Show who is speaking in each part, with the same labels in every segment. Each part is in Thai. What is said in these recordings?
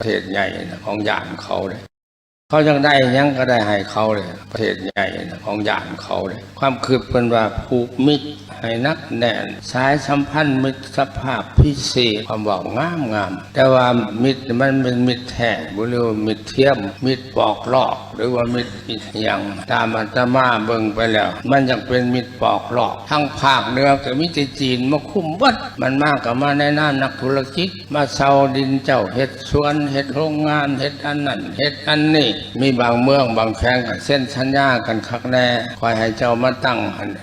Speaker 1: ประเทศใหญ่ของญาติเขาเลยเขาจังได้ยังก็ได้ให้เขาเลยประเทศใหญ่ของญาติเขาเลยความคืบเป็นว่าผูกมิตรให้นักแน่นสายสัมพันธ์มิตรภาพพิเศษความบอกงามแต่ว่ามิตรมันเป็นมิตรแท้หรือว่ามิตรเทียมมิตรปอกลอกหรือว่ามิตรอย่างตามอาตมาเบิ่งไปแล้วมันยังเป็นมิตรปอกลอกทั้งภาคเหนือกับมิตรจีนมาคุ้มวัดมันมากกับมาในน้ำนักธุรกิจมาเซาดินเจ้าเฮ็ดสวนเฮ็ดโรงงานเฮ็ดอันนั้นเฮ็ดอันนี้มีบางเมืองบางแข่งเส้นสัญญากันคักแน่คอยให้เจ้ามาตั้ง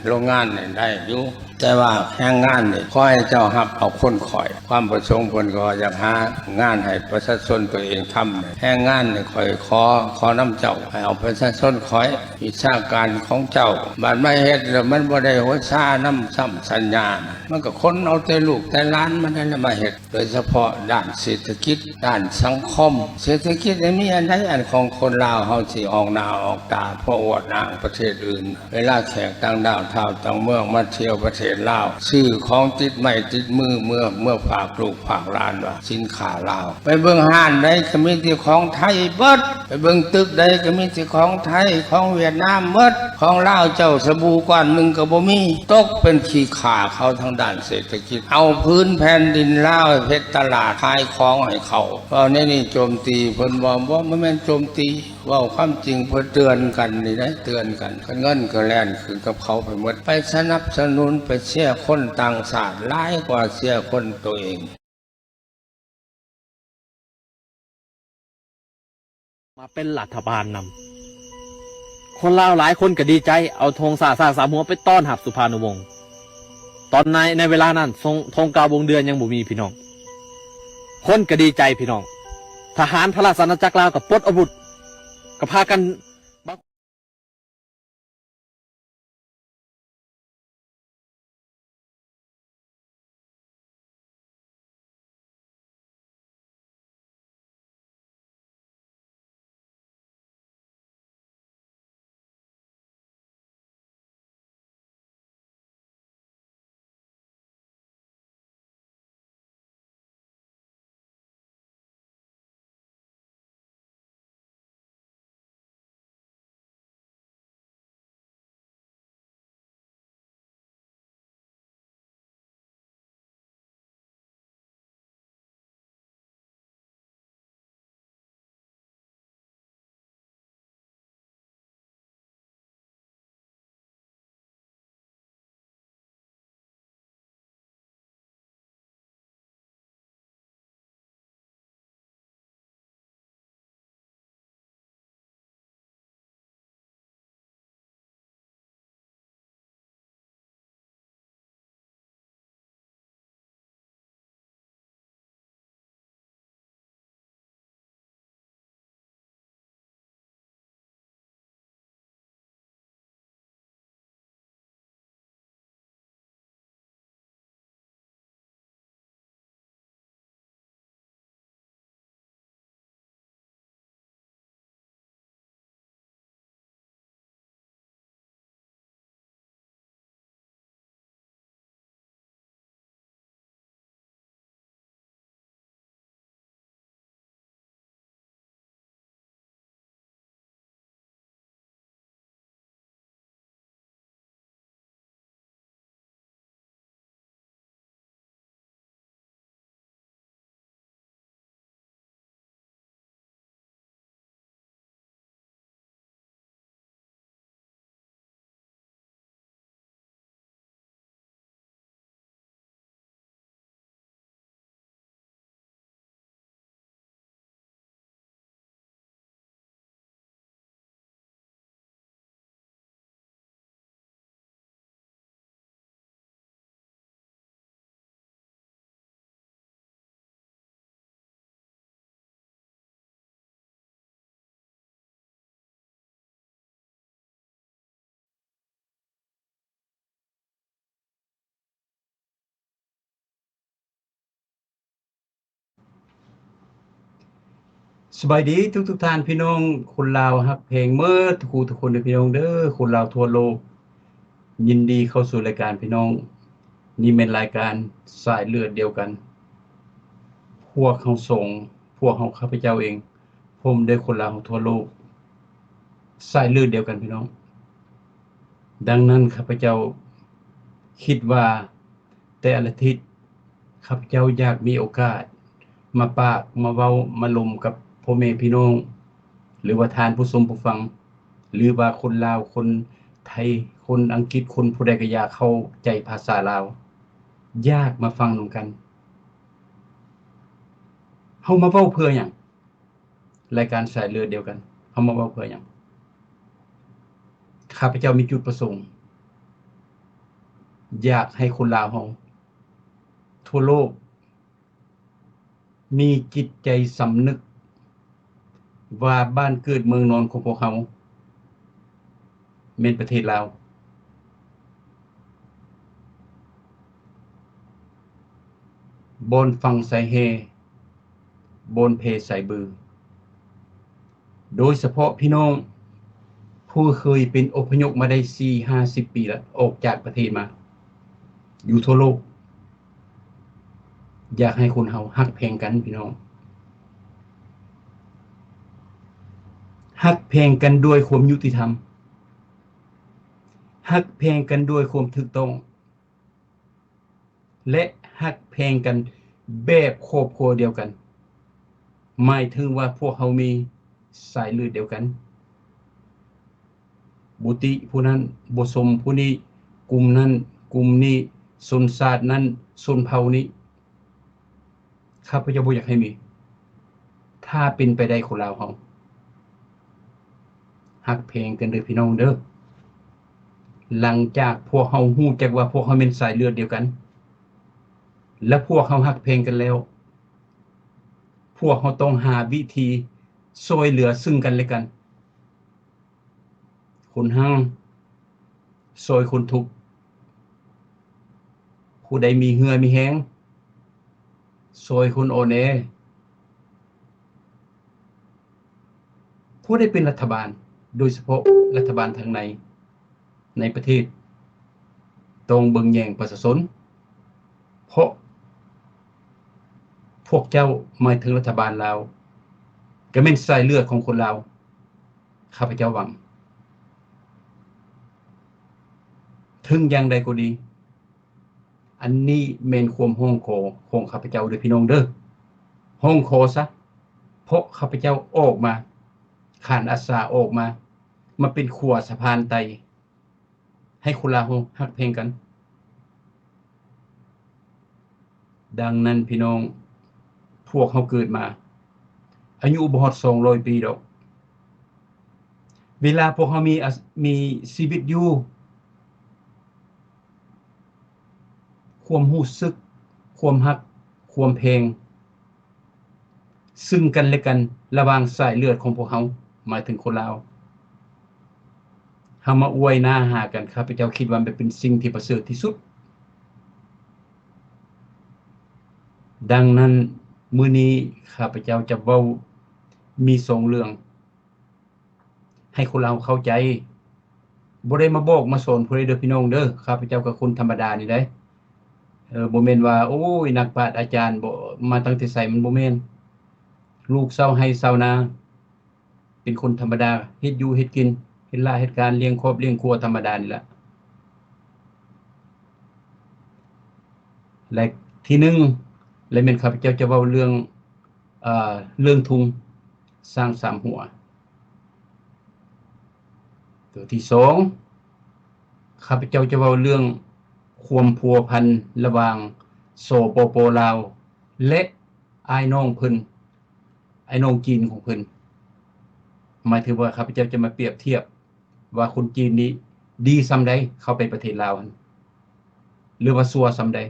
Speaker 1: โรงงานได้อยู่แต่ว่าแห่งงานนี่ขอให้เจ้าหับเอาคนคอยความประสงค์คนก็อยากหางานให้ประชาชนตัวเองทำแห่งงานนี่คอยขอน้ำเจ้าให้เอาประชาชนคอยวิชาการของเจ้าบัดไม่เฮ็ดแล้วมันบ่ได้หัวซาน้ำซ้ำสัญญามันก็คนเอาแต่ลูกแต่ล้านมันนั่นมาเฮ็ดโดยเฉพาะด้านเศรษฐกิจด้านสังคมเศรษฐกิจมีอันใดอันของคนลาวเฮาสิออกหน้าออกตาเพราะอวดอ้างประเทศอื่นเวลาแขกต่างดาวชาวต่างเมืองมาเที่ยวประเทศลาวซื้อของติดไม้ติดมือเมื่อฝากลูกฝากหลานว่าสินค้าลาวไปเบิ่งห้านใดก็มีแต่ของไทยเบิดไปเบิ่งตึกใดก็มีแต่ของไทยของเวียดนามเบิดของลาวเจ้าสบู่ก้อนหนึ่งก็บ่มีตกเป็นขี้ข่าเขาทางด้านเศรษฐกิจเอาพื้นแผ่นดินลาวเพชรตลาดขายของให้เขาเพราะนี่โจมตีเพิ่นว่ามันแม่นโจมตีว่าความจริงเพื่อเตือนกันนี่ได้เตือนกันเงินก็แล่นขึ้นกับเขาไปหมดไปสนับสนุนไปเสียคนต่างชาติร้ายกว่าเสียคนตัวเอง
Speaker 2: มาเป็นรัฐบาลนำคนลาวหลายคนก็ดีใจเอาธงสาสามหัวไปต้อนรับสุภานุวงศ์ตอนในเวลานั้นธงกาวงเดือนยังบ่มีพี่น้องคนก็ดีใจพี่น้องทหารพระราชอาณาจักรลาวกับปลดอาวุธก็พากัน
Speaker 3: สบายดีทุกท่านพี่น้องคนลาวฮักเพลงเมื่อทุกคนพี่น้องเด้อคนลาวทั่วโลกยินดีเข้าสู่รายการพี่น้องนี่เป็นรายการสายเลือดเดียวกันพวกเขาส่ง พวกเราข้าพเจ้าเองผมได้คนลาวทั่วโลกสายเลือดเดียวกันพี่น้องดังนั้นข้าพเจ้าคิดว่าแต่ละทิศข้าพเจ้าอยากมีโอกาสมาปากมาเว้ามาลมกับพ่อแม่พี่น้องหรือว่าทานผู้ชมผู้ฟังหรือว่าคนลาวคนไทยคนอังกฤษคนผู้ใดก็อยากเข้าใจภาษาลาวอยากมาฟังนำกันเฮามาเว้าเพื่อหยังรายการสายเลือดเดียวกันเฮามาเว้าเพื่อหยังข้าพเจ้ามีจุดประสงค์อยากให้คนลาวเฮาทั่วโลกมีจิตใจสำนึกว่าบ้านเกิดเมืองนอนของพวกเขาแม่นประเทศลาวบอนฟังใส่เฮบอนเพใส่บือโดยเฉพาะพี่น้องผู้เคยเป็นอพยพมาได้ 4-50 ปีแล้วออกจากประเทศมาอยู่ทั่วโลกอยากให้คนเฮาฮักแพงกันพี่น้องฮักแพงกันด้วยความยุติธรรมฮักแพงกันด้วยความถูกต้องและฮักแพงกันแบบครอบครัวเดียวกันหมายถึงว่าพวกเฮามีสายเลือดเดียวกันบุติผู้นั้นบ่สมผู้นี้กลุ่มนั้นกลุ่มนี้ชนชาตินั้นชนเผ่านี้ข้าพเจ้าบ่อยากให้มีถ้าเป็นไปได้คนลาวเฮาฮักแพงกันเด้อพี่น้องเด้อหลังจากพวกเฮาฮู้จักว่าพวกเฮาเป็นสายเลือดเดียวกันและพวกเฮาฮักแพงกันแล้วพวกเฮาต้องหาวิธีช่วยเหลือซึ่งกันและกันคนหังช่วยคนทุกข์ผู้ใดมีเหือมีแฮงช่วยคนอ่อนแอผู้ได้เป็นรัฐบาลโดยเฉพาะรัฐบาลทางในประเทศต้องเบิ่งแยงประชาชนเพราะพวกเจ้าหมายถึงรัฐบาลลาวก็แม่นสายเลือดของคนลาวข้าพเจ้าหวังถึงอย่างใดก็ดีอันนี้แม่นความร้องขอของข้าพเจ้าเด้อพี่น้องเด้อร้องขอซะเพราะข้าพเจ้าออกมาขานอาสาออกมาเป็นขั้วสะพานไตให้คนลาวฮักแพงกันดังนั้นพี่น้องพวกเขาเกิดมาอายุบ่ฮอด200 ปีดอกเวลาพวกเขามีชีวิตอยู่ความรู้สึกความฮักความแพงซึ่งกันและกันระหว่างสายเลือดของพวกเขาหมายถึงคนลาวเฮามาอวยหน้าหากันข้าพเจ้าคิดว่ามันเป็นสิ่งที่ประเสริฐที่สุดดังนั้นมื้อนี้ข้าพเจ้าจะเว้ามี2เรื่องให้คนลาวเข้าใจบ่ได้มาบอกมาสอนผู้ใดเด้อพี่น้องเด้อข้าพเจ้าก็คนธรรมดานี่เด้บ่แม่นว่าโอ้ยนักปราชญ์อาจารย์บ่มาตั้งแต่ไสมันบ่แม่นลูกชาวไร่ชาวนาเป็นคนธรรมดาเฮ็ดอยู่เฮ็ดกินเฮ็ดลาเฮ็ดการเลี้ยงครอบเลี้ยงครัวธรรมดานี่ล่ะและที่1และแม่นข้าพเจ้าจะเว้าเรื่องทุงสร้าง3หัวตัวที่2ข้าพเจ้าจะเว้าเรื่องความพัวพันระหว่างสปป.ลาวและอ้ายน้องเพิ่นอ้ายน้องจีนของเพิ่นหมายถึงว่าข้าพเจ้าจะมาเปรียบเทียบว่าคนจีนนี้ดีส่ำใดเข้าไปประเทศลาวหั่นหรือว่าซัวส่ำใด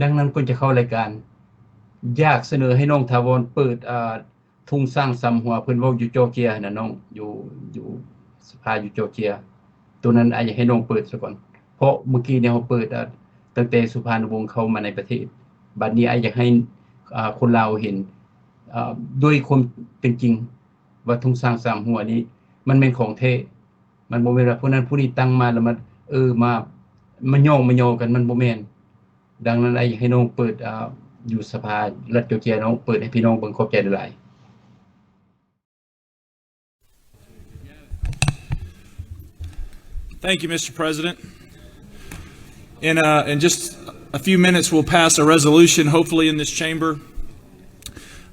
Speaker 3: ดังนั้นก่อนจะเข้ารายการอยากเสนอให้น้องถาวรเปิดทุ่งสร้างสำหัวเพิ่นเว้าอยู่จอร์เจียน่ะน้องอยู่สภาอยู่จอร์เจียตัวนั้นอยากให้น้องเปิดซะก่อนเพราะเมื่อกี้เนี่ยเฮาเปิดตั้งแต่สุพรรณวงศ์เข้ามาในประเทศบัดนี้อยากให้คนลาวเห็นด้วยความเป็นจริงว่าทุ่งสร้างสำหัวนี้มันเป็นของแท้มันบ่แม่นว่าผู้นั้นผู้นี้ตั้งมาแล้วมาย่องกันมันบ่แม่นดังนั้นอยากให้น้องเปิด อยู่สภารัฐจอร์เจียน้องเปิดให้พี่น้องเบิ่งขอบใจหลาย
Speaker 4: Thank you, Mr. President. In just a few minutes, we'll pass a resolution, hopefully in this chamber,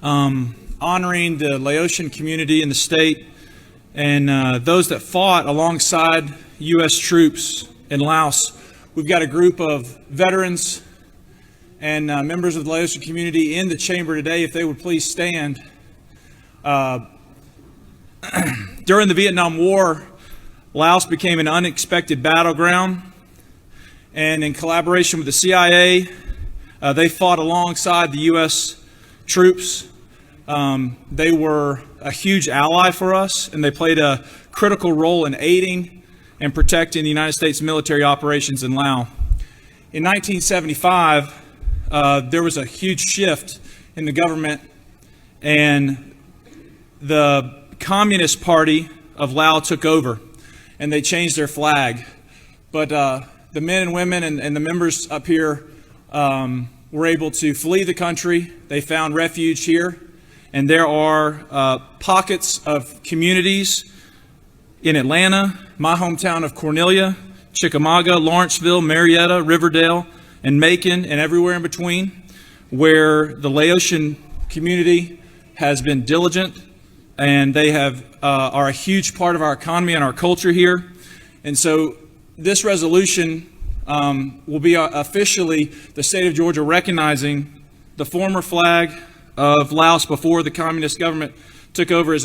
Speaker 4: honoring the Laotian community in the state and those that fought alongside U.S. troops in Laos. We've got a group of veterans and members of the Laotian community in the chamber today. If they would please stand. During the Vietnam War, Laos became an unexpected battleground, and in collaboration with the CIA, they fought alongside the U.S. troops. They were a huge ally for us, and they played a critical role in aiding and protecting the United States military operations in Laos. In 1975, there was a huge shift in the government, and the Communist Party of Laos took over, and they changed their flag. But the men and women and the members up here were able to flee the country. They found refuge here, and there are pockets of communities in Atlanta, my hometown of Cornelia, Chickamauga, Lawrenceville, Marietta, Riverdale, and Macon, and everywhere in between, where the Laotian community has been diligent, and they are a huge part of our economy and our culture here. And so this resolution will be officially the state of Georgia recognizing the former flag of Laos before the communist government took over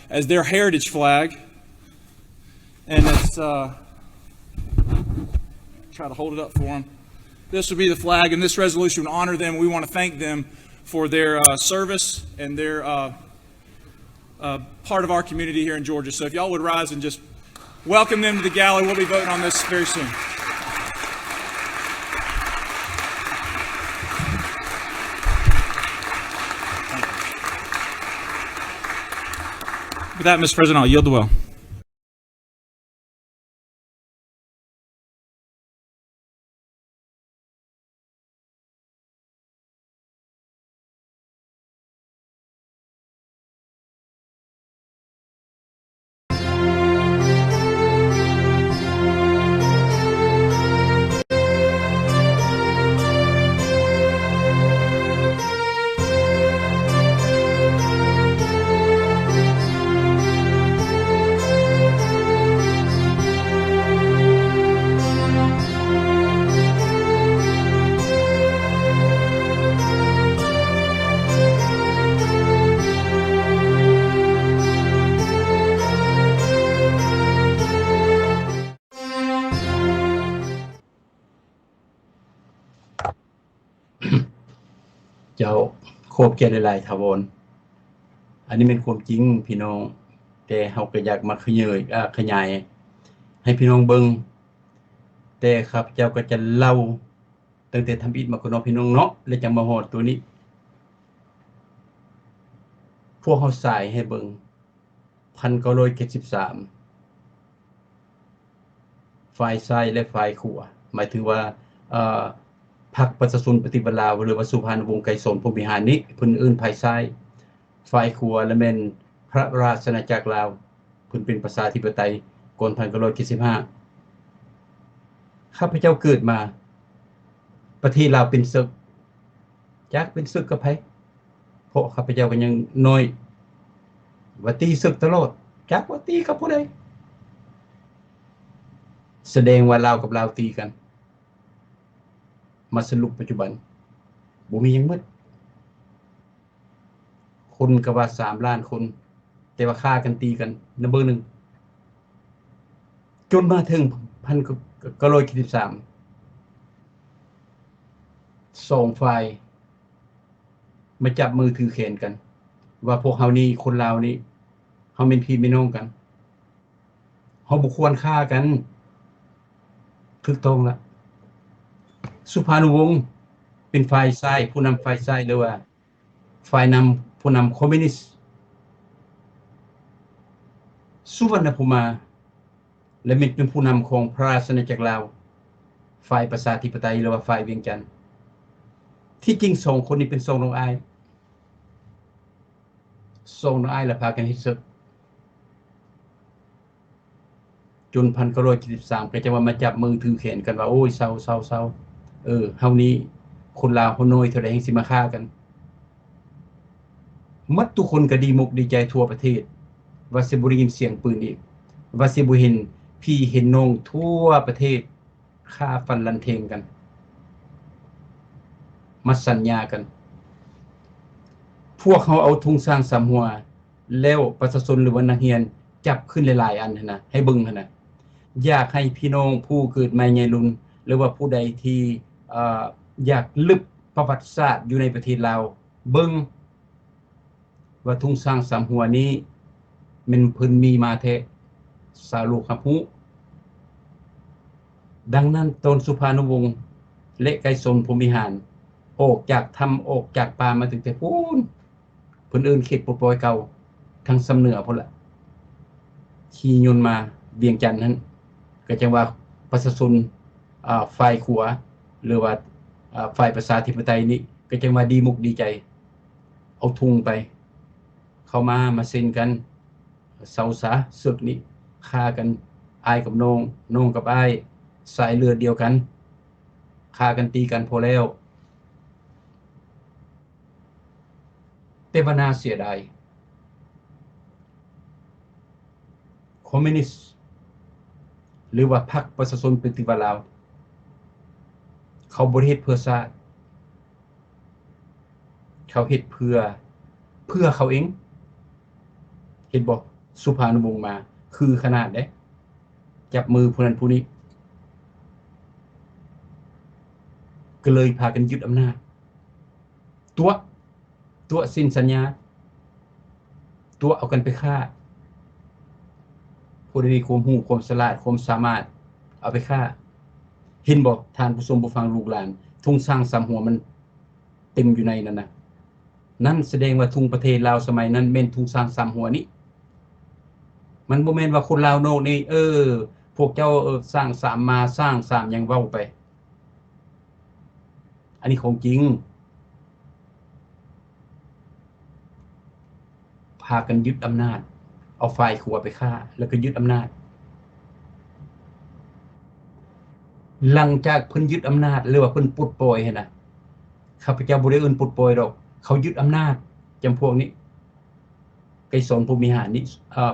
Speaker 4: as their heritage flag. And it's try to hold it up for them. This will be the flag, and this resolution would honor them. We want to thank them for their service and their part of our community here in Georgia. So if y'all would rise and just welcome them to the gallery. We'll be voting on this very soon. With that, Mr. President, I'll yield the well.
Speaker 3: เจ้าโคบแก่หลายๆทาวรอันนี้เป็นความจริงพี่น้องแต่เฮาก็อยากมาขยายให้พี่น้องเบิ่งแต่ครับเจ้าก็จะเล่าตั้งแต่ทำอิฐมากับน้องพี่น้องเนาะแล้วจังมาฮอดตัวนี้พวกเฮาสายให้เบิ่ง1973ฝ่ายซ้ายและฝ่ายขวาหมายถึงว่าพรรคประชาชนปฏิบัติลาวหรือว่าสุพรรณวงศ์ไกรสนพรหมวิหารนี้เพิ่นเอิ้นภายซ้ายฝ่ายขวาและแม่นพระราชอาณาจักรลาวเพิ่นเป็นประชาธิปไตยก่อน1975ข้าพเจ้าเกิดมาประเทศลาวเป็นศึกจักเป็นศึกกับไผเพราะข้าพเจ้าก็ยังน้อยว่าตีศึกตลอดจักว่าตีกับผู้ใดแสดงว่าลาวกับลาวตีกันมาสรุปปัจจุบันบ่มีหยังหมดคนก็ว่า3ล้านคนแต่ว่าฆ่ากันตีกันนัมเบอร์1จนมาถึง1973สองฝ่ายมาจับมือถือแขนกันว่าพวกเฮานี่คนลาวนี่เฮาเป็นพี่เป็นน้องกันเฮาบ่ควรฆ่ากันถูกต้องละสุภานุวงศ์เป็นฝ่ายซ้ายผู้นำฝ่ายซ้ายหรือว่าฝ่ายนำผู้นำคอมมิวนิสต์สุวรรณภูมิและเป็นผู้นำของพระราชอาณาจักรลาวฝ่ายประชาธิปไตยหรือว่าฝ่ายเวียงจันทน์ ที่จริง2คนนี้เป็น2น้องอาย2น้องอายแล้วพากันเฮ็ดศึกจน1973ก็จะว่ามาจับมือถือแขนกันว่าโอ้ยเศร้าเฮานี้คนลาวคนน้อยเท่าใดแฮ่งสิมาฆ่ากันหมดทุกคนก็ดีมุกดีใจทั่วประเทศว่าสิบ่ได้ยินเสียงปืนอีกว่าสิบ่เห็นพี่เห็นน้องทั่วประเทศฆ่าฟันลันเทงกันมาสัญญากันพวกเขาเอาทุงสร้างสามหัวแล้วประชาชนหรือว่านักเรียนจับขึ้นหลายๆอันหั่นน่ะให้เบิ่งหั่นน่ะอยากให้พี่น้องผู้เกิดใหม่ใหญ่รุ่นหรือว่าผู้ใดที่อยากลึกประวัติศาสตร์อยู่ในประเทศลาวเบิ่งว่าทุงสร้างสามหัวนี้แม่นเพิ่นมีมาแท้สาโลกรับรู้ดังนั้นตนสุภานุวงศ์และไกรสนพรหมวิหารออกจากถ้ำออกจากป่ามาตั้งแต่พูนเพิ่นเอิ้นเขตปลดปล่อยเก่าทางสำเหนือพุ่นล่ะขี่ยนต์มาเวียงจันทน์นั้นก็จังว่าประชาชนฝ่ายขวาหรือว่าฝ่ายประชาธิปไตยนี้ก็จังว่าดีมุกดีใจเอาทุงไปเข้ามาเซ็นกันเซาซะศึกนี้ฆ่ากันอายกับน้องน้องกับอ้ายสายเลือดเดียวกันฆ่ากันตีกันพอแล้วแต่ว่าน่าเสียดายคอมมิวนิสต์หรือว่าพรรคประชาชนปฏิวัติลาวเขาบ่ได้เฮ็ดเพื่อชาติเขาเฮ็ดเพื่อเขาเองเห็นบ่สุภานุวงศ์มาคือขนาดเด้จับมือผู้นั้นผู้นี้ก็เลยพากันยึดอำนาจตัวสิ้นสัญญาตัวเอากันไปฆ่าผู้ใดมีความรู้ความฉลาดความสามารถเอาไปฆ่าเห็นบ่ท่านผู้ชมผู้ฟังลูกหลานทุ่งสร้างสามหัวมันเต็มอยู่ในนั้นน่ะนั่นแสดงว่าทุ่งประเทศลาวสมัยนั้นแม่นทุ่งสร้างสามหัวนี้มันบ่แม่นว่าคนลาวโนกนี่พวกเจ้าสร้างสามมาสร้างสามหยังเว้าไปอันนี้ของจริงพากันยึดอำนาจเอาฝ่ายขวาไปฆ่าแล้วก็ยึดอำนาจหลังจากเพิ่นยึดอำนาจหรือว่าเพิ่นปลดปล่อยหั่นน่ะข้าพเจ้าบ่ได้เอิ้นปลดปล่อยดอกเขายึดอำนาจจำพวกนี้ไกรสอนพรหมวิหารนี่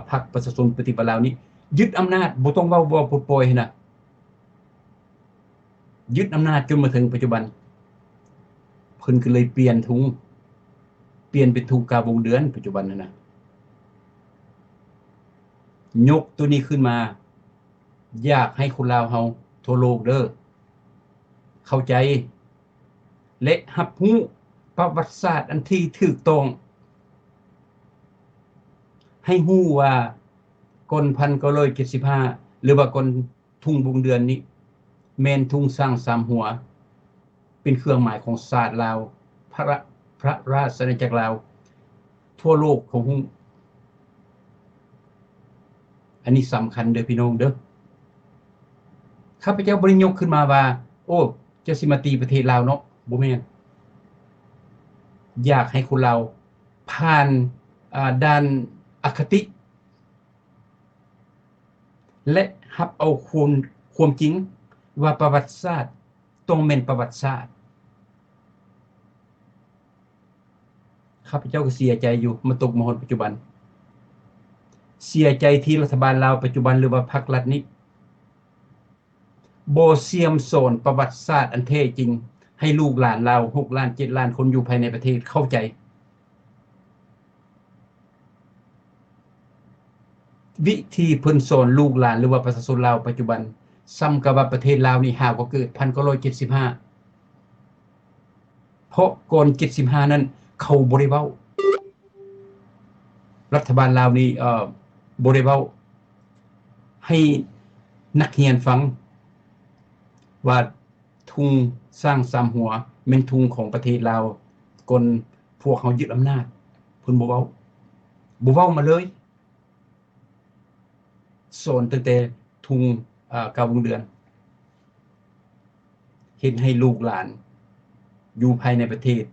Speaker 3: พรรคประชาชนปฏิวัติลาวนี่ยึดอำนาจบ่ต้องเว้าว่าปลดปล่อยหั่นน่ะยึดอำนาจจนมาถึงปัจจุบันเพิ่นก็เลยเปลี่ยนเป็นทุงกาบงเดือนปัจจุบันนั่นน่ะยกตัวนี้ขึ้นมาอยากให้คนลาวเฮาทั่วโลกเด้อเข้าใจและรับรู้ประวัติศาสตร์อันที่ถูกต้องให้ฮู้ว่าก่อน1975หรือว่าก่อนทุ่งบงเดือนนี้แม่นทุ่งสร้างสามหัวเป็นเครื่องหมายของศาสตร์ลาวพระราชอาณาจักรลาวทั่วโลกของฮู้อันนี้สำคัญเด้อพี่น้องเด้อข้าพเจ้าบ่ได้ยกขึ้นมาว่าโอ้จะสิมาตีประเทศลาวเนาะบ่แม่นอยากให้คนเราผ่านด้านอคติและรับเอาความจริงว่าประวัติศาสตร์ต้องแม่นประวัติศาสตร์ข้าพเจ้าก็เสียใจอยู่มาตกมาฮอดปัจจุบันเสียใจที่รัฐบาลลาวปัจจุบันหรือว่าพรรครัฐนี้บ่เสี่ยมสอนประวัติศาสตร์อันแท้จริงให้ลูกหลานลาว6ล้าน7ล้านคนอยู่ภายในประเทศเข้าใจวิธีเพิ่นสอนลูกหลานหรือว่าประชาชนลาวปัจจุบันซ้ำกับว่าประเทศลาวนี่หากว่าเกิด1975เพราะก่อน75นั้นเขาบ่ได้เว้ารัฐบาลลาวนี่บ่ได้เว้าให้นักเรียนฟังว่าทุ่งสร้างสามหัวแม่นทุ่งของประเทศลาวก่อนพวกเขายึดอำนาจเพิ่นบ่เว้ามาเลยสอนตั้งแต่ทุ่งกาวงเดือนเห็นให้ลูกหลาน อยู่ภายในประเทศ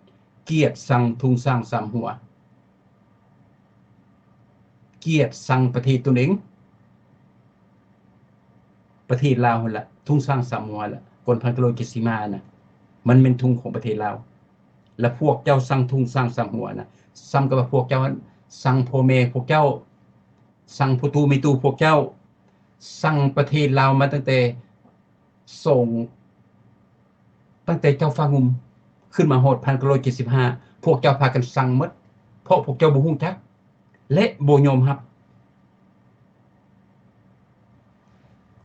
Speaker 3: เกียรติสั่งทุงสร้างสามหัวเกียรติสั่งประเทศตัวเองประเทศลาวหั่นล่ะทุงสร้างสามหัวล่ะกนพันกิโลกิสิมาน่ะมันเป็นทุงของประเทศลาวและพวกเจ้าสั่งทุงสร้างสามหัวน่ะซ้ำกับว่าพวกเจ้าสั่งพ่อแม่พวกเจ้าสั่งผู้ตูมีตูพวกเจ้าสั่งประเทศลาวมาตั้งแต่ส่งตั้งแต่เจ้าฟ้างุมขึ้นมาฮอด1975พวกเจ้าพากันสั่งหมดเพราะพวกเจ้าบ่ฮู้จักและบ่ยอมรับ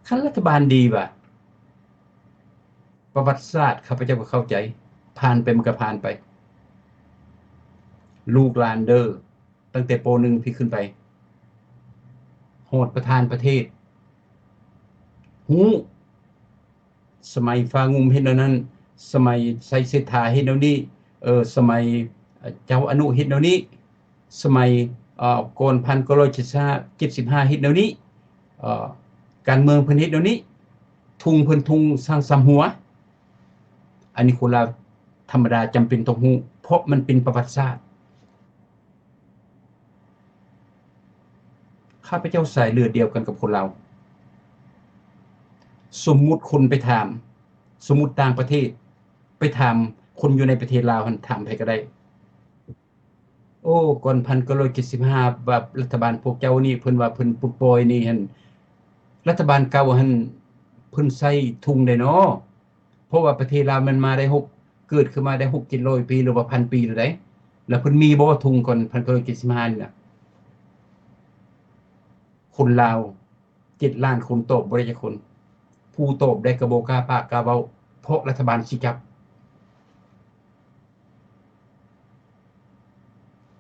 Speaker 3: คันรัฐบาลดีว่ะประวัติศาสตร์ข้าพเจ้าก็เข้าใจผ่านไปมันก็ผ่านไปลูกหลานเด้อตั้งแต่ป .1 พี่ขึ้นไปโหดประธานประเทศฮู้สมัยฟ้างุมเฮ็ดแนวนั้นสมัยไสเศรษฐาเฮ็ดแนวนี้สมัยเจ้าอนุเฮ็ดแนวนี้สมัยก่อน1975เฮ็ดแนวนี้การเมืองเพิ่นเฮ็ดแนวนี้ทุงเพิ่นทุงสร้างสามหัวอันนี้คนลาวธรรมดาจำเป็นต้องฮู้เพราะมันเป็นประวัติศาสตร์ข้าพเจ้าสายเลือดเดียวกันกับคนลาวสมมุติคนไปถามสมมุติต่างประเทศไปถามคนอยู่ในประเทศลาวหั่นถามไผก็ได้โอ้ก่อน1975ว่ารัฐบาลพวกเจ้านี่เพิ่นว่าเพิ่นปลดปล่อยนี่หั่นรัฐบาลเก่าหั่นเพิ่นใช้ทุงได้เนาะเพราะว่าประเทศลาวมันมาได้เกิดขึ้นมาได้6-700ปีหรือว่า1,000ปีแล้วได้แล้วเพิ่นมีบ่ทุงก่อน1975นี่น่ะคนลาว7ล้านคนตอบบ่ได้จักคนผู้ตอบได้ก็บ่กล้าปากกล้าเว้าเพราะรัฐบาลสิจับ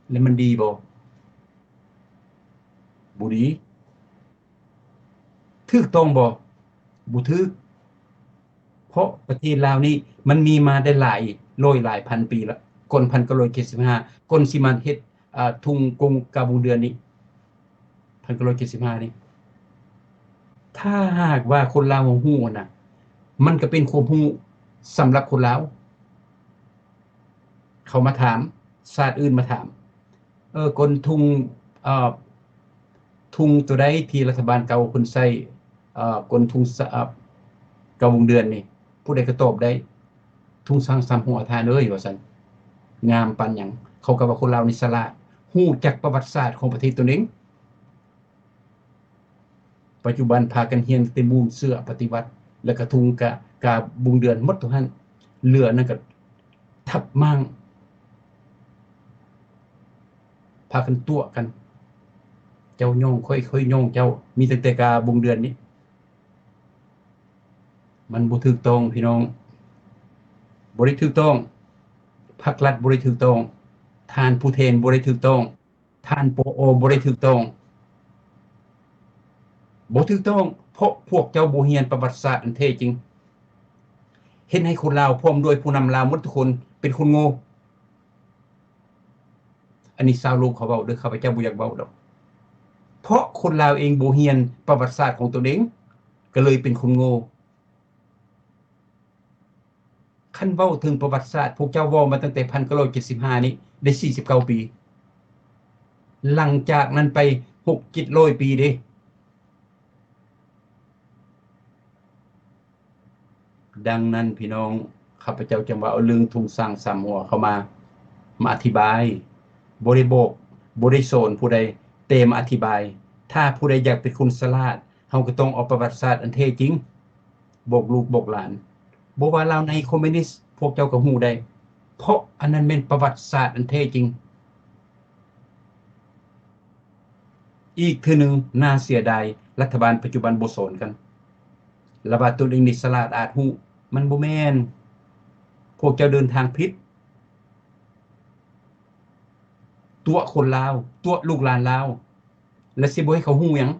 Speaker 3: แล้วมันดีบ่บ่ดีถูกต้องบ่บ่ถูกเพราะประเทศลาวนี่มันมีมาได้หลายร้อยหลายพันปีแล้วก่อน1975ก่อนสิมาเฮ็ดทุ่งกงกาบุงเดือนนี้1975นี่ถ้าหากว่าคนลาวฮู้น่ะมันก็เป็นความรู้สำหรับคนลาวเขามาถามชาติอื่นมาถามคนทุงตัวใดที่รัฐบาลเก่าเพิ่นใช้คนทุงกาวงเดือนนี่ผู้ใดก็ตอบได้ทุงสร้างสามหัวทานเอ้ยว่าซั่นงามปานหยังเขาก็ว่าคนลาวนี่ฉลาดฮู้จักประวัติศาสตร์ของประเทศตัวเองปัจจุบันพากันเรียนแต่มุมเสื้อปฏิวัติแล้วก็ทุงกะบุงเดือนหมดทุกหั้นเหลือนั่นก็ทับมั่งพากันตัวกันเจ้าย่องค่อยๆย่องเจ้ามีตั้งแต่กาบุงเดือนนี้มันบ่ถูกต้องพี่น้องบ่ได้ถูกต้องภาครัฐบ่ได้ถูกต้องท่านผู้แทนบ่ได้ถูกต้องท่านปอบ่ได้ถูกต้องบ่ถูกต้องเพราะพวกเจ้าบ่เรียนประวัติศาสตร์อันแท้จริงเฮ็ดให้คนลาวพร้อมด้วยผู้นำลาวหมดทุกคนเป็นคนโง่อันนี้ชาวโลกเขาเว้าเด้อข้าพเจ้าบ่อยากเว้าดอกเพราะคนลาวเองบ่เรียนประวัติศาสตร์ของตนเองก็เลยเป็นคนโง่คันเว้าถึงประวัติศาสตร์พวกเจ้าเว้ามาตั้งแต่1975นี้ได้49ปีหลังจากนั้นไป6-700ปีเด้ดังนั้นพี่น้องข้าพเจ้าจึงว่าเอาเรื่องทุงสร้างสามหัวเข้ามาอธิบายบ่ได้บอกบ่ได้สอนผู้ใดแต่มาอธิบายถ้าผู้ใดอยากเป็นคนฉลาดเฮาก็ต้องเอาประวัติศาสตร์อันแท้จริงบอกลูกบอกหลานบ่ว่าลาวในคอมมิวนิสต์พวกเจ้าก็ฮู้ได้เพราะอันนั้นเป็นประวัติศาสตร์อันแท้จริงอีกเทื่อนึงน่าเสียดายรัฐบาลปัจจุบันบ่สอนกันระบาดตัวเองนี่ฉลาดอาจฮู้มันบ่แม่นพวกเจ้าเดินทางผิดตัวคนลาวตัวลูกหลานลาวและสิบ่ให้เขาฮู้หยัง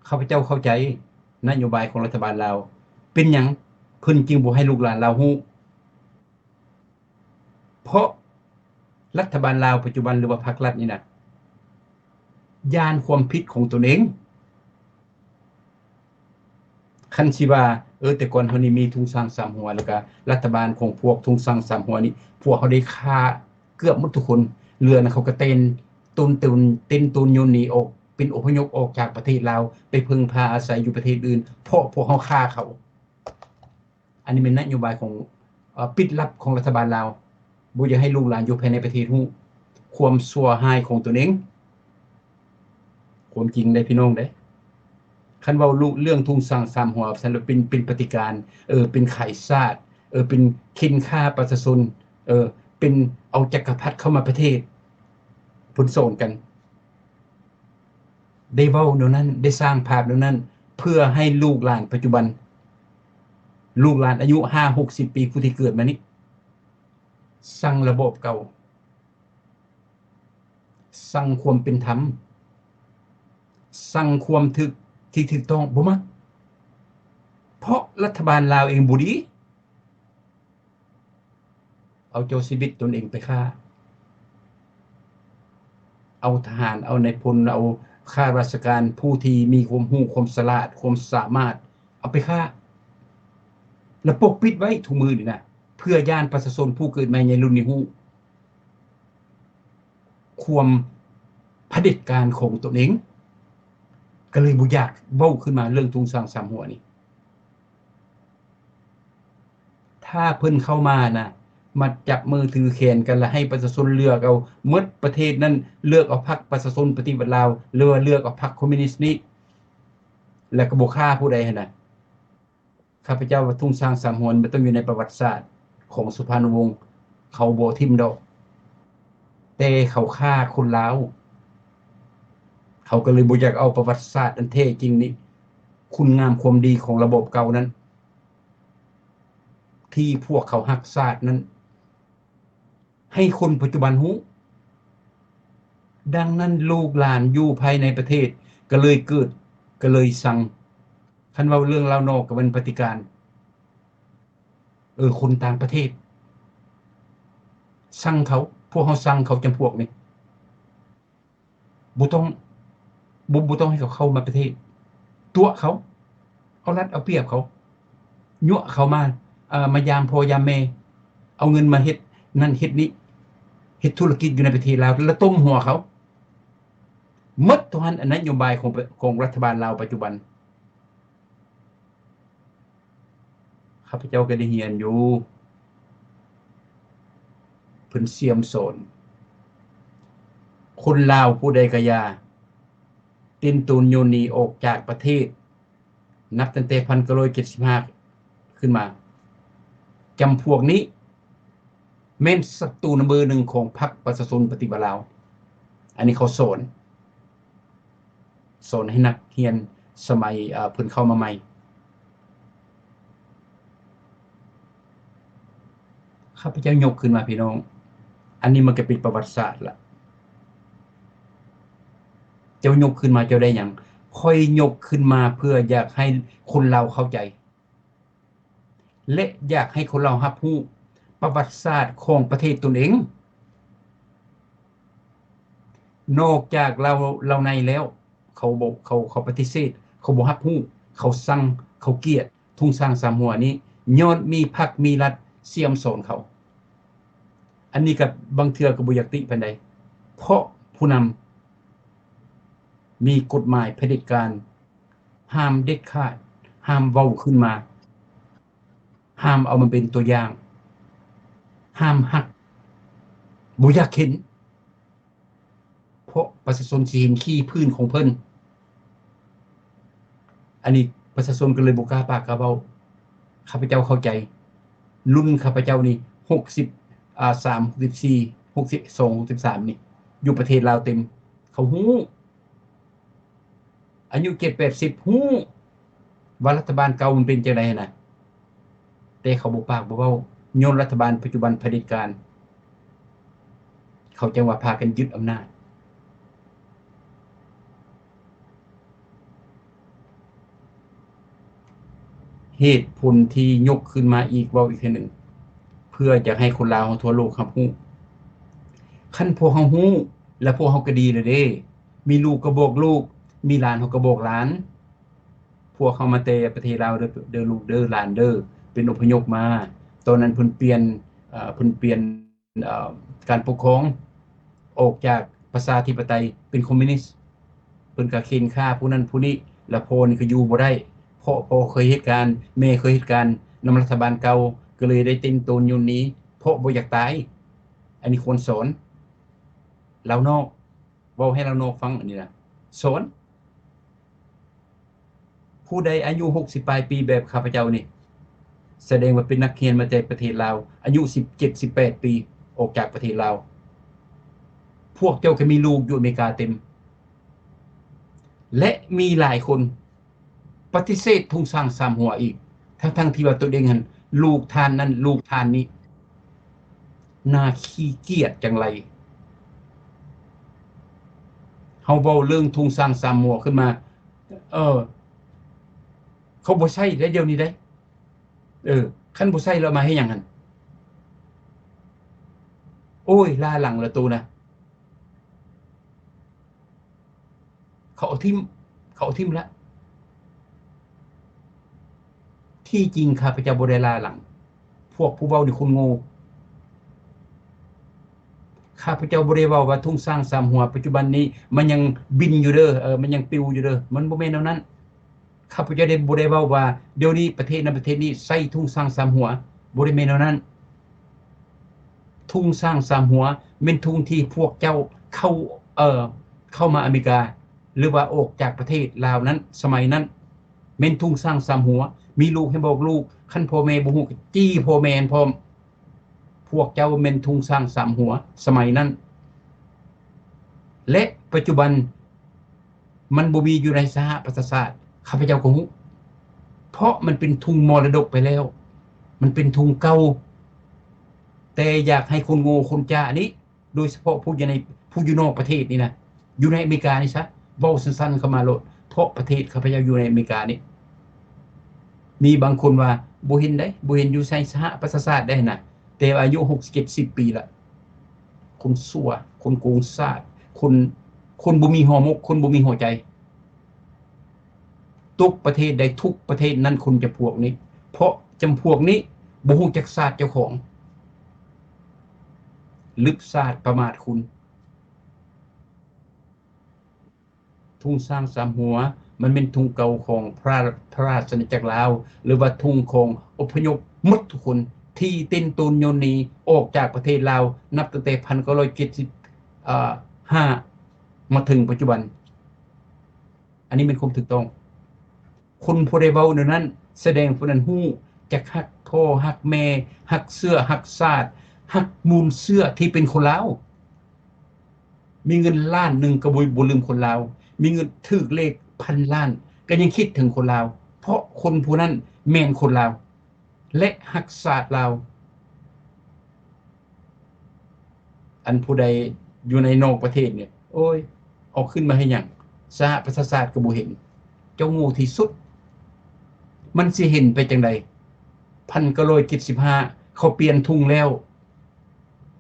Speaker 3: ข้าพเจ้าเข้าใจนโยบายของรัฐบาลลาวเป็นหยังเพิ่นจึงบ่ให้ลูกหลานลาวฮู้เพราะรัฐบาลลาวปัจจุบันหรือว่าพรรครัฐนี่น่ะย้านความผิดของตนเอง คันสิว่าแต่ก่อนเฮานี่มีทุ่งสร้างสามหัวแล้วก็รัฐบาลของพวกทุ่งสร้างสามหัวนี่พวกเขาได้ฆ่าเกือบหมดทุกคนเรือนะเขาก็เต้นตุนยุนหนีออกเป็นอพยพออกจากประเทศลาวไปพึ่งพาอาศัยอยู่ประเทศอื่นเพราะพวกเขาฆ่าเขาอันนี้เป็นนโยบายของปิดลับของรัฐบาลลาวบ่อยากให้ลูกหลานอยู่ภายในประเทศฮู้ความชั่วร้ายของตัวเองความจริงได้พี่น้องเด้คันเว้าเรื่องทุ่งสร้างสามหัวซั่นแล้วเป็นปฏิการเป็นไขชาติเป็นเข็นฆ่าประชาชนเป็นเอาจักรพรรดิเข้ามาประเทศพุ่นโซนกันได้เว้าเดี๋ยวนั้นได้สร้างภาพเดี๋ยวนั้นเพื่อให้ลูกหลานปัจจุบันลูกหลานอายุ 5-60 ปีผู้ที่เกิดมานี้สั่งระบบเก่าสั่งความเป็นธรรมสั่งความที่ถูกต้องบ่มักเพราะรัฐบาลลาวเองบ่ดีเอาเจ้าชีวิตตนเองไปฆ่าเอาทหารเอานายพลเอาข้าราชการผู้ที่มีความรู้ความฉลาดความสามารถเอาไปฆ่าแล้วปกปิดไว้ทุกมือนี่นะเพื่อย่านประชาชนผู้เกิดใหม่ในรุ่นนี้ฮู้ความเผด็จการของตนเองก็เลยบ่อยากเว้าขึ้นมาเรื่องทุ่งสร้างสามหัวนี่ถ้าเพิ่นเข้ามานะมาจับมือถือแขนกันแล้วให้ประชาชนเลือกเอาหมดประเทศนั้นเลือกเอาพรรคประชาชนปฏิวัติลาวหรือว่าเลือกเอาพรรคคอมมิวนิสต์นี้แล้วก็บ่ฆ่าผู้ใดหั่นน่ะข้าพเจ้าว่าทุ่งสร้างสามหัวมันต้องอยู่ในประวัติศาสตร์ของสุพรรณวงศ์เขาบ่ทิ่มดอกแต่เขาฆ่าคนลาวเขาก็เลยบ่อยากเอาประวัติศาสตร์อันแท้จริงนี้คุณงามความดีของระบบเก่านั้นที่พวกเขารักชาตินั้นให้คนปัจจุบันรู้ดังนั้นลูกหลานอยู่ภายในประเทศก็เลยสั่งคันเว้าเรื่องลาวนอกก็เป็นปฏิการคนต่างประเทศสั่งเขาพวกเขาสั่งเขาจำพวกนี้บ่ต้องให้เขาเข้ามาประเทศตัวเขาเอารัดเอาเปรียบเขายั่วเขามายามพ่อยามแม่เอาเงินมาเฮ็ดนั่นเฮ็ดนี้เฮ็ดธุรกิจอยู่ในประเทศลาวแล้วต้มหัวเขาหมดตัวนั้นนโยบายของรัฐบาลลาวปัจจุบันข้าพเจ้าก็ได้เรียนอยู่เพิ่นเสียมโสนคนลาวผู้ใดก็อย่าตินตูนโยนีออกจากประเทศนับตั้งแต่1975ขึ้นมาจำพวกนี้แม่นศัตรูเบอร์1ของพรรคประชาชนปฏิบัติลาวอันนี้เขาสอนให้นักเรียนสมัยเพิ่นเข้ามาใหม่ข้าพเจ้ายกขึ้นมาพี่น้องอันนี้มันก็เป็นประวัติศาสตร์ละเจ้ายกขึ้นมาเจ้าได้หยังค่อยยกขึ้นมาเพื่ออยากให้คนเราเข้าใจและอยากให้คนเรารับรู้ประวัติศาสตร์ของประเทศตนเองนอกจากเราในแล้วเขาปฏิเสธเขาบ่รับรู้เขาสั่งเขาเกลียดทุ่งสร้างสามหัวนี้ย้อนมีพรรคมีรัฐเสียมสอนเขาอันนี้ก็บางเทื่อก็บ่อยากติปานใดเพราะผู้นำมีกฎหมายเผด็จการห้ามเด็ดขาดห้ามเว้าขึ้นมาห้ามเอามันเป็นตัวอย่างห้ามฮักบ่อยากเห็นเพราะประชาชนสิเห็นขี้พื้นของเพิ่นอันนี้ประชาชนก็เลยบ่กล้าปากกล้าเว้าข้าพเจ้าเข้าใจรุ่นข้าพเจ้านี่63 64 62 63นี่อยู่ประเทศลาวเต็มเขาฮู้อายุ 7-80 ฮู้ว่ารัฐบาลเก่ามันเป็นจังได๋น่ะแต่เขาบ่ปากบ่เว้าย้อนรัฐบาลปัจจุบันเผด็จการเขาจังว่าพากันยึดอำนาจเหตุผลที่ยกขึ้นมาอีกเว้าอีกเทื่อนึงเพื่อจะให้คนลาวทั่วโลกรับรู้คันพวกเฮาฮู้แล้วพวกเฮาก็ดีแล้วเด้มีลูกก็บอกลูกมีหลานเฮาก็บอกหลาน พวกเขามาแต่ประเทศลาวเด้อลูกเด้อหลานเด้อเป็นอพยพมาตอนนั้นเพิ่นเปลี่ยนการปกครองออกจากประชาธิปไตยเป็นคอมมิวนิสต์เพิ่นก็เข็นฆ่าผู้นั้นผู้นี้แล้วพ่อนี่ก็อยู่บ่ได้เพราะพ่อเคยเหตุการณ์แม่เคยเหตุการณ์นำรัฐบาลเก่าก็เลยได้เต็มตนอยู่นี้เพราะบ่อยากตายอันนี้ควรสอนลาวนอกเว้าให้ลาวนอกฟังอันนี้นะสอนผู้ใดอายุ60ปลายปีแบบข้าพเจ้านี่แสดงว่าเป็นนักเรียนมาจากประเทศลาวอายุ17-18ปีออกจากประเทศลาวพวกเจ้าก็มีลูกอยู่อเมริกาเต็มและมีหลายคนปฏิเสธทุ่งสร้างสามหัวอีกทั้งที่ว่าตัวเองหันลูกทานนั้นลูกทานนี้น่าขี้เกียจจังไรเฮาเว้าเรื่องทุ่งสร้างสามหัวขึ้นมาเขาบ่ใช้ได้เดี๋ยวนี้ได้คันบ่ใช้แล้วมาให้หยังหั่นโอ้ยล้าหลังละตูนะเขาเอาทิ่มละที่จริงข้าพเจ้าบ่ได้ล้าหลังพวกผู้เว้านี่คนโง่ข้าพเจ้าบ่ได้เว้าว่าทุ่งสร้างสามหัวปัจจุบันนี้มันยังบินอยู่เด้อมันยังปลิวอยู่เด้อมันบ่แม่นแนวนั้นข้าพเจ้าได้บ่ได้เว้าว่าเดี๋ยวนี้ประเทศนั้นประเทศนี้ใส่ทุ่งสร้างสามหัวบ่ได้แม่นแนวนั้นทุ่งสร้างสามหัวเป็นทุ่งที่พวกเจ้าเข้ามาอเมริกาหรือว่าออกจากประเทศลาวนั้นสมัยนั้นแม่นทุ่งสร้างสามหัวมีลูกให้บอกลูกคันพ่อแม่บ่ฮู้ก็จี้พ่อแม่พร้อมพวกเจ้าแม่นทุ่งสร้างสามหัวสมัยนั้นและปัจจุบันมันบ่มีอยู่ในสหประชาชาติข้าพเจ้าก็ฮู้เพราะมันเป็นทุ่งมรดกไปแล้วมันเป็นทุ่งเก่าแต่อยากให้คนโง่คนจ้านี้โดยเฉพาะผู้อยู่นอกประเทศนี่นะอยู่ในอเมริกานี่ซะเว้าสั้นๆเข้ามาโลดเพราะประเทศข้าพเจ้าอยู่ในอเมริกานี่มีบางคนว่าบ่เห็นได้บ่เห็นอยู่ในสหประชาชาติได้น่ะแต่อายุ60-70 ปีละคนซั่วคนโกงชาติคนบ่มีหัวมุกคนบ่มีหัวใจทุกประเทศใดทุกประเทศนั้นคนจะพวกนี้เพราะจำพวกนี้บ่ฮู้จักศาสตร์เจ้าของลึกศาสตร์ประมาทคุณทุ่งสร้างสามหัวมันเป็นทุ่งเก่าของพระราชอาณาจักรลาวหรือว่าทุ่งของอพยพหมดทุกคนที่ติ้นตูนโยนนีออกจากประเทศลาวนับตั้งแต่1975มาถึงปัจจุบันอันนี้เป็นความถูกต้องคนผู้ใดเว้าแนวนั้นแสดงผู้นั้นฮู้จักฮักพ่อฮักแม่ฮักเสื้อฮักชาติฮักมูลเสื้อที่เป็นคนลาวมีเงินล้านนึงก็บ่ลืมคนลาวมีเงินถูกเลขพันล้านก็ยังคิดถึงคนลาวเพราะคนผู้นั้นแม่นคนลาวและฮักศาสตร์ลาวอันผู้ใดอยู่ในนอกประเทศเนี่ยโอ้ยเอาขึ้นมาให้หยังสหประชาชาติก็บ่เห็นเจ้าโง่ที่สุดมันสิเห็นไปจังได1975เขาเปลี่ยนทุ่งแล้ว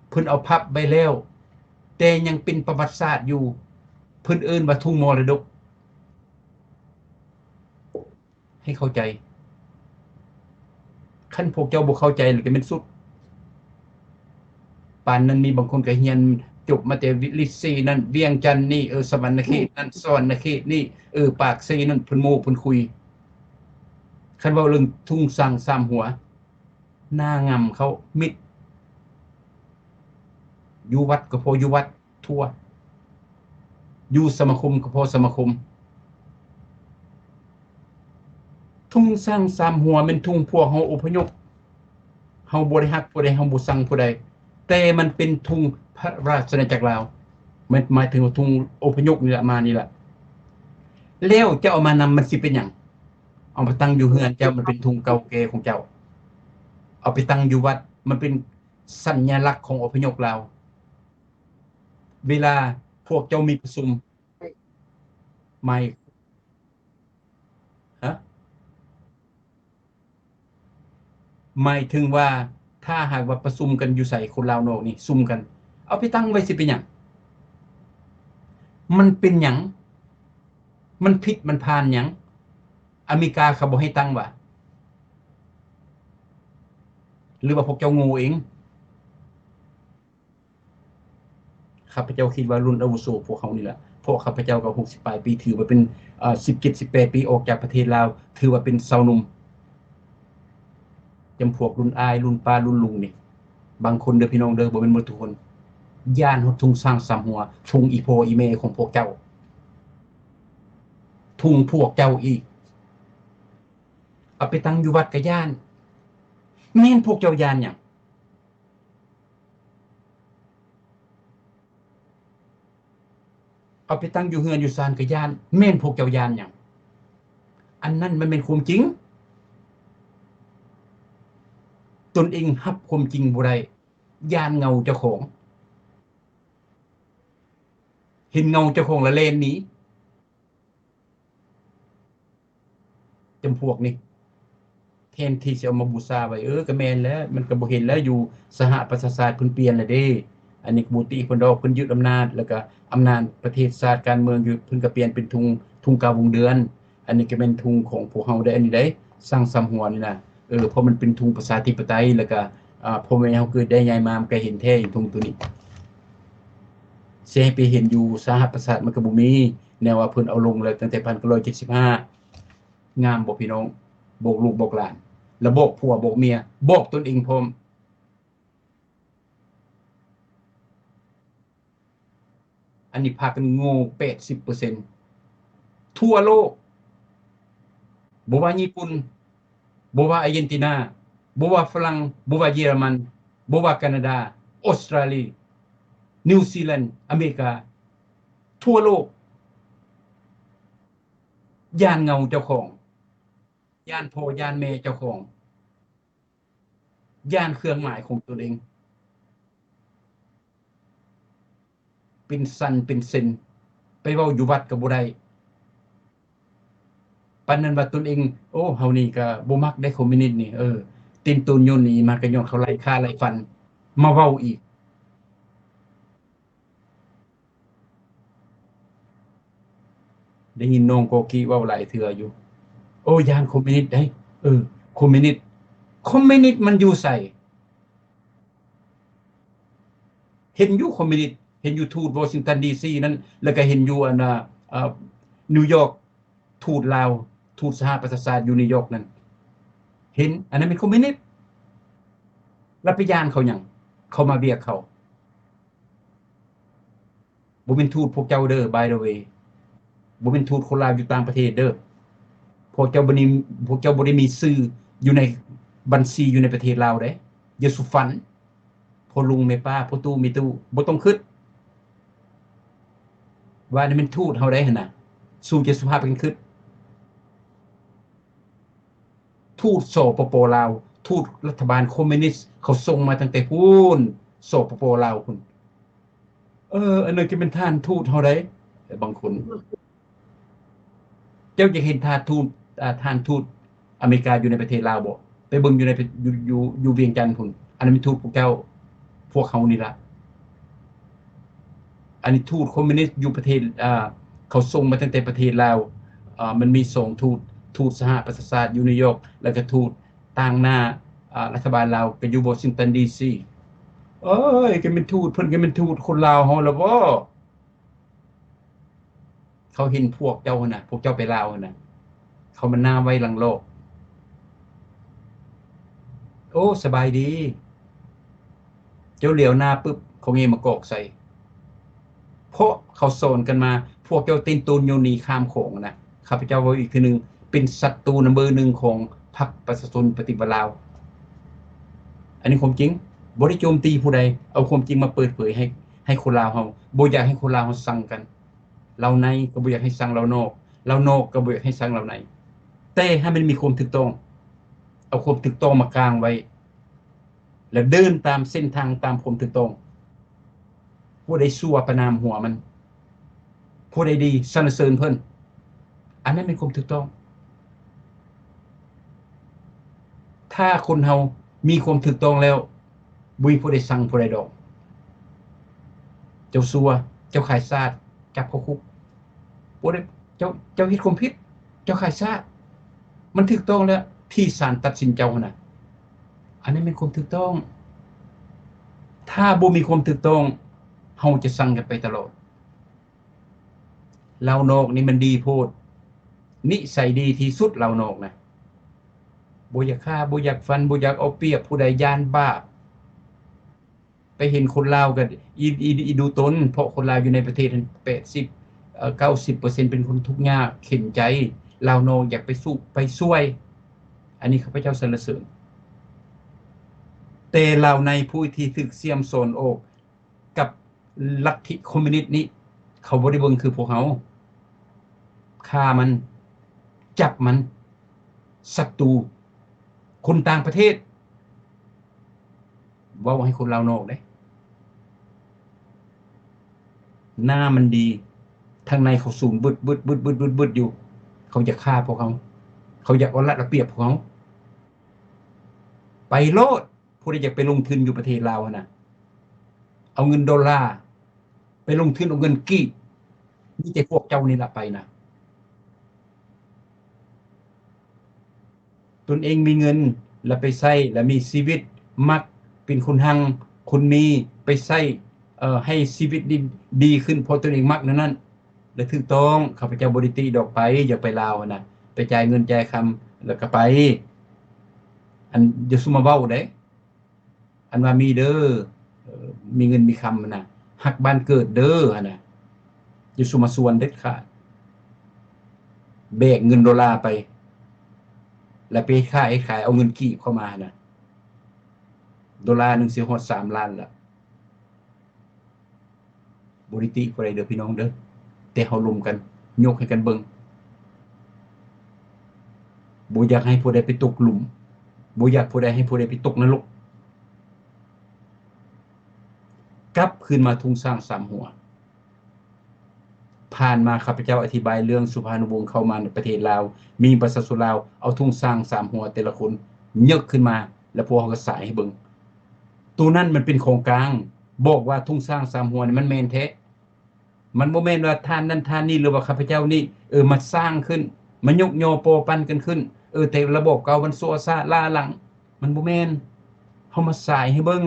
Speaker 3: เพิ่นเอาพับไปแล้วแต่ยังเป็นประวัติศาสตร์อยู่เพิ่นเอิ้นว่าทุ่งมรดกให้เข้าใจคันพวกเจ้าบ่เข้าใจหรือก็เป็นสุดปานนั้นมีบางคนก็เรียนจบมาแต่ลิเซนั่นเวียงจันทน์นี่สวรรณเขตนั่นสวรรณเขตนี่ปากเซนั่นเพิ่นโม้เพิ่นคุยคันเว้าเรื่องทุ่งสร้างสามหัวหน้างำเขามิดอยู่วัดก็พออยู่วัดทั่วอยู่สมาคมก็พอสมาคมทุ่งสร้างสามหัวเป็นทุ่งพวกเฮาอพยพเฮาบ่ได้ฮักผู้ใดเฮาบ่สั่งผู้ใดแต่มันเป็นทุ่งพระราชอาณาจักรลาวมันหมายถึงทุ่งอพยพนี่แหละมานี่แหละแล้วเจ้าเอามานำมันสิเป็นหยังเอามาตั้งอยู่เฮือนเจ้ามันเป็นทุ่งเก่าแก่ของเจ้าเอาไปตั้งอยู่วัดมันเป็นสัญลักษณ์ของอพยพลาวเวลาพวกเจ้ามีประชุมไม่หมายถึงว่าถ้าหากว่าประชุมกันอยู่ใส่คนลาวนอกนี่ซุ่มกันเอาไปตั้งไว้สิเป็นหยังมันเป็นหยังมันผิดมันผ่านหยัง อเมริกาเขาบ่ให้ตั้งว่ะหรือว่าพวกเจ้างูเองข้าพเจ้าคิดว่ารุ่นอาวุโสพวกเขานี่แหละพวกข้าพเจ้าก็60ปลายปีถือว่าเป็น17-18ปีออกจากประเทศลาวถือว่าเป็นสาวหนุ่มจำพวกรุ่นอายรุ่นป้ารุ่นลุงนี่บางคนเด้อพี่น้องเด้อบ่แม่นหมดทุกคนย่านฮอดทุ่งสร้างสามหัวทุ่งอีโพอีเมของพวกเจ้าทุ่งพวกเจ้าอีกเอาไปตั้งอยู่วัดก็ย่านแม่นพวกเจ้าย่านหยังเอาไปตั้งอยู่เฮือนอยู่ศาลก็ย่านแม่นพวกเจ้าย่านหยังอันนั้นมันเป็นความจริงตนเองรับความจริงบ่ได้ย่านเงาเจ้าของเห็นเงาเจ้าของละเลนหนีจำพวกนี้แทนที่จะเอามาบูชาไว้ก็แม่นแล้วมันก็บ่เห็นแล้วอยู่สหประชาชาติเพิ่นเปลี่ยนแล้วเด้อันนี้บูติเพิ่นดอกเพิ่นยึดอำนาจแล้วก็อำนาจประเทศชาติการเมืองอยู่เพิ่นก็เปลี่ยนเป็นทุงกาวงเดือนอันนี้ก็เป็นทุงของพวกเฮาได้อันนี้ได้สร้างสำหัวนี่นะเพราะมันเป็นทุงประชาธิปไตยแล้วก็พ่อแม่เฮาเกิดได้ใหญ่มามันก็เห็นแท้อยู่ทุงตัวนี้สิให้ไปเห็นอยู่สหประชาชาติมันก็บ่มีแนวว่าเพิ่นเอาลงแล้วตั้งแต่1975งามบ่พี่น้องบอกลูกบอกหลานแล้วบอกผัวบอกเมียบอกตนเองพร้อมอันนี้พากันโง่ 80% ทั่วโลกบ่ว่าญี่ปุ่นบ่ว่าอาร์เจนตินาบ่ว่าฝรั่งบ่ว่าเยอรมันบ่ว่าแคนาดาออสเตรเลียนิวซีแลนด์อเมริกาทั่วโลกย่านเงาเจ้าของย่านพ่อย่านแม่เจ้าของย่านเครื่องหมายของตนเองเป็นสันเป็นเซนไปเว้าอยู่วัดก็บ่ได้ปานนั้นว่าตนเองโอ้เฮานี่ก็บ่มักได้คอมมิวนิสต์นี่ตีนตูนโยนหนีมาก็ย้อนเขาไล่ฆ่าไล่ฟันมาเว้าอีกได้ยินน้องโกกีเว้าหลายเทื่ออยู่โอ้ย่านคอมมิวนิสต์ได้คอมมิวนิสต์มันอยู่ไสเห็นอยู่คอมมิวนิสต์เห็นอยู่ทูตวอชิงตันดีซีนั้นแล้วก็เห็นอยู่อันนิวยอร์กทูตลาวทูตสหประชาชาติอยู่นิวยอร์กนั่นเห็นอันนั้นเป็นคอมมิวนิสต์รับไปย่านเขาหยังเขามาเวียกเขาบ่เป็นทูตพวกเจ้าเด้อ by the way บ่เป็นทูตคนลาวอยู่ต่างประเทศเด้อพวกเจ้าบ่ได้มีชื่ออยู่ในบัญชีอยู่ในประเทศลาวเด้อย่าสุฝันพ่อลุงแม่ป้าพ่อตู้มีตู้บ่ต้องคิดว่านี่มันทูตเฮาได้หั่นน่ะสู้จะสุภาพกันคิดทูตสปปลาวทูตรัฐบาลคอมมิวนิสต์เขาส่งมาตั้งแต่พูนสปปลาวพุ่นอันนั้นก็เป็นท่านทูตเฮาได้บางคนเจ้าจะเห็นท่านทูตอเมริกาอยู่ในประเทศลาวบ่ไปเบิ่งอยู่ในอยู่เวียงจันทน์พุ่นอันนั้นเป็นทูตพวกเจ้าพวกเขานี่ล่ะอันนี้ทูตคอมมิวนิสต์อยู่ประเทศเขาส่งมาตั้งแต่ประเทศลาวมันมี2ทูตสหประชาชาติอยู่นิวยอร์กแล้วก็ทูตต่างหน้ารัฐบาลลาวก็อยู่วอชิงตันดีซีก็เป็นทูตเพิ่นก็เป็นทูตคนลาวเฮาล่ะบ่เขาเห็นพวกเจ้าน่ะพวกเจ้าไปลาวน่ะเขามันหน้าไว้หลังโลกโอ้สบายดีเจ้าเหลียวหน้าปึ๊บเขาเงมากอกใส่เพราะเขาโซนกันมาพวกเจ้าตีนตูนโยนีข้ามโขงนะข้าพเจ้าว่าอีกทีนึงเป็นศัตรูนัมเบอร์1ของพรรคประชาชนปฏิบัติลาวอันนี้ความจริงบ่ได้โจมตีผู้ใดเอาความจริงมาเปิดเผยให้คนลาวเฮาบ่อยากให้คนลาวเฮาสั่งกันเราในก็บ่อยากให้สั่งเรานอกเรานอกก็บ่อยากให้สั่งเราในแต่ให้มันมีความถูกต้องเอาความถูกต้องมากางไว้แล้วเดินตามเส้นทางตามความถูกต้องผู้ใดชั่วประนามหัวมันผู้ใดดีสรรเสริญเพิ่นอันนั้นเป็นความถูกต้องถ้าคนเฮามีความถูกต้องแล้วบ่มีผู้ใดสั่งผู้ใดดอกเจ้าชั่วเจ้าขายซาดจับเข้าคุกผู้ใดเจ้าเฮ็ดความผิดเจ้าขายซาด มันถูกต้องแล้วที่ศาลตัดสินเจ้าน่ะอันนี้เป็นความถูกต้องถ้าบ่มีความถูกต้องเฮาจะสั่งกันไปตลอดลาวนอกนี่มันดีโพดนิสัยดีที่สุดลาวนอกนะบ่อยากฆ่าบ่อยากฟันบ่อยากเอาเปรียบผู้ใดย่านบ้าไปเห็นคนลาวก็อีดูตนเพราะคนลาวอยู่ในประเทศนั้น80 90% เป็นคนทุกข์ยากเข็นใจลาวนอกอยากไปสู้ไปช่วยอันนี้ข้าพเจ้าสรรเสริญแต่ลาวในผู้ที่ถูกเสียมโซนออกกับลัทธิคอมมิวนิสต์นี้เขาบ่ได้เบิ่งคือพวกเฮาฆ่ามันจับมันศัตรูคนต่างประเทศเว้าให้คนลาวนอกเด้หน้ามันดีทางในเขาสูงบึดอยู่เขาจะฆ่าพวกเขาเขาอยากเอารัดเอาเปรียบพวกเขาไปโลดผู้ใดอยากไปลงทุนอยู่ประเทศลาวน่ะเอาเงินดอลลาร์ไปลงทุนเอาเงินกีบนี่แต่พวกเจ้านี่ล่ะไปนะตนเองมีเงินแล้วไปใช้แล้วมีชีวิตมักเป็นคนหังคนมีไปใช้ให้ชีวิตดีขึ้นเพราะตนเองมักนั้นและถูกต้องข้าพเจ้าบ่ได้ติดอกไปอย่าไปลาวน่ะไปจ่ายเงินจ่ายคำแล้วก็ไปอันอย่าซุมาเว้าเด้อันว่ามีเด้อมีเงินมีคำน่ะฮักบ้านเกิดเด้อหั่นน่ะอย่าซุมาส่วนเด็ดขาดแบกเงินดอลลาร์ไปแล้วไปขายเอาเงินกีบเข้ามาน่ะดอลลาร์นึงสิฮอด3ล้านละบ่ได้ติผู้ใดเด้อพี่น้องเด้อแต่เฮาร่วมกันยกให้กันเบิ่งบ่อยากให้ผู้ใดไปตกหลุมบ่อยากผู้ใดให้ผู้ใดไปตกนรกกลับคืนมาทุ่งสร้างสามหัวผ่านมาข้าพเจ้าอธิบายเรื่องสุภานุวงศ์เข้ามาในประเทศลาวมีประชาชนลาวเอาทุ่งสร้างสามหัวแต่ละคนยกขึ้นมาแล้วพวกเขาก็สายให้เบิ่งตัวนั้นมันเป็นโครงกลางบอกว่าทุ่งสร้างสามหัวนี่มันแม่นแท้มันบ่แม่นว่าท่านนั้นท่านนี้หรือว่าข้าพเจ้านี่มันสร้างขึ้นมันยกยอโปปั้นกันขึ้นแต่ระบบเก่ามันซัวซ่าล้าหลังมันบ่แม่นเฮามาสายให้เบิ่ง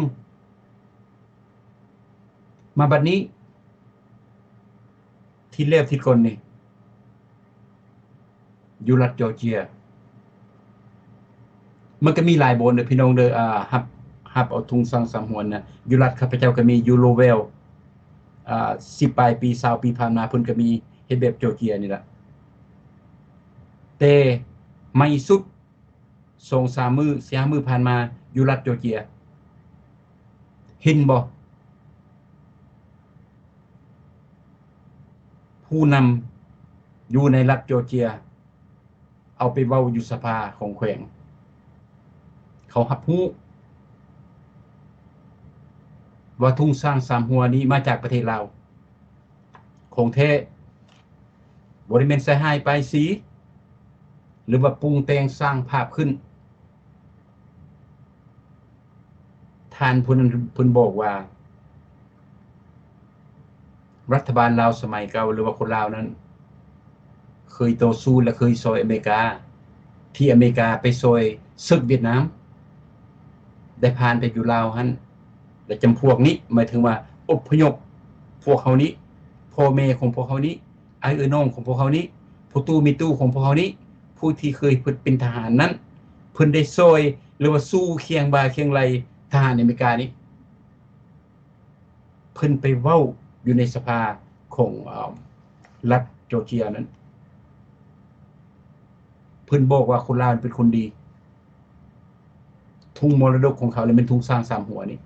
Speaker 3: มาบัดนี้ที่แรกที่คนนี่อยู่รัฐจอร์เจียมันก็มีหลายบนเด้อพี่น้องเด้อฮับเอาทุ่งสร้างสามหัวน่ะอยู่รัฐข้าพเจ้าก็มียูโรเวล10ปลายปี20ปีผ่านมาเพิ่นก็มีเฮ็ดแบบจอร์เจียนี่ล่ะแต่ไม่สุด 2-3 มื้อ 4-5 มื้อผ่านมาอยู่รัฐจอร์เจียเห็นบ่ผู้นำอยู่ในรัฐจอร์เจียเอาไปเว้าอยู่สภาของแขวงเขารับรู้ว่าทุ่งสร้างสามหัวนี้มาจากประเทศลาวของแท้บ่ได้แม่นใส่ร้ายป้ายสีหรือว่าปรุงแต่งสร้างภาพขึ้นท่านผู้นั้นเพิ่นบอกว่ารัฐบาลลาวสมัยเก่าหรือว่าคนลาวนั้นเคยต่อสู้และเคยซอยอเมริกาที่อเมริกาไปซอยศึกเวียดนามได้ผ่านไปอยู่ลาวหั่นและจำพวกนี้หมายถึงว่าอพยพพวกเขานี้พ่อแม่ของพวกเขานี้อ้ายน้องของพวกเขานี้ผู้ตู้มีตู้ของพวกเขานี้ผู้ที่เคยเป็นทหารนั้นเพิ่นได้ซอยหรือว่าสู้เคียงบ่าเคียงไหลทหารอเมริกานี้เพิ่นไปเว้าอยู่ในสภาของรัฐจอร์เจียนั้นเพิ่นบอกว่าคนลาวเป็นคนดีทุ่งมรดกของเขาเลยเป็นทุ่งสร้างสามหัวนี่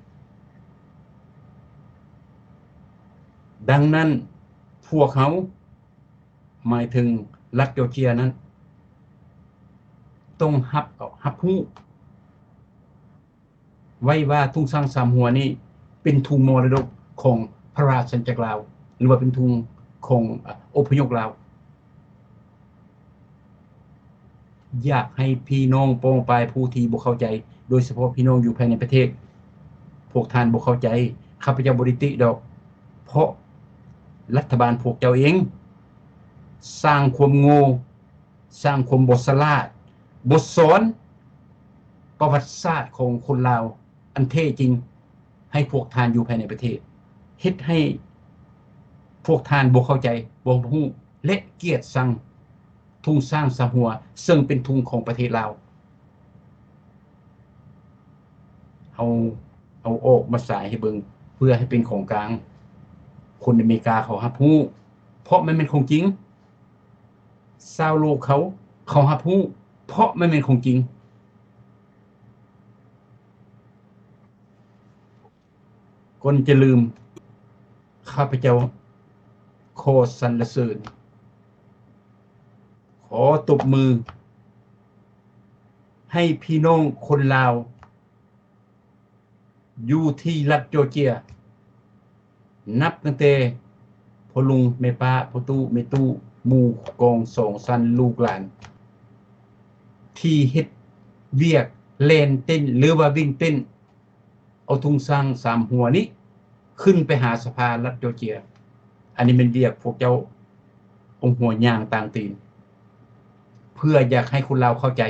Speaker 3: ดังนั้นพวกเขาหมายถึงรัฐจอร์เจียนั้นต้องรับรู้ไว้ว่าทุ่งสร้างสามหัวนี่เป็นทุ่งมรดกของพระราชจักรลาวหรือว่าเป็นทุ่งของอพยพลาวอยากให้พี่น้องป้องปายผู้ที่บ่เข้าใจโดยเฉพาะพี่น้องอยู่ภายในประเทศพวกท่านบ่เข้าใจข้าพเจ้าบ่ได้ติดอกเพราะรัฐบาลพวกเจ้าเองสร้างความโง่สร้างความบ่ฉลาด บทสอนประวัติศาสตร์ของคนลาวอันแท้จริงให้พวกทานอยู่ภายในประเทศเฮ็ดให้พวกทานบ่เข้าใจบ่ฮู้และเกลียดชังทุ่งสร้างสะหัวซึ่งเป็นทุ่งของประเทศลาวเอาออกมาสายให้เบิ่งเพื่อให้เป็นของกลางคนอเมริกาเขารับรู้เพราะมันเป็นของจริงชาวโลกเขารับรู้เพราะมันเป็นของจริงก่อนจะลืมข้าพเจ้าขอสรรเสริญขอตบมือให้พี่น้องคนลาวอยู่ที่รัฐจอร์เจียนับตั้งแต่พ่อลุงแม่ป้าพ่อตู้แม่ตู้หมู่กองสองสันลูกหลานที่เฮ็ดเวียกเล่นเต้นหรือว่าวิ่งเต้นเอาทุ่งสร้าง3หัวนี้ขึ้นไปหาสภารัฐจอร์เจียอันนี้เป็นเวียกพวกเจ้าองหัวย่างต่างตีนเพื่ออยากให้คนลาวเข้าใจ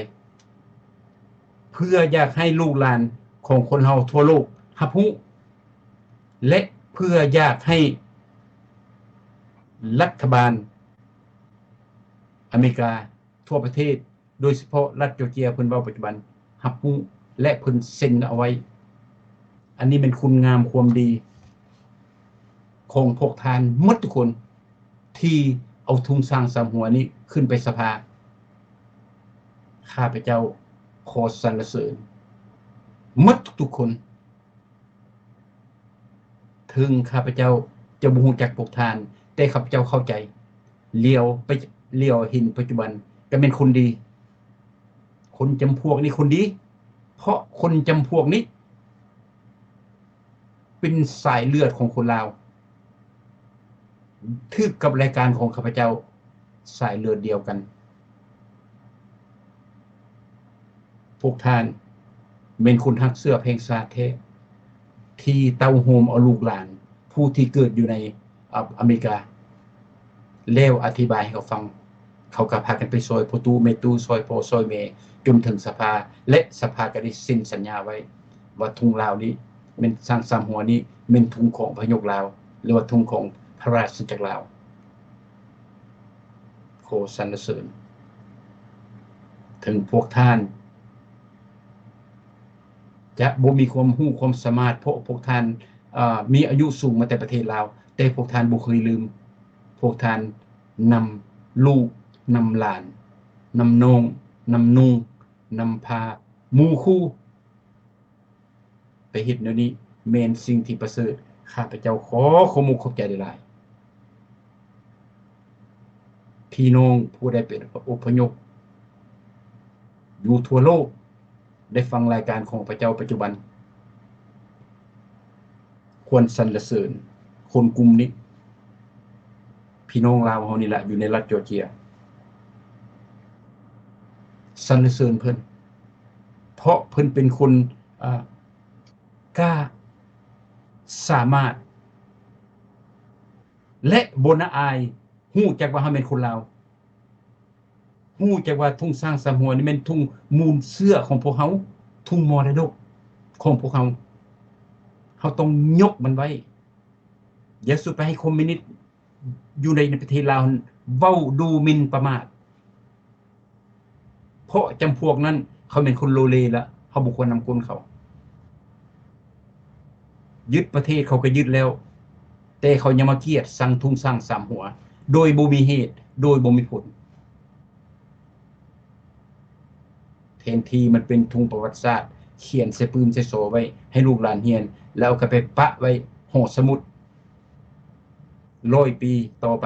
Speaker 3: เพื่ออยากให้ลูกหลานของคนเฮาทั่วโลกรับรู้และเพื่ออยากให้รัฐบาลอเมริกาทั่วประเทศโดยเฉพาะรัฐจอร์เจียเพิ่นเว้าปัจจุบันรับรู้และเพิ่นเซ็นเอาไว้อันนี้เป็นคุณงามความดีของพวกทานหมดทุกคนที่เอาทุ่งสร้าง3หัวนี้ขึ้นไปสภาข้าพเจ้าขอสรรเสริญหมดทุกคนถึงข้าพเจ้าจะบ่ฮู้จักพวกทานแต่ข้าพเจ้าเข้าใจเลี้ยวเห็นปัจจุบันก็เป็นคนดีคนจำพวกนี้คนดีเพราะคนจำพวกนี้เป็นสายเลือดของคนลาวทึกกับรายการของข้าพเจ้าสายเลือดเดียวกันพวกท่านเป็นคนฮักเสื้อเพลงชาติแท้ที่เต้าโฮมเอาลูกหลานผู้ที่เกิดอยู่ในอเมริกาแล้วอธิบายให้เขาฟังเขาก็พากันไปซอยพ่อตู้แม่ตู้ซอยพ่อซอยแม่จนถึงสภาและสภาก็ได้เซ็นสัญญาไว้ว่าทุ่งลาวนี้เป็นสร้าง3หัวนี้เป็นทุ่งของพระยกลาวหรือว่าทุ่งของพระราชจักรลาวขอสรรเสริญถึงพวกท่านจะบ่มีความรู้ความสามารถเพราะพวกท่านมีอายุสูงมาแต่ประเทศลาวแต่พวกท่านบ่เคยลืมพวกท่านนำลูกนำหลานนำน้องนำนุ่งนำพาหมู่คู่ไปเฮ็ดแนวนี้แม่นสิ่งที่ประเสริฐข้าพเจ้าขอขอบคุณขอบใจหลายๆพี่น้องผู้ใดเป็นอพยพอยู่ทั่วโลกได้ฟังรายการของพระเจ้าปัจจุบันควรสรรเสริญคนกลุ่มนี้พี่น้องลาวเฮานี่แหละอยู่ในรัฐจอร์เจียสรรเสริญเพิ่นเพราะเพิ่นเป็นคนกล้าสามารถและบ่น่าอายฮู้จักว่าเฮาเป็นคนลาวฮู้จักว่าทุ่งสร้าง3หัวนี่แม่นทุ่งมูลเสื้อของพวกเฮาทุ่งมรดกของพวกเฮาต้องยกมันไว้อย่าสุดไปให้คอมมิวนิสต์อยู่ในประเทศลาวเว้าดูหมิ่นประมาทเพราะจำพวกนั้นเขาเป็นคนโลเลแล้วเขาบ่ควรนำคนเขายึดประเทศเขาก็ยึดแล้วแต่เขายังมาเกลียดสั่งทุ่งสร้าง3หัวโดยบ่มีเหตุโดยบ่มีผลแทนที่มันเป็นทุ่งประวัติศาสตร์เขียนใส่ปืนใส่โสไว้ให้ลูกหลานเรียนแล้วก็ไปปะไว้หอสมุด100 ปีต่อไป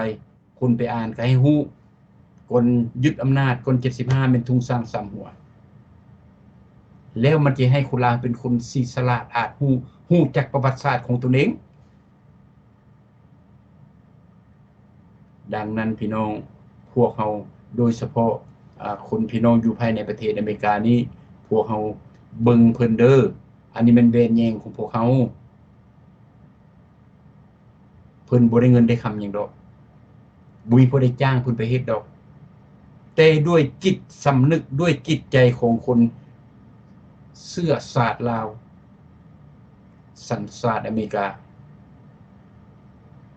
Speaker 3: คุณไปอ่านก็ให้ฮู้คนยึดอำนาจคน75เป็นทุ่งสร้าง3หัวแล้วมันจะให้คนลาวเป็นคนศิษลาดอาจฮู้จักประวัติศาสตร์ของตนเองดังนั้นพี่น้องพวกเฮาโดยเฉพาะคนพี่น้องอยู่ภายในประเทศอเมริกานี้พวกเฮาเบิ่งเพิ่นเด้ออันนี้มันแบนแยงของพวกเฮาเพิ่นบ่ได้เงินได้คำหยังดอกบ่มีผู้ใดจ้างเพิ่นไปเฮ็ดดอกแ แต่ด้วยจิตสำนึกด้วยจิตใจของคนเสื้อสาดลาวสัญชาติอเมริกา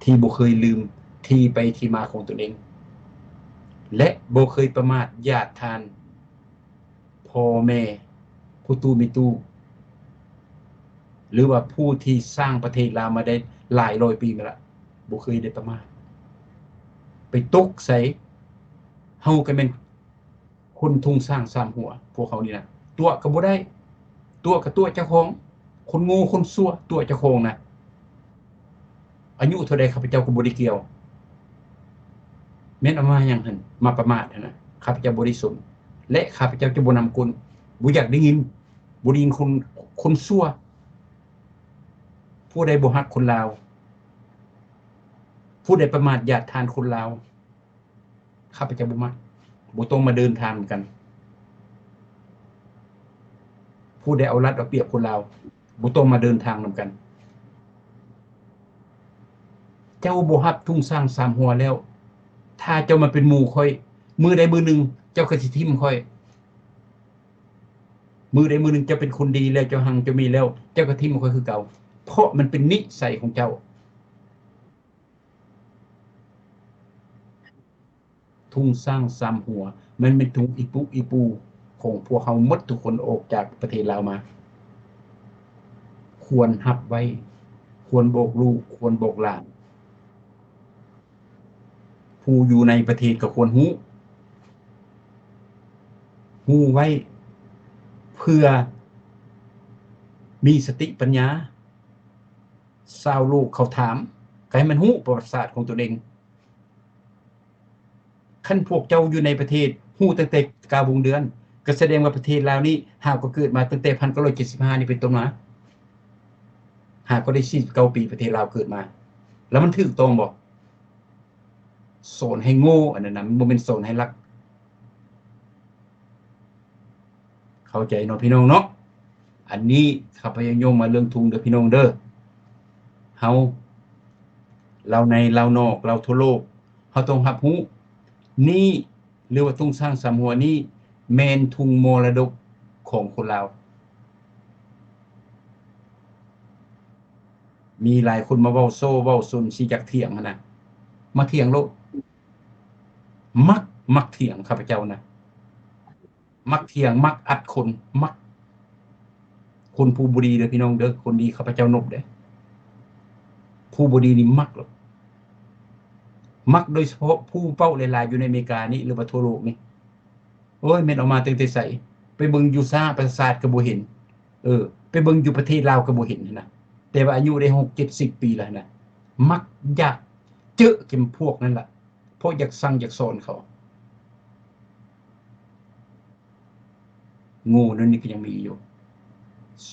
Speaker 3: ที่บ่เคยลืมที่ไปที่มาของตนเองและบ่เคยประมาทญาติทานพ่อแม่ผู้ตู้มีตู้หรือว่าผู้ที่สร้างประเทศลาวมาได้หลายร้อยปีมาแล้วบ่เคยได้ประมาทไปตกใส่เฮาก็แม่นคนทุ่งสร้างสามหัวพวกเขานี่นะตัวก็บ่ได้ตัวก็ตัวเจ้าของคนโง่คนซั่วตัวเจ้าของนะอายุเท่าใดข้าพเจ้าก็บ่ได้เกี่ยวแม่นเอามาหยังหั่นมาประมาทหั่นน่ะข้าพเจ้าบ่ได้สนและข้าพเจ้าจะบ่นำคนบ่อยากได้ยินบ่ได้ยินคนซั่วผู้ใดบ่ฮักคนลาวผู้ใดประมาทญาติทานคนลาวข้าพเจ้าบ่มักบ่ต้องมาเดินทางกันผู้ใดเอารัดเอาเปรียบคนลาวบ่ต้องมาเดินทางนำกันเจ้าบ่ฮับทุ่งสร้างสามหัวแล้วถ้าเจ้ามาเป็นหมู่ค่อยมือใดมือหนึ่งเจ้าก็สิทิ่มค่อยมือใดมือหนึ่งเจ้าเป็นคนดีแล้วเจ้าหังเจ้ามีแล้วเจ้าก็ทิ่มค่อยคือเก่าเพราะมันเป็นนิสัยของเจ้าทุ่งสร้างสามหัวมันเป็นทุ่งอีปุอีปูของพวกเขาหมดทุกคนออกจากประเทศลาวมาควรหับไว้ควรบอกลูกควรบอกหลานผู้อยู่ในประเทศก็ควรฮู้ไว้เพื่อมีสติปัญญาชาวโลกเขาถามก็ให้มันฮู้ประวัติศาสตร์ของตัวเองคันพวกเจ้าอยู่ในประเทศฮู้ตั้งแต่กาวงเดือนก็แสดงว่าประเทศลาวนี้หากก็เกิดมาตั้งแต่1975นี่เป็นต้นมาหากก็ได้49ปีประเทศลาวเกิดมาแล้วมันถูกต้องบ่สอนให้โง่อันนั้นน่ะมันบ่แม่นสอนให้รักเข้าใจเนาะพี่น้องเนาะอันนี้ข้าพเจ้าโยงมาเรื่องทุงเด้อพี่น้องเด้อเฮาเราในเรานอกเราทั่วโลกเฮาต้องรับรู้นี่หรือว่าทุ่งสร้างสามหัวนี้แม่นทุ่งมรดกของคนลาวมีหลายคนมาเว้าโซ่เว้าซนสิจักเถียงหั่นน่ะมาเถียงโลกมักเถียงข้าพเจ้านะมักเถียงมักอัดคนมักคนผู้บ่ดีเด้อพี่น้องเด้อคนดีข้าพเจ้านบเด้อผู้บ่ดีนี่มักหรอกมักโดยเฉพาะผู้เป้าหลายๆอยู่ในอเมริกานี่หรือว่าทั่วโลกนี่โอ้ยแม่นเอามาตั้งแต่ไสไปเบิ่งอยู่ซ่าประสาทก็บ่เห็นไปเบิ่งอยู่ประเทศลาวก็บ่เห็นนะแต่ว่าอายุได้60-70 ปีแล้วนะมักอยากเจอกับพวกนั้นล่ะเพราะอยากสั่งอยากสอนเขางูนั่นนี่ก็ยังมีอยู่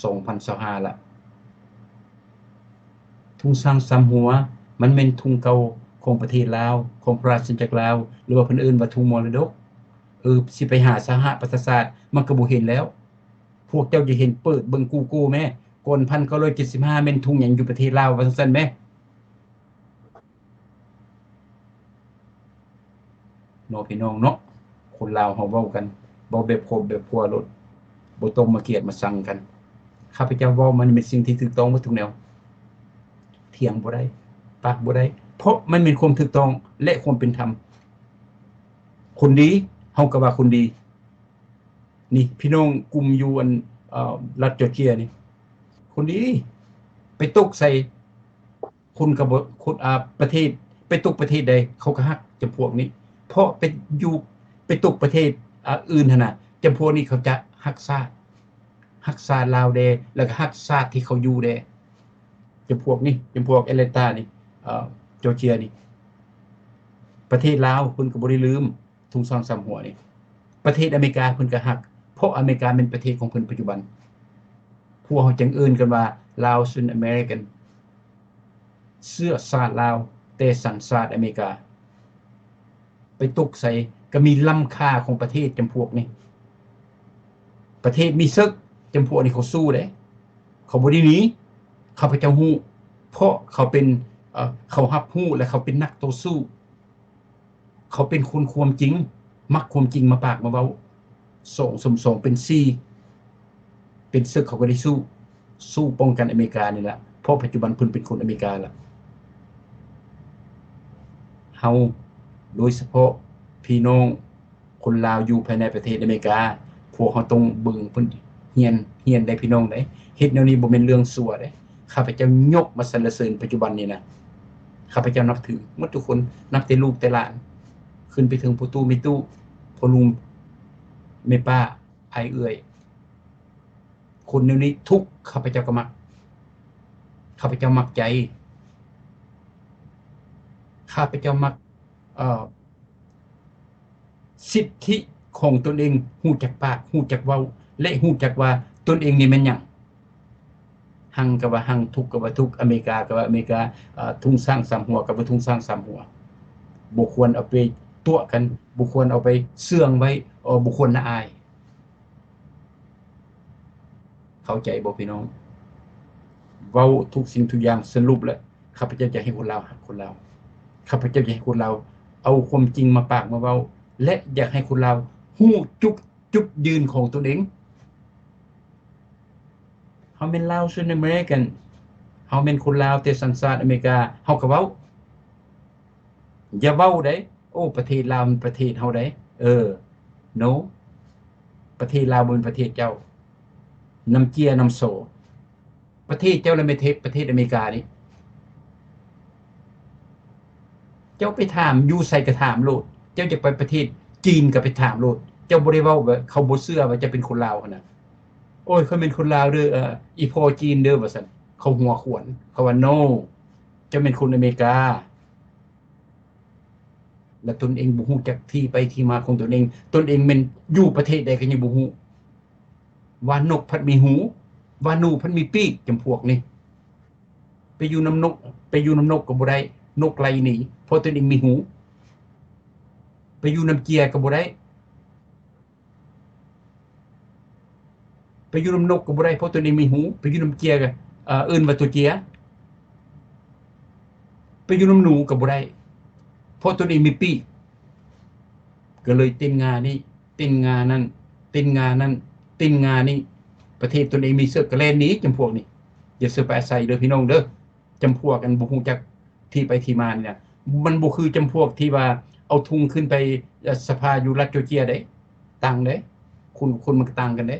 Speaker 3: 2025ละทุ่งสร้างสามหัวมันเป็นทุ่งเก่าของประเทศลาวของพระราชอาณาจักรลาวหรือว่าเพิ่นเอิ้นว่าทุ่งมรดกสิไปหาสหประชาชาติมันก็บ่เห็นแล้วพวกเจ้าจะเห็นเปิดเบิ่งกูแม่ก่อน1975แม่นทุ่งหยังอยู่ประเทศลาวว่าซั่นแม่เนาะพี่น้องเนาะคนลาวเฮาเว้ากันบ่แบบครบแบบครัวรถบ่ต้องมาเกลียดมาชังกันข้าพเจ้าเว้ามันเป็นสิ่งที่ถูกต้องหมดทุกแนวเถียงบ่ได้ปากบ่ได้เพราะมันเป็นความถูกต้องและความเป็นธรรมคนดีเฮาก็ว่าคนดีนี่พี่น้องกลุ่มอยู่อันรัฐจอร์เจียนี่คนดีไปตกใส่คนก็บ่คนประเทศไปตกประเทศใดเขาก็ฮักจำพวกนี้เพราะไปอยู่ไปตกประเทศอื่นหั่นน่ะจำพวกนี้เขาจะฮักชาติลาวแดแล้วก็ฮักชาติที่เขาอยู่แดจำพวกนี้จำพวกแอตแลนตานี่จอร์เจียนี่ประเทศลาวเพิ่นก็บ่ได้ลืมทุ่งสร้างสามหัวนี่ประเทศอเมริกาเพิ่นก็ฮักเพราะอเมริกาเป็นประเทศของเพิ่นปัจจุบันพวกเขาจังเอิ้นกันว่าลาวซุนอเมริกันเสื้อชาติลาวแต่สัญชาติอเมริกาไปตกใส่ก็มีล้ำค่าของประเทศจำพวกนี้ประเทศมีศึกจำพวกนี้เขาสู้เด้เขาบ่ได้หนีข้าพเจ้าฮู้เพราะเขาเป็นเขารับรู้และเขาเป็นนักต่อสู้เขาเป็นคนความจริง มักความจริงมาปากมาเว้าสองเป็น4เป็นศึกเขาก็ได้สู้ป้องกันอเมริกานี่ล่ะเพราะปัจจุบันเพิ่นเป็นคนอเมริกาล่ะเฮาโดยเฉพาะพี่น้องคนลาวอยู่ภายในประเทศอเมริกาพวกเฮาต้องเบิ่งเพิ่นเฮียนได้พี่น้องได้เฮ็ดแนวนี้บ่แม่นเรื่องชั่วเด้ข้าพเจ้ายกมาสรรเสริญปัจจุบันนี้นะข้าพเจ้านับถือหมดทุกคนนับแต่ลูกแต่หลานขึ้นไปถึงพ่อตู้แม่ตู้พ่อลุงแม่ป้าไผเอื้อยคนแนวนี้ทุกข้าพเจ้าก็มักข้าพเจ้ามักใจข้าพเจ้ามักสิทธิของตนเองฮู้จักปากฮู้จักเว้าและฮู้จักว่าตนเองนี่แม่นหยังหังก็ว่าหังทุกข์ก็ว่าทุกข์อเมริกาก็ว่าอเมริกาทุ่งสร้างสามหัวก็บ่ทุ่งสร้างสามหัวบ่ควรเอาไปตัวกันบ่ควรเอาไปเสื่องไว้บ่ควรละอายเข้าใจบ่พี่น้องเว้าทุกสิ่งทุกอย่างสรุปแล้วข้าพเจ้าจะให้คนลาวหักคนลาวข้าพเจ้าจะให้คนลาวเอาความจริงมาปากมาเว้าและอยากให้คนลาวฮู้จุดยืนของตนเองเฮาเป็นลาวซุนอเมริกันเฮาเป็นคนลาวแต่สัญชาติอเมริกาเฮาก็เว้าอย่าเว้าได้โอ้ประเทศลาวมันประเทศเฮาได้no ประเทศลาวบ่เป็นประเทศเจ้าน้ำเจียน้ำโซประเทศเจ้าและประเทศอเมริกานี่เจ้าไปถามอยู่ไสก็ถามโลดเจ้าจะไปประเทศจีนก็ไปถามโลดเจ้าบ่ได้เว้าว่าเขาบ่เชื่อว่าจะเป็นคนลาวหั่นน่ะโอ้ยเขาเป็นคนลาวเด้ออีพ่อจีนเด้อว่าซั่นเขาหัวขวนเขาว่า no เจ้าเป็นคนอเมริกาและตนเองบ่ฮู้จักที่ไปที่มาของตนเองแม่นอยู่ประเทศใดก็ยังบ่ฮู้ว่านกพัดมีหูว่าหนูพัดมีปีกจำพวกนี้ไปอยู่น้ำนกก็บ่ได้นกไล่หนีเพราะตนเองมีหูไปอยู่น้ำเจียก็บ่ได้ไปอยู่น้ำนกก็บ่ได้เพราะตนเองมีหูไปอยู่น้ำเจียก็เอิ้นว่าตัวเจียไปอยู่น้ำหนูก็บ่ได้เพราะตนเองมีปีกก็เลยเต้นงานี้เต้นงานั้นเต้นงานั้นเต้นงานี้ประเทศตนเองมีเสื้อกระแลนนี้จำพวกนี้อย่าเสื้อไปอาศัยเด้อพี่น้องเด้อจำพวกกันบ่ฮู้จักที่ไปที่มาเนี่ยมันบ่คือจำพวกที่ว่าเอาทุงขึ้นไปสภาอยู่รัฐจอร์เจียเด้ต่างเด้คุณมันต่างกันเด้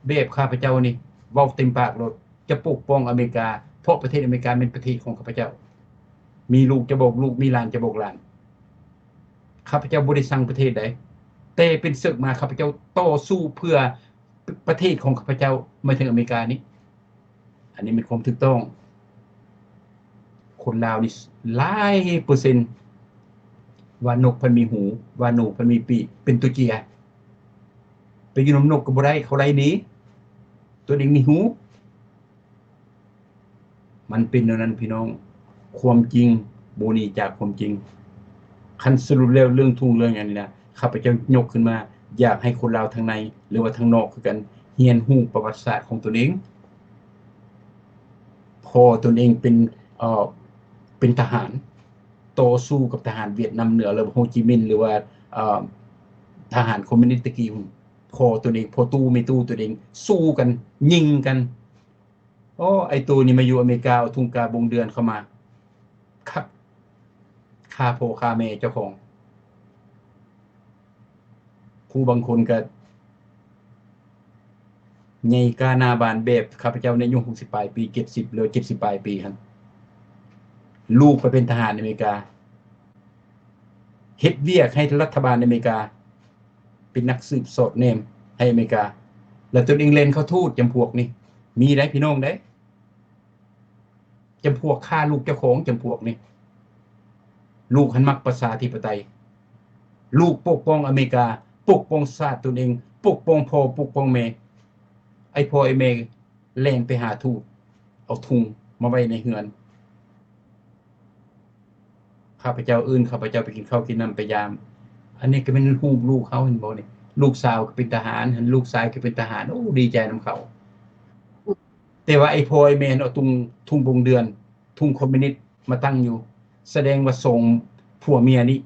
Speaker 3: แบบข้าพเจ้านี่เว้าเต็มปากโลดจะปกป้องอเมริกาเพราะประเทศอเมริกาเป็นประเทศของข้าพเจ้ามีลูกจะบอกลูกมีหลานจะบอกหลานข้าพเจ้าบ่ได้สั่งประเทศใดแต่เป็นศึกมาข้าพเจ้าต่อสู้เพื่อประเทศของข้าพเจ้ามาถึงอเมริกานี้อันนี้เป็นความถูกต้องคนลาวนี่หลายเปอร์เซ็นต์ว่านกเพิ่นมีหูว่าหนูเพิ่นมีปีกเป็นตัวเจียไปอยู่น้ำนกก็บ่ได้เขาไล่หนีตัวเองมีหูมันเป็นอย่างนั้นพี่น้องความจริงบ่หนีจากความจริงคันสรุปแล้วเรื่องทุ่งเรื่องอันนี้นะข้าพเจ้ายกขึ้นมาอยากให้คนลาวทางในหรือว่าทางนอกคือกันเรียนรู้ประวัติศาสตร์ของตนเองพอตนเองเป็นทหารต่อสู้กับทหารเวียดนามเหนือหรือโฮจิมินห์หรือว่าทหารคอมมิวนิสต์ตะกี้พอตนเองพอตู้ไม่ตู้ตัวเองสู้กันยิงกันไอ้ตัวนี้มาอยู่อเมริกาเอาทุ่งกาบงเดือนเข้ามาครับฆ่าพ่อฆ่าแม่เจ้าของผู้บางคนก็ใหญ่กาหน้าบานแบบข้าพเจ้าในอายุ60ปลายปี70หรือ70ปลายปีครับลูกไปเป็นทหารอเมริกาเฮ็ดเวียกให้รัฐบาลอเมริกาเป็นนักสืบสอดแนมให้อเมริกาแล้วตัวเองเล่นเข้าทูตจำพวกนี้มีได้พี่น้องได้จำพวกฆ่าลูกเจ้าของจำพวกนี้ลูกหันมักประชาธิปไตยลูกปกป้องอเมริกาปกป้องชาติตนเองปกป้องพ่อปกป้องแม่ไอ้พ่อไอ้แม่แล่นไปหาทูตเอาทุงมาไว้ในเฮือนข้าพเจ้าข้าพเจ้าไปกินข้าวกินน้ำไปยามอันนี้ก็เป็นรูปลูกเขาเห็นบ่นี่ลูกสาวก็เป็นทหารหันลูกชายก็เป็นทหารโอ้ดีใจนำเขาแต่ว่าไอ้พ่อไอ้แม่เอาทุ่งบงเดือนทุ่งคอมมิวนิสต์มาตั้งอยู่แสดงว่าส่งผัวเมียนี้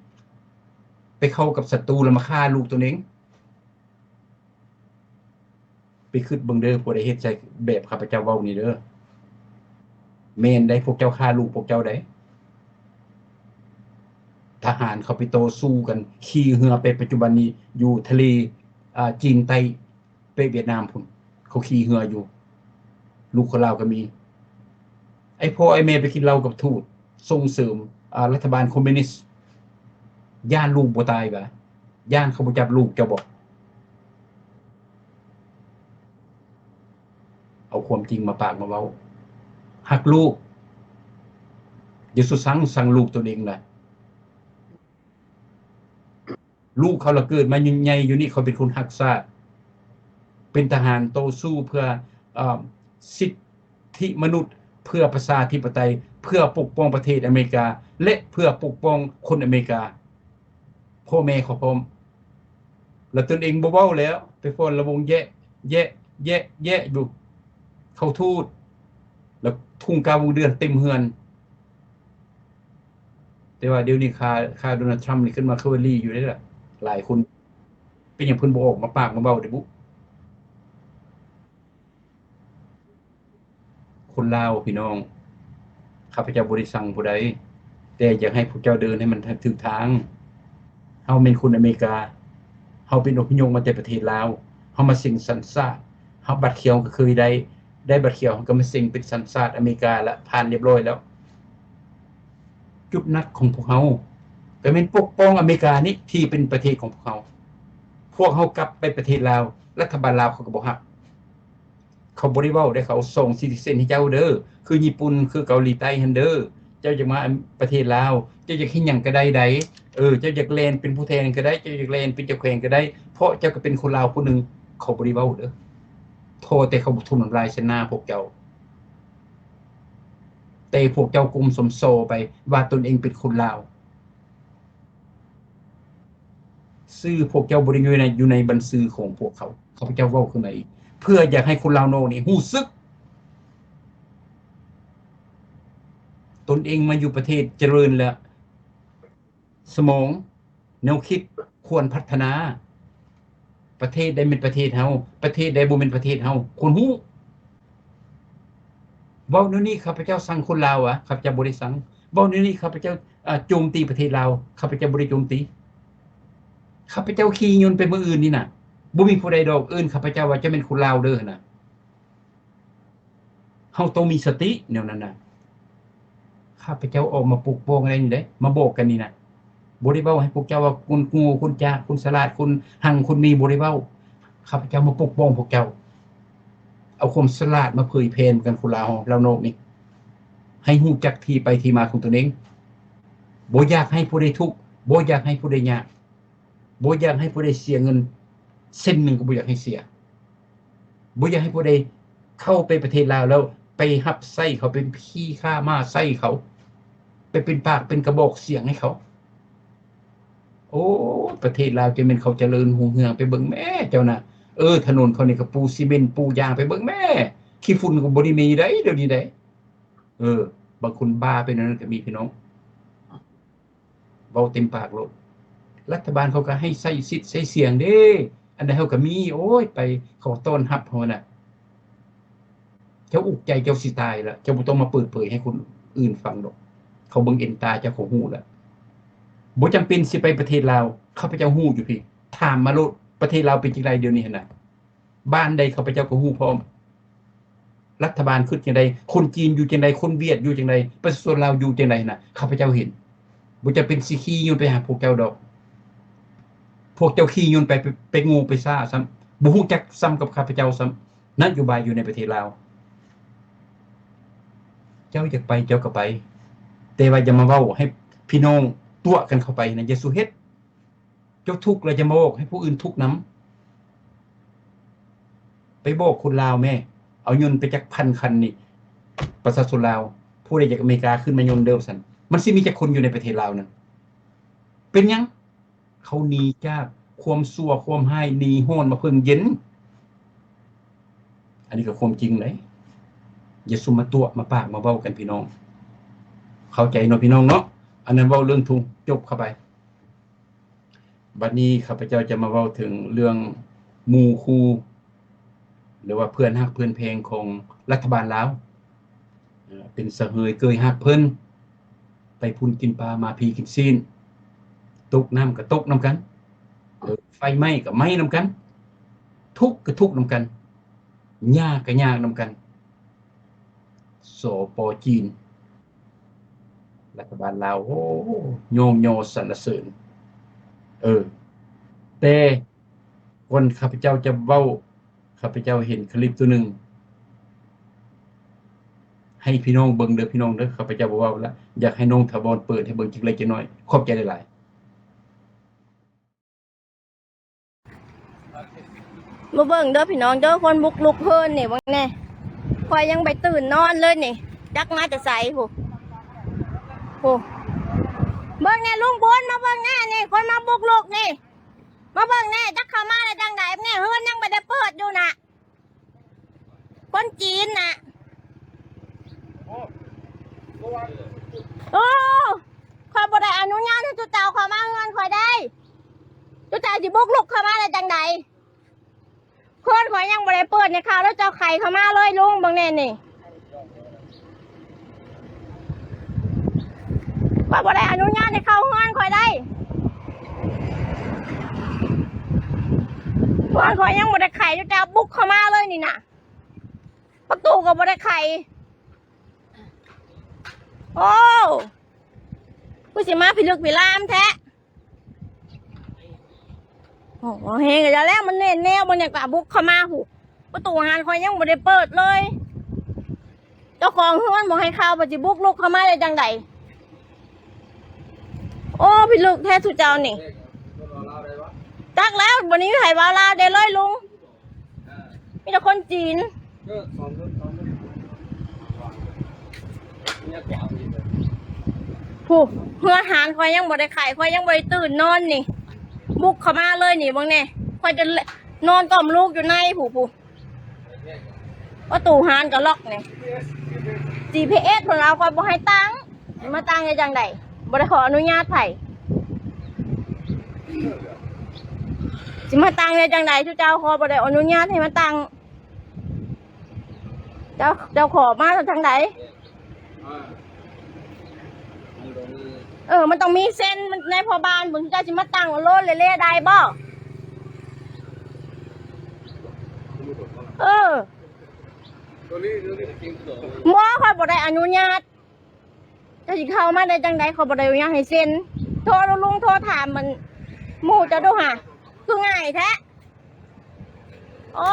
Speaker 3: ไปเข้ากับศัตรูแล้วมาฆ่าลูกตัวเองไปคิดเบิ่งเด้อผู้ใดเฮ็ดใส่แบบข้าพเจ้าเว้านี่เด้อแม่นได้พวกเจ้าฆ่าลูกพวกเจ้าได้ทหารเขาไปต่อสู้กันขี่เรือไปปัจจุบันนี้อยู่ทะเลจีนใต้ไปเวียดนามพุ่นเขาขี่เรืออยู่ลูกของเราก็มีไอ้พ่อไอ้แม่ไปกินเหล้ากับทูตส่งเสริมรัฐบาลคอมมิวนิสต์ย่านลูกบ่ตายบ่ย่านเขาบ่จับลูกเจ้าบ่เอาความจริงมาปากมาเว้าหักลูกอย่าสุสั่งลูกตัวเองน่ะลูกเขาละเกิดมาใหญ่อยู่นี่เขาเป็นคนรักชาติเป็นทหารต่อสู้เพื่อสิทธิมนุษย์เพื่อประชาธิปไตยเพื่อปกป้องประเทศอเมริกาและเพื่อปกป้องคนอเมริกาพ่อแม่เขาพร้อมแล้วตนเองบ่เว้าแล้วไปฟ้อนระวงแยะอยู่เขาทูตแล้วทุ่งกาวงเดือนเต็มเฮือนแต่ว่าเดี๋ยวนี้ค่าโดนัลด์ทรัมป์นี่ขึ้นมาเคอรี่อยู่ได้ล่ะหลายคนเป็นหยังเพิ่นบ่ออกมาปากมาเว้าได้บุคนลาวพี่น้องข้าพเจ้าบ่ได้สั่งผู้ใดแต่อยากให้พวกเจ้าเดินให้มันถูกทางเฮาเป็นคนอเมริกาเฮาเป็นอพยพมาจากประเทศลาวเฮามาสิงสัญชาติเฮาบัตรเขียวก็เคยได้บัตรเขียวก็มาสิงเป็นสัญชาติอเมริกาแล้วผ่านเรียบร้อยแล้วจุดนัดของพวกเฮาก็เป็นปกป้องอเมริกานี่ที่เป็นประเทศของพวกเฮากลับไปประเทศลาวรัฐบาลลาวเขาก็บ่ฮักเขาบ่ได้เว้าได้เขาส่งซิติเซนให้เจ้าเด้อคือญี่ปุ่นคือเกาหลีใต้หั่นเด้อเจ้าจะมาประเทศลาวเจ้าจะเฮ็ดหยังก็ได้ใดเจ้าอยากแลนเป็นผู้แทนก็ได้เจ้าอยากแลนเป็นเจ้าแขวงก็ได้เพราะเจ้าก็เป็นคนลาวผู้นึงเขาบ่ได้เว้าเด้อโทษแต่เขาบ่ทุ่มน้ำลายใส่หน้าพวกเจ้าแต่พวกเจ้ากลุ่มสมโซไปว่าตนเองเป็นคนลาวชื่อพวกเจ้าบ่ได้อยู่ในบัญชีของพวกเขาข้าพเจ้าเว้าขึ้นมาอีกเพื่ออยากให้คนลาวโนนี่รู้สึกตนเองมาอยู่ประเทศเจริญแล้วสมองแนวคิดควรพัฒนาประเทศใดเป็นประเทศเฮาประเทศใดบ่เป็นประเทศเฮาควรรู้เว้าแนวนี้ข้าพเจ้าสั่งคนลาวข้าพเจ้าบ่ได้สั่งเว้าแนวนี้ข้าพเจ้าโจมตีประเทศลาวข้าพเจ้าบ่ได้โจมตีข้าพเจ้าขี่ยนต์ไปเมืองอื่นนี่น่ะบ่มีผู้ใดดอกอื่นข้าพเจ้าว่าจะเป็นคนลาวเด้อน่ะเฮาต้องมีสติแนวนั้นน่ะข้าพเจ้าออกมาปลุกโปงอะไรนี่เด้มาบอกกันนี่น่ะบ่ได้เว้าให้พวกเจ้าว่าคุณโง่คุณจ้าคุณฉลาดคุณหังคุณมีบ่ได้เว้าข้าพเจ้ามาปลุกโปงพวกเจ้าเอาความฉลาดมาเผยแพร่กันคนลาวเราโนกนี่ให้ฮู้จักที่ไปที่มาของตนเองบ่อยากให้ผู้ใดทุกข์บ่อยากให้ผู้ใดยากบ่อยากให้ผู้ใดเสียเงินเส้นหนึ่งก็บ่อยากให้เสียบ่อยากให้ผู้ใดเข้าไปประเทศลาวแล้วไปรับใช้เขาเป็นขี้ข้ามาใช้เขาไปเป็นปากเป็นกระบอกเสียงให้เขาโอ้ประเทศลาวจะเป็นเขาเจริญรุ่งเรืองไปเบิ่งแม่เจ้าน่ะถนนเขานี่ก็ปูซีเมนต์ปูยางไปเบิ่งแม่ขี้ฝุ่นก็บ่ได้มีได้เดี๋ยวนี้ได้บางคนบ้าไปนั้นก็มีพี่น้องเว้าเต็มปากโลดรัฐบาลเขาก็ให้ใช้สิทธิ์ใช้เสียงเด้อันใดเฮาก็มีโอ้ยไปเขาต้อนรับเฮาน่ะเจ้าอุกใจเจ้าสิตายแล้วเจ้าบ่ต้องมาเปิดเผยให้คนอื่นฟังดอกเขาเบิ่งเอ็นตาเจ้าเขาฮู้แล้วบ่จำเป็นสิไปประเทศลาวข้าพเจ้าฮู้อยู่พี่ถามมาโลดประเทศลาวเป็นจังไดเดี๋ยวนี้หั่นน่ะบ้านใดข้าพเจ้าก็ฮู้พร้อมรัฐบาลคิดจังไดคนจีนอยู่จังไดคนเวียดอยู่จังไดประชาชนลาวอยู่จังไดน่ะข้าพเจ้าเห็นบ่จำเป็นสิขี่ยนต์ไปหาพวกเจ้าดอกพวกเจ้าขี่ยนต์ไปงูไปซ่าซ้ำบ่ฮู้จักซ้ำกับข้าพเจ้าซ้ำนโยบายอยู่ในประเทศลาวเจ้าอยากไปเจ้าก็ไปแต่ว่าอย่ามาเว้าให้พี่น้องตัวกันเข้าไปนะอย่าสุเฮ็ดเจ้าทุกข์แล้วจะมาบอกให้ผู้อื่นทุกข์นำไปบอกคนลาวแม่เอายนต์ไปจักพันคันนี่ประชาชนลาวผู้ใดจากอเมริกาขึ้นมายนต์เดิมซั่นมันสิมีจักคนอยู่ในประเทศลาวนั่นเป็นหยังเขาหนีจากความชั่วความร้ายหนีร้อนมาเพิ่งเย็นอันนี้ก็ความจริงเลยอย่าซุมมาตัวมาปากมาเว้ากันพี่น้องเข้าใจเนาะพี่น้องเนาะอันนั้นเว้าเรื่องทุงจบเข้าไป บัดนี้ข้าพเจ้าจะมาเว้าถึงเรื่องหมู่คู่หรือว่าเพื่อนฮักเพื่อนเพลงของรัฐบาลลาวเป็นสะเฮยเกยฮักเพิ่นไปพุ่นกินปลามาพีกินซีนตกน้ำก็ตกน้ำกันไฟไหม้ก็ไหม้น้ำกันทุกข์ก็ทุกข์น้ำกันยากก็ยากน้ำกันสปจีนรัฐบาลลาวโอ้โยมโยสรรเสริญแต่คนข้าพเจ้าจะเว้าข้าพเจ้าเห็นคลิปตัวหนึ่งให้พี่น้องเบิ่งเด้อพี่น้องเด้อข้าพเจ้าบ่เว้าละอยากให้น้องถาวรเปิดให้เบิ่งจักเล็กจักน้อยขอบใจหลาย
Speaker 5: มาเบิ่งเด้อพี่น้องเด้อคนบุกลุกเพิ่นนี่เบิ่งแน่คอยยังไปตื่นนอนเลยนี่จักมาจะใส่ผู้เบิ่งแน่ลุงพลมาเบิ่งแน่นี่คนมาบุกลุกนี่มาเบิ่งแน่จักเข้ามาได้จังได๋แน่เฮือนยังบ่ได้เปิดอยู่น่ะคนจีนน่ะโอ้ข้อยบ่ได้อนุญาตให้จุเจ้าเข้ามาเฮือนข้อยได้จุเจ้าสิบุกลุกเข้ามาได้จังได๋เพื่อนข่อยยังบ่ได้เปิดในข่าวแล้วเจ้าไข่เข้ามาเลยลุงบางแน่นี่ว่าบ่ได้อนุญาตให้เข้าเฮือนข่อยได้เพื่อนข่อยยังบ่ได้ไข่เจ้าบุกเข้ามาเลยนี่น่ะประตูก็บ่ได้ไข่โอ้กูสิมาพิลึกพิลามแท้โอ้เฮงจะแล้วมันแน่บนอย่างกะบุกเข้ามาหูประตูหานคอยยังไม่ได้เปิดเลยเจ้าของเฮือนบอกให้เข้าปฏิบุกลุกเข้ามาได้จังใดโอ้พี่ลูกแท้ทุเจ้านี่ตักแล้ววันนี้ไห่วาลาได้เลยลุงมีแต่คนจีนผู้เฮือนหานคอยยังไม่ได้ไข่คอยยังไม่ได้ตื่นนอนนี่บุกเข้ามาเลยนี่บางเนี่ยคอยจะนอนกล่อมลูกอยู่ในผู้ประตูหานก็ล็อกเนี่ย GPS ของเราคอยบอกให้ตั้งมาตั้งในจังใดบ่ได้ขออนุญาตไผสิมาตั้งในจังใดทุกเจ้าขอบ่ได้อนุญาตให้มาตั้งเจ้าขอมาทางใดมันต้องมีเส้นในพอบานบุญเจ้าสิมาตั้งโลดเล่ๆได้บ่บ่ค่อยบ่ได้อนุญาตเจ้าสิเข้ามาได้จังได๋ขอยบ่ได้อนุญาตให้เซ็นโทรลุงโทรถามมันหมู่จะดูหาคือง่ายแท้โอ้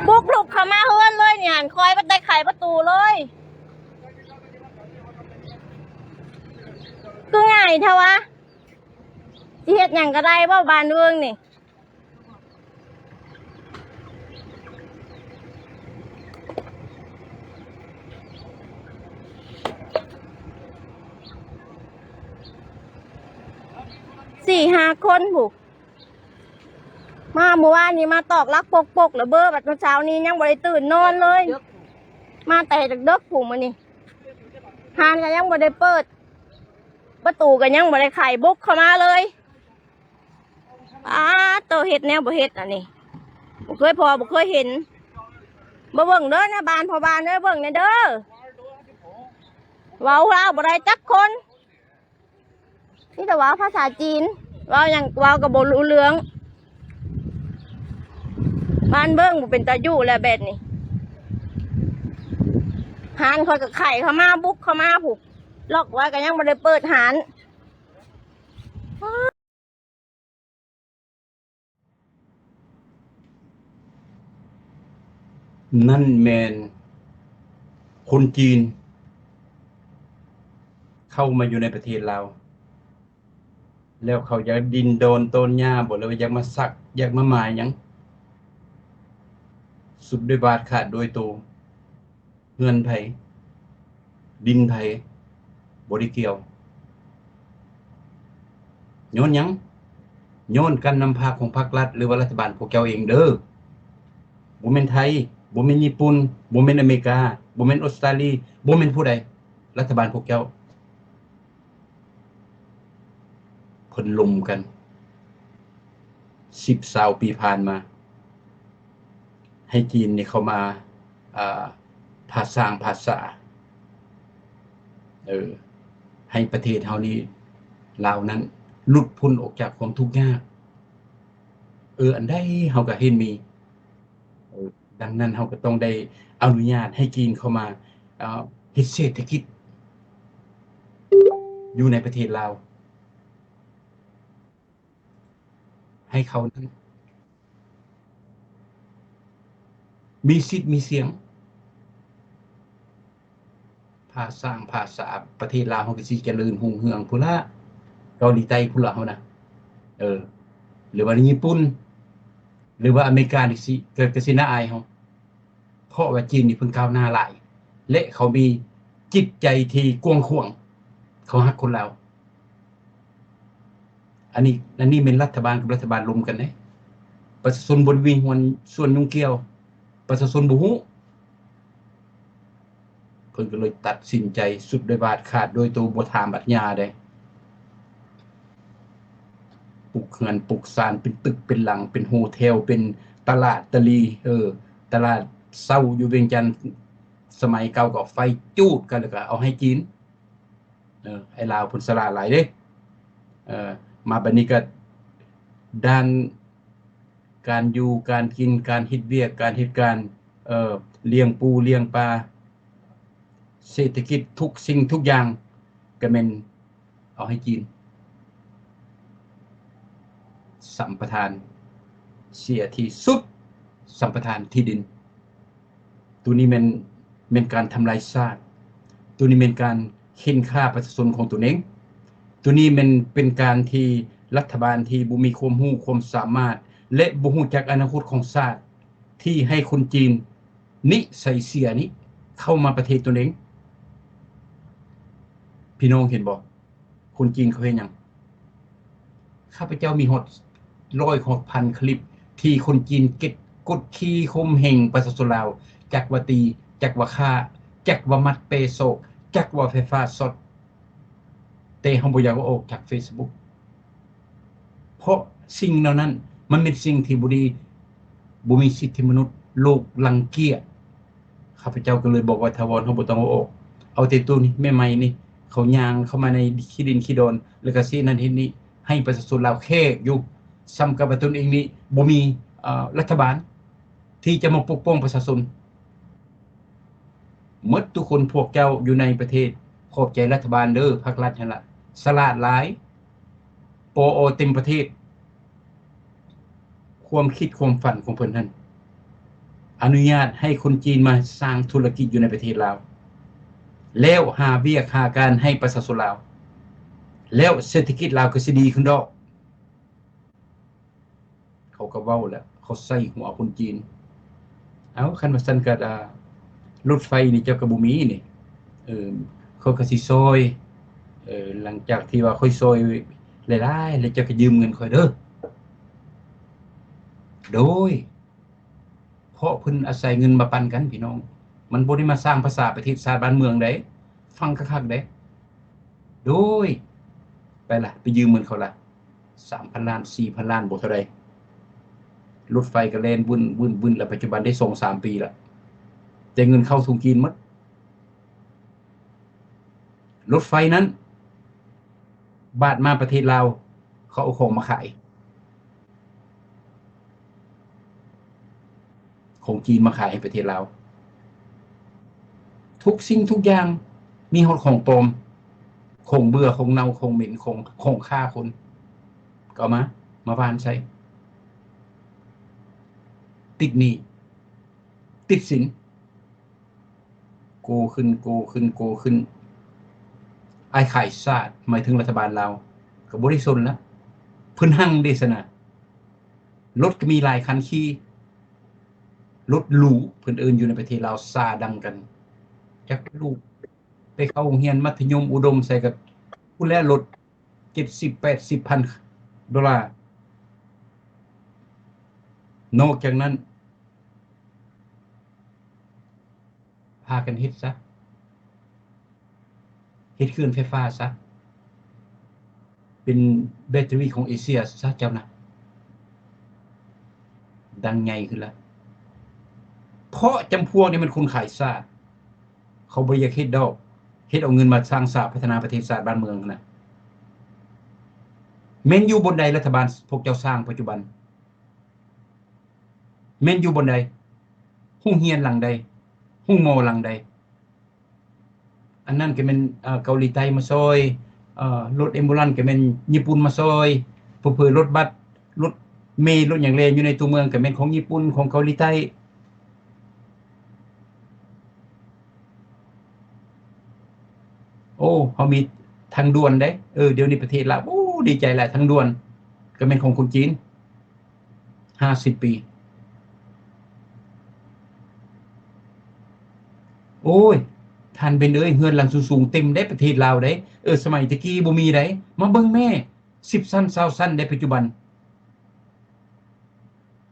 Speaker 5: บุกลุกเข้ามาเฮือนเลยเนี่ยคอยบ่ได้ไขประตูเลยคือง่ายแท้วะสิเฮ็ดหยังก็ได้บ่บ้านเมืองนี่4-5 คนบุกมาเมื่อวานนี้มาตอกลักปกแล้วเบอร์แบบเช้านี้ยังบ่ได้ตื่นนอนเลยมาแต่จากเด็กผูกมานี่หานก็ยังบ่ได้เปิดประตูก็ยังบ่ได้ไขบุกเข้ามาเลยตัวเห็ดแนวบ่เห็ดอันนี้บ่เคยพอบ่เคยเห็นบ่เบิ่งเด้อนะบ้านพอบ้านเด้อเบิ่งเด้อเว้าลาวบ่ได้จักคนนี่แต่ว่าภาษาจีนว่าอย่างว่ากับโบรู้เรื่องบ้านเบิ้งบุเป็นตายู่แล้วแบบนี้หานคอยกับไข่เข้ามาบุกเข้ามาผูกล็อกไว้ก็ยังไม่ได้เปิดหาน
Speaker 3: นั่นแมนคนจีนเข้ามาอยู่ในประเทศเราแล้วเขาอยากดินโดนต้นหญ้าบ่เลยอยากมาสักอยากมาหมายหยังสุดด้วยบาทขาดโดยตัวเงินไผดินไผบ่ได้เกี่ยวโยนหยังโยนกันนำพาของภาครัฐหรือว่ารัฐบาลพวกเจ้าเองเด้อบ่แม่นไทยบ่แม่นญี่ปุ่นบ่แม่นอเมริกาบ่แม่นออสเตรเลียบ่แม่นผู้ใดรัฐบาลพวกเจ้า เพิ่นลุมกัน10-20ปีผ่านมาให้จีนนี่เข้ามาภาษาภาษาให้ประเทศเฮานี้ลาวนั้นหลุดพ้นออกจากความทุกข์ยากอันใดเฮาก็เห็นมีดังนั้นเฮาก็ต้องได้อนุญาตให้จีนเข้ามาเฮ็ดเศรษฐกิจอยู่ในประเทศลาวให้เขานั้นมีสิทธิ์มีเสียงภาษาประเทศลาวเฮาก็สิเจริญรุ่งเรืองพุ่นละเกาหลีใต้พุ่นละเฮานะหรือว่าญี่ปุ่นหรือว่าอเมริกานี่สิก็สิน่าอายเฮาเพราะว่าจีนนี่เพิ่นก้าวหน้าหลายและเขามีจิตใจที่กว้างขวางเขาฮักคนลาวอันนี้เป็นรัฐบาลกับรัฐบาลร่วมกันเด้ประชาชนบ่ได้มีส่วนยุ่งเกี่ยวประชาชนบ่ฮู้เพิ่นก็เลยตัดสินใจสุดด้วยบาดขาดโดยตัวบ่ถามบัดญาได้ปลูกเรือนปลูกศาลเป็นตึกเป็นหลังเป็นโฮเทลเป็นตลาดตะลีตลาดเช้าอยู่เวียงจันทน์สมัยเก่าก็ไฟจูดกันแล้วก็เอาให้จีนไอ้ลาวเพิ่นสละหลายเด้มาบัดนี้ก็ด้านการอยู่การกินการเฮ็ดเวียกการเฮ็ดการเลี้ยงปูเลี้ยงปลาเศรษฐกิจทุกสิ่งทุกอย่างก็แม่นเอาให้จีนสัมปทานเสียที่สุดสัมปทานที่ดินตัวนี้แม่นการทำลายชาติตัวนี้แม่นการเค้นฆ่าประชาชนของตัวเองตัวนี้มันเป็นการที่รัฐบาลที่บ่มีความรู้ความสามารถและบ่รู้จักอนาคตของชาติที่ให้คนจีนนิสัยเสียนี้เข้ามาประเทศตัวเองพี่น้องเห็นบ่คนจีนเขาเฮ็ดหยังข้าพเจ้ามีฮอด100-6,000 คลิปที่คนจีนกดขี่ข่มเหงประชาชนลาวจักว่าตีจักว่าฆ่าจักว่ามัดเปโซกจักว่าไฟฟ้าสดแต่เฮาบ่อยากเอาออกจาก Facebook เพราะสิ่งเหล่านั้นมันเป็นสิ่งที่บ่ดีบ่มีสิทธิมนุษย์โลกรังเกียจข้าพเจ้าก็เลยบอกว่าถาวรเฮาบ่ต้องเอาออกเอาแต่ตัวนี้แม่ใหม่นี่เขาย่างเข้ามาในขี้ดินขี้ดอนแล้วก็สินั้นเฮ็ดนี้ให้ประชาชนลาวแค่อยู่ซ้ำกับว่าตนเองนี่บ่มีรัฐบาลที่จะมาปกป้องประชาชนหมดทุกคนพวกเจ้าอยู่ในประเทศขอบใจรัฐบาลเด้อภาครัฐนั่นล่ะสลาดหลายปอเต็มประเทศความคิดความฝันของเพิ่นนั้นอนุญาตให้คนจีนมาสร้างธุรกิจอยู่ในประเทศลาวแล้วหาเวียกหาการให้ประชาชนลาวแล้วเศรษฐกิจลาวก็สิดีขึ้นดอกเขาก็เว้าแล้วเขาใส่หัวคนจีนเอาคันว่าซั่นก็รถไฟนี่เจ้าก็บ่มีนี่เขาก็สิซอยหลังจากที่ว่าค่อยซอยหลายๆแล้วเจ้าก็ยืมเงินค่อยเด้อโดยเพราะเพิ่นอาศัยเงินมาปันกันพี่น้องมันบ่ได้มาสร้างภาษาประเทศชาติบ้านเมืองใดฟังคักๆเด้โดยไปยืมเงินเขาล่ะ 3,000 ล้าน 4,000 ล้านบ่เท่าใดรถไฟก็แล่นวุ่นๆแล้วปัจจุบันได้ส่ง3 ปีแล้วแต่เงินเข้าถุงจีนหมดรถไฟนั้นบาทมาประเทศลาวเขาเอาของมาขายของจีนมาขายให้ประเทศลาวทุกสิ่งทุกอย่างมีฮอดของปลอมของเบื่อของเน่าของเหม็นของฆ่าคนก็เอามาบ้านใช้ติดหนี้ติดสินโกขึ้นอ้ายขายชาติหมายถึงรัฐบาลลาวก็บ่ได้สนแล้วเพิ่นหั่งเดะซะนะรถก็มีหลายคันขี่รถหรูเพิ่นเอิ้นอยู่ในประเทศลาวซาดังกันจักลูกไปเข้าโรงเรียนมัธยมอุดมใส่กับผู้แลรถ 70-80,000 ดอลลาร์นอกจากนั้นพากันเฮ็ดซะเฮ็ดเครื่องไฟฟ้าซะ เป็นแบตเตอรี่ของเอเชียซะเจ้านะดังใหญ่ขึ้นแล้วเพราะจำพวกนี้มันคุณขายชาติเขาบ่อยากเฮ็ดดอกเฮ็ดเอาเงินมาสร้างชาติพัฒนาประเทศชาติบ้านเมืองนะแม่นอยู่บนใดรัฐบาลพวกเจ้าสร้างปัจจุบันแม่นอยู่บนใดโรงเรียนหลังใดโรงหมอหลังใดอันนั้นก็แม่นเกาหลีใต้มาซอยรถแอมบูลันซ์ก็แม่นญี่ปุ่นมาซอยเผลอๆรถบัสรถเมล์รถหยังแลอยู่ในตัวเมืองก็แม่นของญี่ปุ่นของเกาหลีใต้โอ้เฮามีทางด่วนเด้เดี๋ยวนี้ประเทศลาวโอ้ดีใจแหละทางด่วนก็แม่นของคนจีน50 ปีโอ้ยท่านเป็นเอ้ยเฮือนหลังสูงๆเต็มได้ประเทศลาวได้สมัยตะกี้บ่มีได้มาเบิ่งแม่10ชั้น20ชั้นได้ปัจจุบัน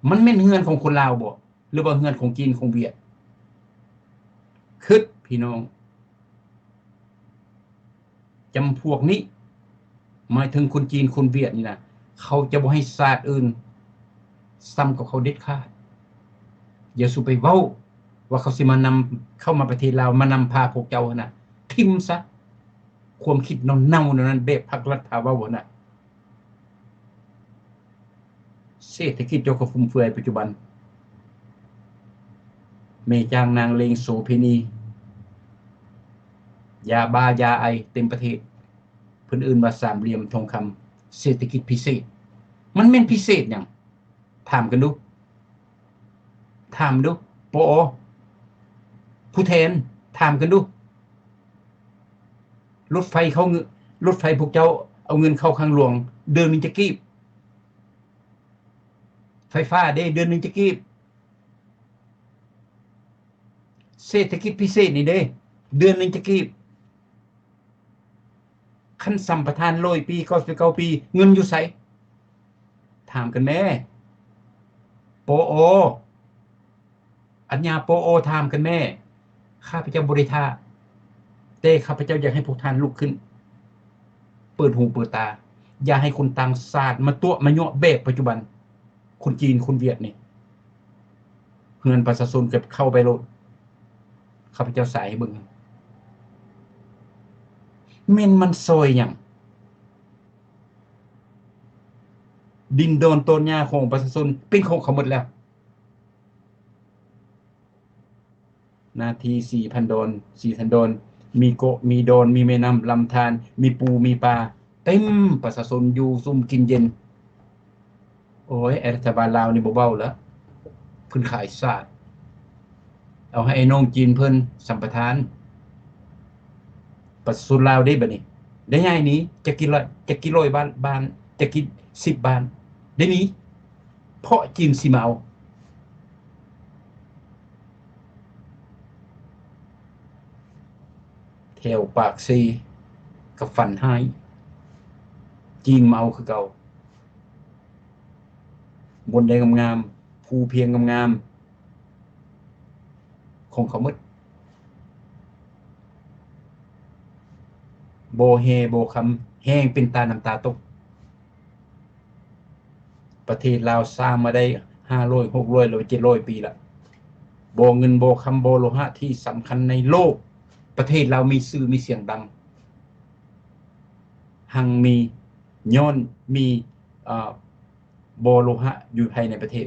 Speaker 3: มันแม่นเฮือนของคนลาวบ่หรือว่าเฮือนของจีนของเวียดคิดพี่น้องจำพวกนี้หมายถึงคนจีนคนเวียดนี่นะเขาจะบ่ให้ชาติอื่นซ้ำกับเขาเด็ดขาดอย่าสุไปเว้าว่าเขาสิมานำเข้ามาประเทศลาวมานำพาพวกเจ้าน่ะทิ่มซะความคิดเน่าๆนั้นแบบพรรครัฐพาเว้าน่ะเศรษฐกิจเจ้าก็ฟุ่มเฟือยปัจจุบันแม่จ้างนางเลงโสเภณียาบ้ายาไอเต็มประเทศเพิ่นเอิ้นว่าสามเหลี่ยมทองคำเศรษฐกิจพิเศษมันแม่นพิเศษหยังถามกันดูปอผู้แทนถามกันดูรถไฟพวกเจ้าเอาเงินเข้าข้างหลวงเดือนนึงจะกีบไฟฟ้าเด้เดือนนึงจะกีบเศรษฐกิจพิเศษนี่เด้เดือนนึงจะกีบคันสัมปทาน100 ปี99 ปีเงินอยู่ไสถามกันแม่ปออัญญาปอถามกันแม่ข้าพเจ้าบริทาแต่ข้าพเจ้าอยากให้พวกท่านลุกขึ้นเปิดหูเปิดตาอย่าให้คนต่างชาติมาตัวมายั่วแบบปัจจุบันคนจีนคนเวียดนี่เงินประชาชนเก็บเข้าไปโลดข้าพเจ้าสายให้เบิ่งแม่นมันซอยหยังดินโดนต้นหญ้าของประชาชนเป็นของเขาหมดแล้วนาที 4,000 ดอน 4,000 ดอนมีโกะมีดอนมีแม่น้ำลำธารมีปูมีปลาเต็มประชาชนอยู่ซุ่มกินเย็นโอ้ยรัฐบาลลาวนี่บ่เบาแล้วเพิ่นขายชาติเอาให้ไอ้น้องจีนเพิ่นสัมปทานประชาชนลาวได้บัดนี้ได้ง่ายนี้จะกิน100 บาทจะกิน10 บาทได้นี้เพราะจีนสิมาเอาแถวปากซีกับฝันหายจีนมาเอาคือเก่าบนใดงามๆภูเพียงงามๆของเขาหมดโบเฮโบคำแห้งเป็นตาน้ำตาตกประเทศลาวสร้างมาได้500 600หรือ700 ปีละโบเงินโบคำโบโลหะที่สำคัญในโลกประเทศเรามีชื่อมีเสียงดังหังมีย้อนมีโบโลหะอยู่ภายในประเทศ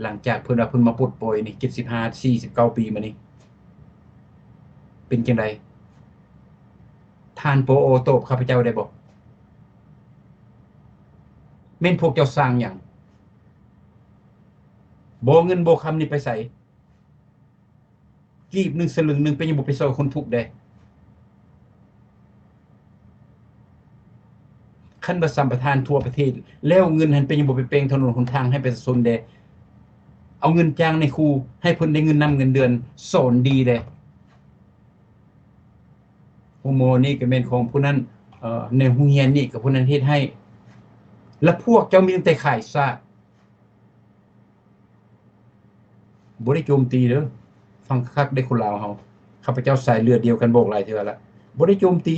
Speaker 3: หลังจากเพิ่นว่าเพิ่นมาปลดปล่อยนี่75 49 ปีมานี่เป็นจังไดท่านโปโอตอบข้าพเจ้าได้บ่แม่นพวกเจ้าสร้างหยังบ่เงินบ่คำนี่ไปไสกีบ1 สลึงนึงเป็นยังบ่ไปซอยคนทุกข์ได้คันบ่สัมปทานทั่วประเทศแล้วเงินหันเป็นยังบ่ไปเปลงถนนหนทางให้ประชาชนได้เอาเงินจ้างในครูให้เพิ่นได้เงินนำเงินเดือนสอนดีเด้โฮโมนี่ก็แม่นของผู้นั้นในโรงเรียนนี่ก็ผู้นั้นเฮ็ดให้แล้วพวกเจ้ามีแต่ขายซะบ่ได้โจมตีเด้อฟังคักได้คนลาวเฮาข้าพเจ้าสายเลือดเดียวกันบอกหลายเทื่อแล้วบ่ได้โจมตี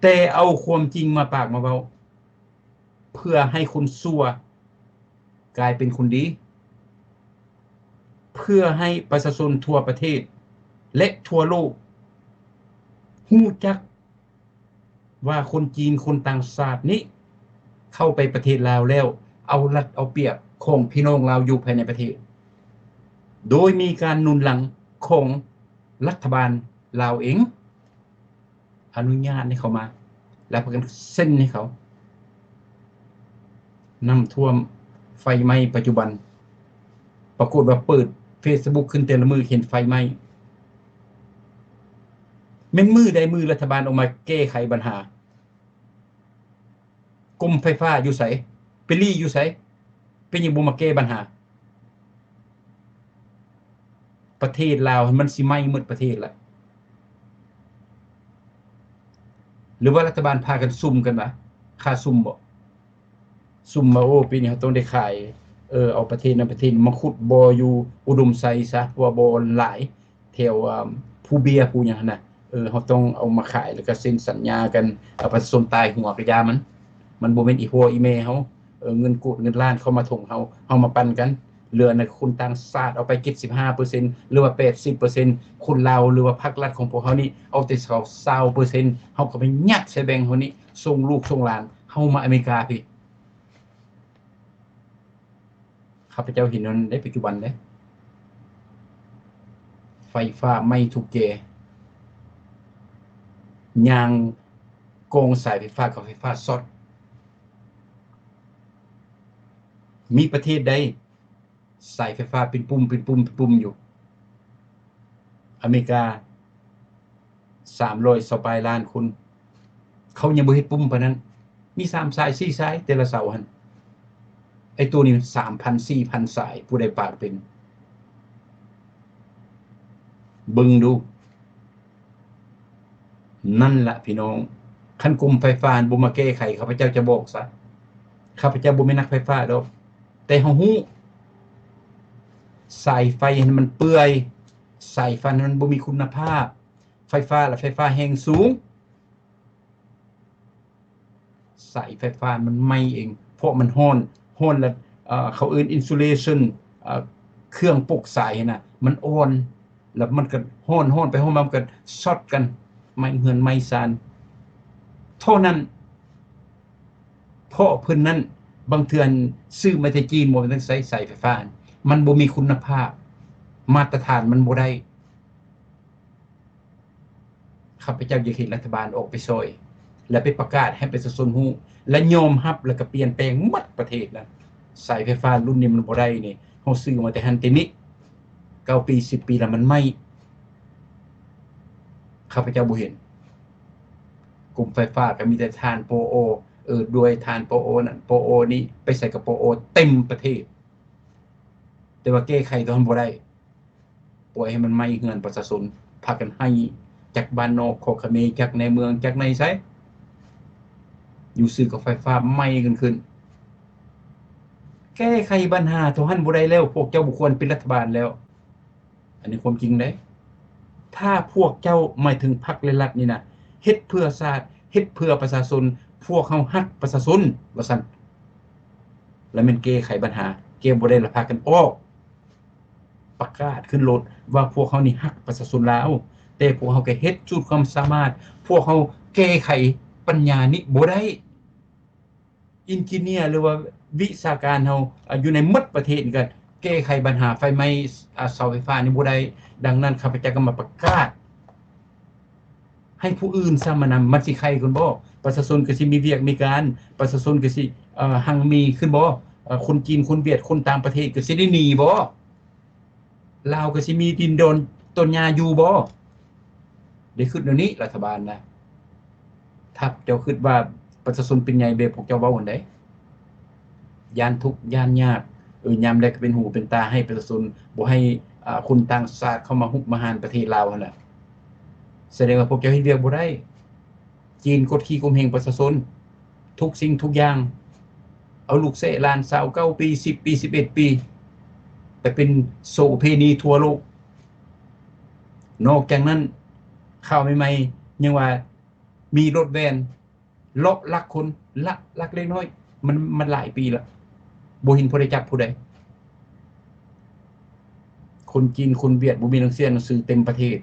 Speaker 3: แต่เอาความจริงมาปากมาเว้าเพื่อให้คนชั่วกลายเป็นคนดีเพื่อให้ประชาชนทั่วประเทศและทั่วโลกฮู้จักว่าคนจีนคนต่างชาตินี้เข้าไปประเทศลาวแล้วเอารัดเอาเปรียบของพี่น้องลาวอยู่ภายในประเทศโดยมีการหนุนหลังของรัฐบาลลาวเองอนุญาตให้เขามาแล้วประกันเส้นให้เขาน้ำท่วมไฟไหม้ปัจจุบันปรากฏว่าเปิด Facebook ขึ้นแต่ละมือเห็นไฟไหม้แม่นมือใดมือรัฐบาลออกมาแก้ไขปัญหากรมไฟฟ้าอยู่ไสไปลี่อยู่ไสเป็นหยังบ่มาแก้ปัญหาประเทศลาวมันสิไหม้หมดประเทศละหรือว่ารัฐบาลพากันซุ่มกันวะค่าซุ่มบ่ซุ่มมาโอ้ปีนี้เขาต้องได้ขายเอาประเทศนั้นประเทศมาขุดบ่ออยู่อุดมไซซะเพราะว่าบ่อหลายแถวผู้เบียผู้หยังน่ะเขาต้องเอามาขายแล้วก็เซ็นสัญญากันเอาประชาชนตายหัวกระยามันบ่แม่นอีหัวอีแม่เฮาเงินกูดเงินล้านเข้ามาถงเฮามาปันกันเหลือนะคุณต่างชาติเอาไป 75% หรือว่า 80% คุณลาวหรือว่าภาครัฐของพวกเฮานี่เอาแต่20% เฮาก็ไปยัดใส่แบงค์เฮานี่ส่งลูกส่งหลานเฮามาอเมริกาพี่ข้าพเจ้าเห็นนั้นในปัจจุบันเด้ไฟฟ้าไม่ถูกแก่ยางโกงสายไฟฟ้ากับไฟฟ้าช็อตมีประเทศใดสายไฟฟ้าเป็นปุ่มอยู่อเมริกา300ปลายล้านคนเขายังบ่เฮ็ดปุ่มปานนั้นมี3สาย4สายแต่ละเสาหั่นไอ้ตัวนี้ 3,000 4,000 สายผู้ใดปากเป็นเบิ่งดูนั่นล่ะพี่น้องคันกรมไฟฟ้าบ่มาแก้ไขข้าพเจ้าจะบอกซะข้าพเจ้าบ่แม่นนักไฟฟ้าดอกแต่เฮาฮู้สายไฟมันเปื่อยสายไฟมันบ่มีคุณภาพไฟฟ้าและไฟฟ้าแรงสูงสายไฟฟ้ามันไหม้เองเพราะมันร้อนแล้วเขาเอิ้น insulation เครื่องปลุกสายน่ะมันอ่อนแล้วมันก็ร้อนไปร้อนมามันก็ช็อตกันไหม้เฮือนไหม้ซานเท่านั้นเพราะเพิ่นนั้นบางเทื่อซื้อมาจากจีนบ่ต้องใช้สายไฟฟ้ามันบ่มีคุณภาพมาตรฐานมันบ่ได้ข้าพเจ้าอยากเห็นรัฐบาลออกไปช่วยและไปประกาศให้ประชาชนฮู้และยอมรับแล้วก็เปลี่ยนแปลงหมดประเทศนะสายไฟฟ้ารุ่นนี้มันบ่ได้นี่เฮาซื้อมาแต่หันแต่นี้9ปี10ปีแล้วมันไม่ข้าพเจ้าบ่เห็นกลุ่มไฟฟ้าก็มีแต่ทานโปโอด้วยทานโปโอนั่นโปโอนี่ไปใส่กับโปโอเต็มประเทศแต่ว่าแก้ไขตัวมันบ่ได้ปล่อยให้มันไหม้เฮือนประชาชนพากันให้จากบ้านนอกโคกเขมรจากในเมืองจากในไสอยู่ซื้อกับไฟฟ้าไหม้กันขึ้นแก้ไขปัญหาตัวหันบ่ได้แล้วพวกเจ้าบ่ควรเป็นรัฐบาลแล้วอันนี้ความจริงเด้ถ้าพวกเจ้าหมายถึงพรรคและรัฐนี่นะเฮ็ดเพื่อชาติเฮ็ดเพื่อประชาชนพวกเฮาฮักประชาชนว่าซั่นแล้วแม่นแก้ไขปัญหาแก้บ่ได้ละพากันออกประกาศขึ้นรถว่าพวกเฮานี่ฮักประชาชนลาวแต่พวกเฮาก็เฮ็ดสุดความสามารถพวกเฮาแก้ไขปัญญานี้บ่ได้อินจิเนียร์หรือว่าวิชาการเฮาอยู่ในหมดประเทศก็แก้ไขปัญหาไฟไหม้เสาไฟฟ้านี่บ่ได้ดังนั้นข้าพเจ้าก็มาประกาศให้ผู้อื่นซะมานำมันสิใครคนบ่ประชาชนก็สิมีเวียกมีการประชาชนก็สิหังมีขึ้นบ่คนจีนคนเวียดคนต่างประเทศก็สิได้หนีบ่ลาวก็สิมีดินโดนต้นหญ้าอยู่บ่ได้คิดแนวนี้รัฐบาลนะถ้าเจ้าคิดว่าประชาชนเป็นใหญ่แบบพวกเจ้าเว้าอันใดย่านทุกข์ย่านยากยามใดก็เป็นหูเป็นตาให้ประชาชนบ่ให้คนต่างชาติเข้ามาฮุบมาหานประเทศลาวหั่นน่ะแสดงว่าพวกเจ้าเฮ็ดเวียกบ่ได้จีนกดขี่ข่มเหงประชาชนทุกสิ่งทุกอย่างเอาลูกเสะหลานสาว9ปี10ปี11ปีไปเป็นโสเภณีทั่วโลกนอกจากนั้นข่าวใหม่ๆยังว่า มีรถแวนเลาะลักคนลักเล็กน้อยมันหลายปีแล้วบ่เห็นผู้ใดจับผู้ใดคนจีนคนเวียดบ่มีหนังสือเต็มประเทศ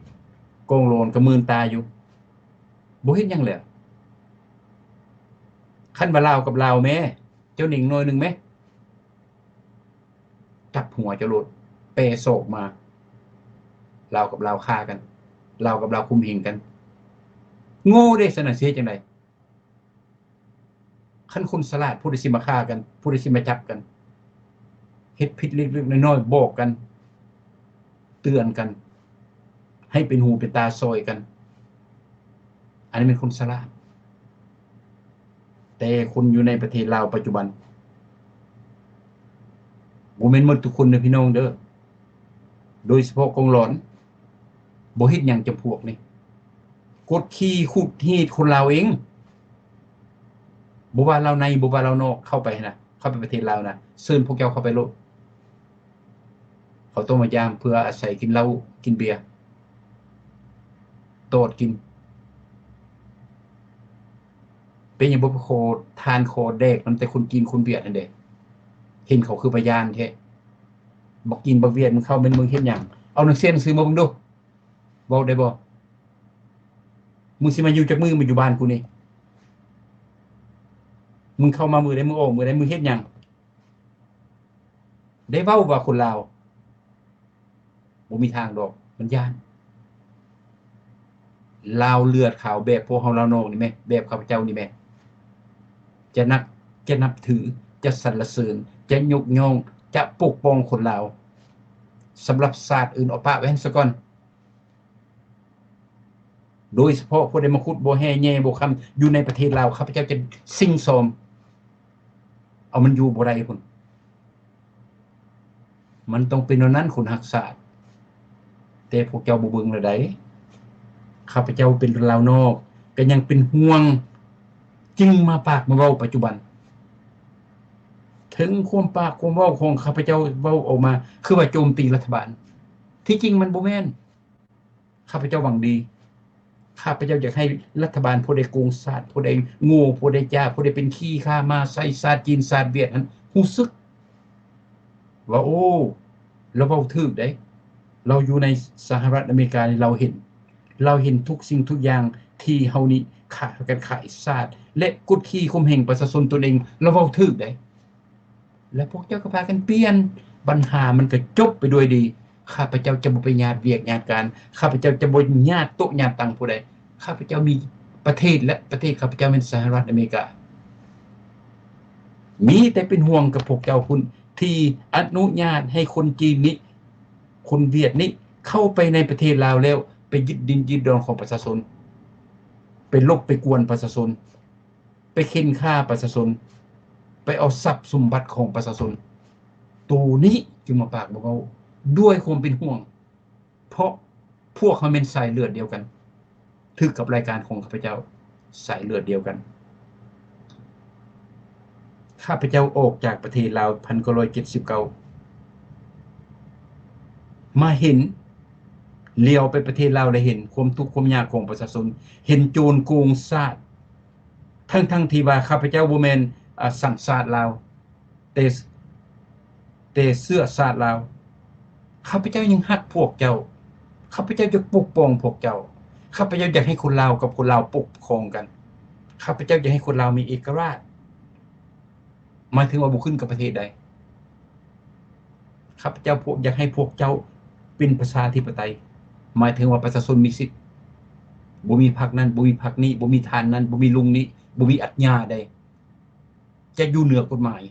Speaker 3: โกงโลนกระมืนตาอยู่บ่เห็นหยังเลยคันว่าลาวกับลาวแม่เจ้าหนิงหน่อยนึงแม่จับหัวเจ้าโลดเปโศกมาลาวกับลาวฆ่ากันลาวกับลาวคุมหิงกันโง่เด้สนะเสียจังได๋คันคนสลาดผู้ใดสิมาฆ่ากันผู้ใดสิมาจับกันเฮ็ดผิดเล็กๆน้อยๆบอกกันเตือนกันให้เป็นหูเป็นตาซอยกันอันนี้เป็นคนสลาดแต่คนอยู่ในประเทศลาวปัจจุบันบ่แม่นหมดทุกคนเด้อพี่น้องเด้อโดยเฉพาะกองหลอนบ่เฮ็ดหยังจำพวกนี้กดขี่ขุดฮีดคนลาวเองบ่ว่าลาวในบ่ว่าลาวนอกเข้าไปนะเข้าไปประเทศลาวนะเชิญพวกเจ้าเข้าไปโลดเขาต้องมายามเพื่ออาศัยกินเหล้ากินเบียร์โตดกินเป็นอย่างบ่โคทานโคแดกมันแต่คนกินคนเบียดนั่นเด้เห็นเขาคือพยานแท้บ่กินบ่เวียดมึงเข้าเป็นมึงเฮ็ดหยังเอาหนังสือมาเบิ่งดูเว้าได้บ่มึงสิมาอยู่จักมือมาอยู่บ้านกูนี่มึงเข้ามามือใดมึงออกมือใดมึงเฮ็ดหยังได้เว้าว่าคนลาวบ่มีทางดอกมันย้านลาวเลือดขาวแบบพวกเฮาลาวนอกนี่แม่แบบข้าพเจ้านี่แม่จะนับถือจะสรรเสริญจะยกย่องจะปกป้องคนลาวสำหรับศาสตร์อื่นเอาปะไว้ซะก่อนโดยเฉพาะผู้ใดมาขุดบ่แห่แย่บ่คำอยู่ในประเทศลาวข้าพเจ้าจะสิ่งซอมเอามันอยู่บ่ได้พุ่นมันต้องเป็นอันนั้นคนรักษาแต่พวกเจ้าบ่เบิ่งละใดข้าพเจ้าเป็นลาวนอกก็ยังเป็นห่วงจึงมาปากมาเว้าปัจจุบันถึงความปากความเว้าของข้าพเจ้าเว้าออกมาคือว่าโจมตีรัฐบาลที่จริงมันบ่แม่นข้าพเจ้าหวังดีข้าพเจ้าอยากให้รัฐบาลผู้ใดโกงชาติผู้ใดโง่ผู้ใดจ้าผู้ใดเป็นขี้ข้ามาใส่ชาติจีนชาติเวียดนั้นรู้สึกว่าโอ้เราเว้าถูกได้เราอยู่ในสหรัฐอเมริกาเราเห็นทุกสิ่งทุกอย่างที่เฮานี่ขาดกันขายชาติและกดขี่ข่มเหงประชาชนตนเองเราเว้าถูกได้และพวกเจ้าก็พากันเปลี่ยนปัญหามันก็จบไปด้วยดีข้าพเจ้าจะบ่ไปญาติเวียกญาติการข้าพเจ้าจะบ่ญาติโต๊ะญาติตังผู้ใดข้าพเจ้ามีประเทศและประเทศข้าพเจ้าเป็นสหรัฐอเมริกามีแต่เป็นห่วงกับพวกเจ้าคุณที่อนุญาตให้คนจีนนี้คนเวียดนี้เข้าไปในประเทศลาวแล้วไปยึดดินยึดดอนของประชาชนไปลบไปกวนประชาชนไปเค้นฆ่าประชาชนไปเอาทรัพย์สมบัติของประชาชนตัวนี้จึงมาปากบอกว่าด้วยความเป็นห่วงเพราะพวกเขาเป็นสายเลือดเดียวกันถึกกับรายการของข้าพเจ้าสายเลือดเดียวกันข้าพเจ้าออกจากประเทศลาว1979มาเห็นเลี้ยวไปประเทศลาวได้เห็นความทุกข์ความยากของประชาชนเห็นโจรโกงชาติทั้งที่ว่าข้าพเจ้าบ่แม่นสัญชาติลาวแต่เสื้อชาติลาวข้าพเจ้ายังฮักพวกเจ้าข้าพเจ้าจะปกป้องพวกเจ้าข้าพเจ้าอยากให้คนลาวกับคนลาวปกครองกันข้าพเจ้าอยากให้คนลาวมีเอกราชหมายถึงว่าบ่ขึ้นกับประเทศใดข้าพเจ้าอยากให้พวกเจ้าเป็นประชาธิปไตยหมายถึงว่าประชาชนมีสิทธิ์บ่มีพรรคนั้นบ่มีพรรคนี้บ่มีทานนั้นบ่มีลุงนี้บ่มีอัญญาใดจะอยู่เหนือกฎหมาย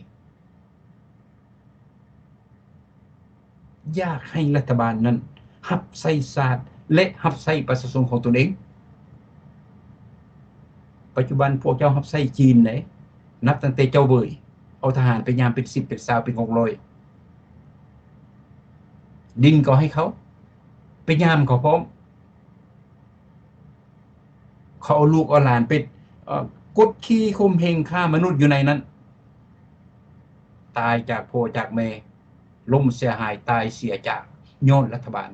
Speaker 3: อยากให้รัฐบาลนั้นรับใช้ชาติและรับใช้ประชาชนของตนเองปัจจุบันพวกเจ้ารับใช้จีนนับตั้งแต่เจ้าเว่ยเอาทหารไปยามเป็น10เป็น20เป็น600ดินก็ให้เขาไปยามเขาพร้อมเขาเอาลูกเอาหลานไปกดขี่ข่มเหงฆ่ามนุษย์อยู่ในนั้นตายจากพ่อจากแม่ล้มเสียหายตายเสียจากย้อนรัฐบาล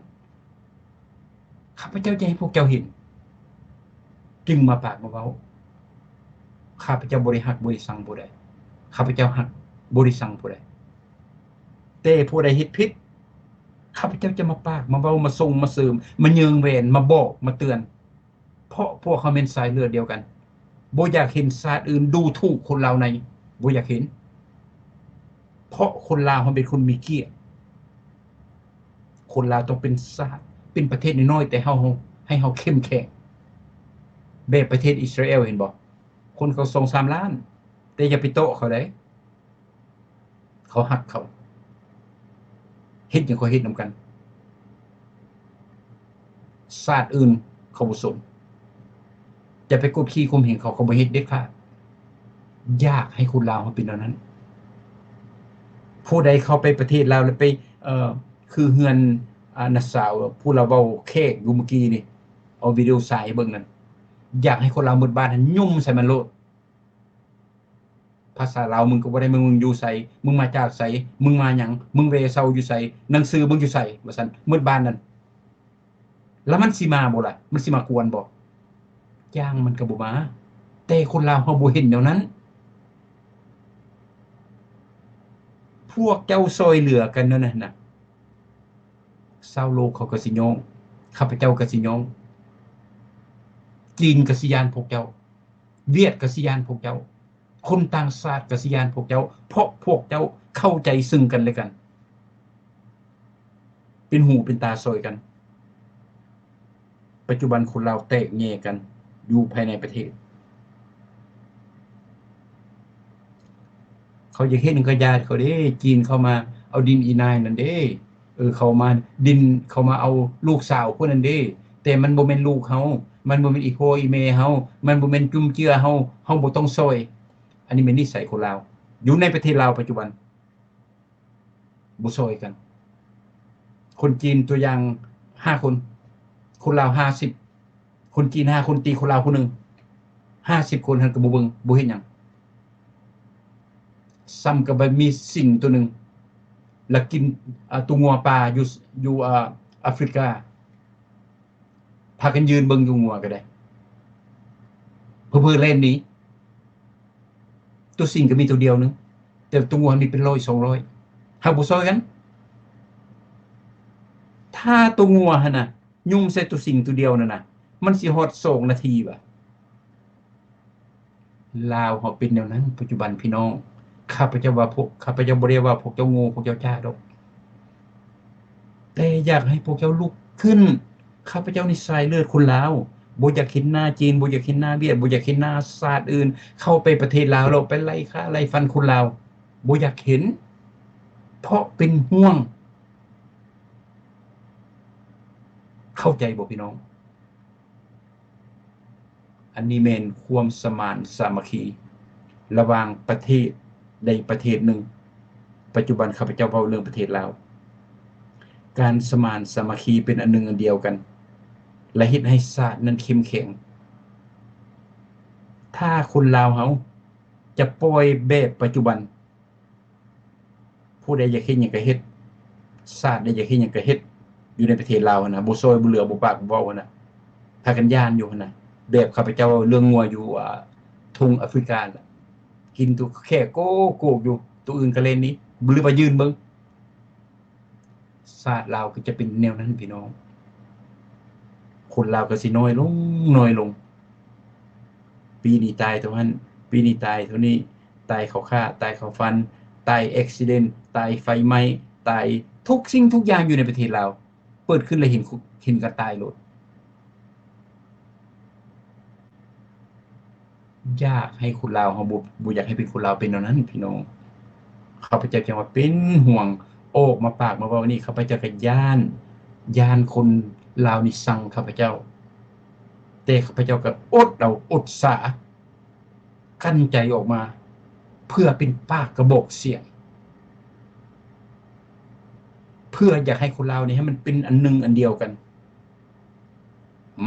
Speaker 3: ข้าพเจ้าจะให้พวกเจ้าเห็น จึงมาปากมาเว้าข้าพเจ้าบ่ได้ฮักบ่ได้สังผู้ใดข้าพเจ้าฮักบ่ได้สังผู้ใดแต่ผู้ใดเฮ็ดผิดข้าพเจ้าจะมาปากมาเว้ามาส่งมาเสริมมาเยิงแหวนมาบอกมาเตือนเพราะพวกเขาเป็นสายเลือดเดียวกันบ่อยากเห็นชาติอื่นดูถูกคนลาวในบ่อยากเห็นเพราะคนลาวเขาเป็นคนมีเกียรติคนลาวต้องเป็นชาติเป็นประเทศน้อยๆแต่ให้เฮาเข้มแข็งแบบประเทศอิสราเอลเห็นบ่คนเขา2-3 ล้านแต่อย่าไปโตะเขาได้เขาฮักเขาเฮ็ดหยังเขาเฮ็ดนำกันชาติอื่นเขาบ่สนจะไปกดขี่ข่มเหงเขาบ่เฮ็ดเด็ดขาดยากให้คนลาวเขาเป็นแบบนั้นผู้ใดเข้าไปประเทศลาวแล้วไปคือเฮือนนักสาวผู้เราเว้าแขกอยู่เมื่อกี้นี่เอาวิดีโอสายเบิ่งนั่นอยากให้คนลาวหมดบ้านนั้นยุ่มใส่มันโลดภาษาลาวมึงก็บ่ได้มึงอยู่ไสมึงมาจากไสมึงมาหยังมึงเวเซาอยู่ไสหนังสือมึงอยู่ไสว่าซั่นหมดบ้านนั่นแล้วมันสิมาบ่ล่ะมันสิมากวนบ่จ้างมันก็บ่มาแต่คนลาวเฮาบ่เห็นแนวนั้นพวกเจ้าซอยเหลือกันนั่นน่ะชาวโลกเขาก็สิยอมข้าพเจ้าก็สิยอมจีนก็สิยานพวกเจ้าเวียดก็สิยานพวกเจ้าคนต่างชาติก็สิยานพวกเจ้าเพราะพวกเจ้าเข้าใจซึ่งกันและกันเป็นหูเป็นตาซอยกันปัจจุบันคนลาวแตกแยกกันอยู่ภายในประเทศเขาจะเห็นก็ญาติเขาเด้จีนเข้ามาเอาดินอีนายนั่นเด้เขามาดินเขามาเอาลูกสาวคนนั้นเด้แต่มันบ่แม่นลูกเฮามันบ่แม่นอีพ่ออีแม่เฮามันบ่แม่นจุ่มเจือเฮาบ่ต้องซอยอันนี้เป็นนิสัยคนลาวอยู่ในประเทศลาวปัจจุบันบ่ซอยกันคนจีนตัวอย่าง5คนคนลาว50คนจีน5คนตีคนลาวคนนึง50คนหันก็บ่เบิ่งบ่เฮ็ดหยังซ้ำกับมีสิ่งตัวหนึ่งแล้วกินตัวงัวปลาอยู่แอฟริกาพากันยืนเบิ่งอยู่งัวก็ได้เพื่อเล่นนี้ตัวสิ่งก็มีตัวเดียวนึงแต่ตัวงัวมีเป็น100-200หาบ่ซอยกันถ้าตัวงัวหั่นน่ะยุ่มใส่ตัวสิ่งตัวเดียวนั่นน่ะมันสิฮอด2 นาทีบ่ลาวเฮาเป็นแนวนั้นปัจจุบันพี่น้องข้าพเจ้าบ่ได้ว่าพวกเจ้าโง่พวกเจ้าจ้าดอกแต่อยากให้พวกเจ้าลุกขึ้นข้าพเจ้านี่สายเลือดคนลาวบ่อยากเห็นหน้าจีนบ่อยากเห็นหน้าเวียดบ่อยากเห็นหน้าชาติอื่นเข้าไปประเทศลาวแล้วไปไล่ฆ่าไล่ฟันคนลาวบ่อยากเห็นเพราะเป็นห่วงเข้าใจบ่พี่น้องอันนี้แม่นความสมานสามัคคีระหว่างประเทศใดประเทศหนึ่งปัจจุบันข้าพเจ้าเว้าเรื่องประเทศลาวการสมานสามัคคีเป็นอันหนึ่งอันเดียวกันและเฮ็ดให้ชาตินั้นเข้มแข็งถ้าคนลาวเฮาจะปล่อยแบบปัจจุบันผู้ใดอยากเฮ็ดหยังก็เฮ็ดชาติใดอยากเฮ็ดหยังก็เฮ็ดอยู่ในประเทศลาวนะบ่ซอยบ่เหลือบ่ปากบ่เว้านะพากันย่านอยู่หั่นน่ะแบบข้าพเจ้าเรื่องงัวอยู่ทุ่งแอฟริกาน่ะกินตัวแค่โกกอยู่ตัวอื่นก็เล่นนี้หรือว่ายืนเบิ่งชาติลาวก็จะเป็นแนวนั้นพี่น้องคนลาวก็สิน้อยลงปีนี้ตายเท่านั้นปีนี้ตายเท่านี้ตายเขาฆ่าตายเขาฟันตายอุบัติเหตุตายไฟไหม้ตายทุกสิ่งทุกอย่างอยู่ในประเทศลาวเปิดขึ้นแล้วเห็นกันตายโลดอยากให้คนลาวเฮาบ่อยากให้เป็นคนลาวเป็นแนวนั้นพี่น้องข้าพเจ้าจังว่าเป็นห่วงออกมาปากมาเว้านี่ข้าพเจ้าก็ย้านคนลาวนี่สั่งข้าพเจ้าแต่ข้าพเจ้าก็อดสากั้นใจออกมาเพื่อเป็นปากกระบอกเสียงเพื่ออยากให้คนลาวนี่ให้มันเป็นอันหนึ่งอันเดียวกัน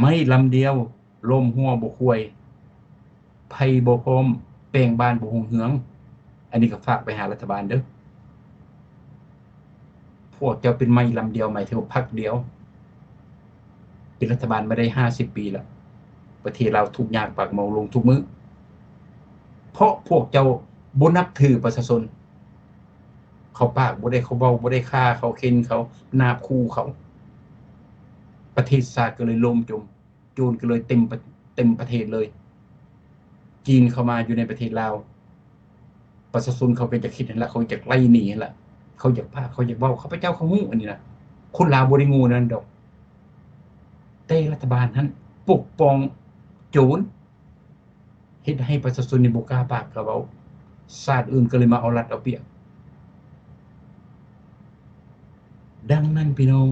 Speaker 3: ไม่ลำเดียวลมหัวบ่ควยไผบ่พร้อมแปลงบ้านบ่ฮงเหืองอันนี้ก็ฝากไปหารัฐบาลเด้อพวกเจ้าเป็นไม้ลำเดียวหมายถึงพรรคเดียวเป็นรัฐบาลมาได้50 ปีแล้ว ประเทศลาวทุกข์ยากปากเมาลงทุกมื้อเพราะพวกเจ้าบ่นับถือประชาชนเขาปากบ่ได้เขาเว้าบ่ได้ฆ่าเขาเข็นเขานาบคู่เขาประเทศชาติก็เลยล่มจมโจรก็เลยเต็มประเทศเลยจีนเข้ามาอยู่ในประเทศลาวประชาชนเขาก็จะคิดนั่นล่ะเขาจะไล่หนีนั่นล่ะเขาอยากพาเขาอยากเว้าข้าพเจ้าเขาฮู้อันนี้นะคนลาวบ่ได้งูนั่นดอกแต่รัฐบาลนั้นปกป้องโจรเฮ็ดให้ประชาชนนี่บ่กล้าปากกล้าเว้าชาติอื่นก็เลยมาเอารัดเอาเปรียบดังนั้นพี่น้อง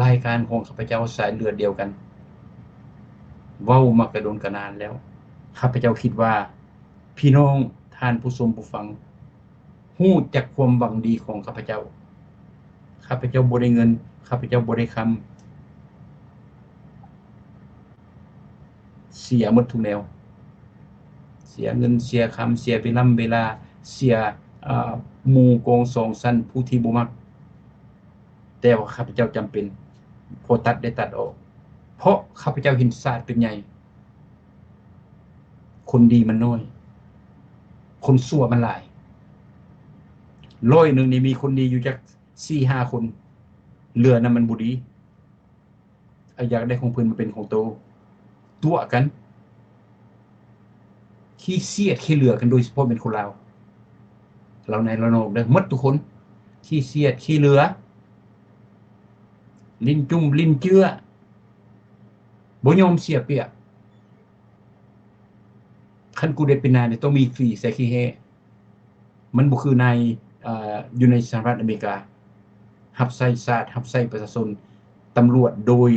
Speaker 3: รายการของข้าพเจ้าสายเลือดเดียวกันเว้ามากระโดนกระนานแล้วข้าพเจ้าคิดว่าพี่น้องท่านผู้ชมผู้ฟังฮู้จักความหวังดีของข้าพเจ้าข้าพเจ้าบ่ได้เงินข้าพเจ้าบ่ได้คำเสียหมดทุกแนวเสียเงินเสียคำเสียเวลาเสียหมู่กองสองชั้นผู้ที่บ่มักแต่ว่าข้าพเจ้าจำเป็นพอตัดได้ตัดออกเพราะข้าพเจ้าเห็นศาสตร์เป็นใหญ่คนดีมันน้อยคนชั่วมันหลาย100นึงนี่มีคนดีอยู่จัก 4-5 คนเหลือนั้นมันบ่ดีอยากได้ของเพิ่นมาเป็นของโตตัวกันขี้เสียดขี้เหลือกันโดยเฉพาะเป็นคนลาวเราในเรานอกเด้อหมดทุกคนขี้เสียดขี้เหลือลิ้นจุ่มลิ้นเจื้อบ่ยอมเสียเปรียบคันกูได้เป็นนายนี่ต้องมีฟรีใส่ขี้แฮมันบ่คือนายอยู่ในสหรัฐอเมริการับใช้ชาติรับใช้ประชาชนตำรวจโดย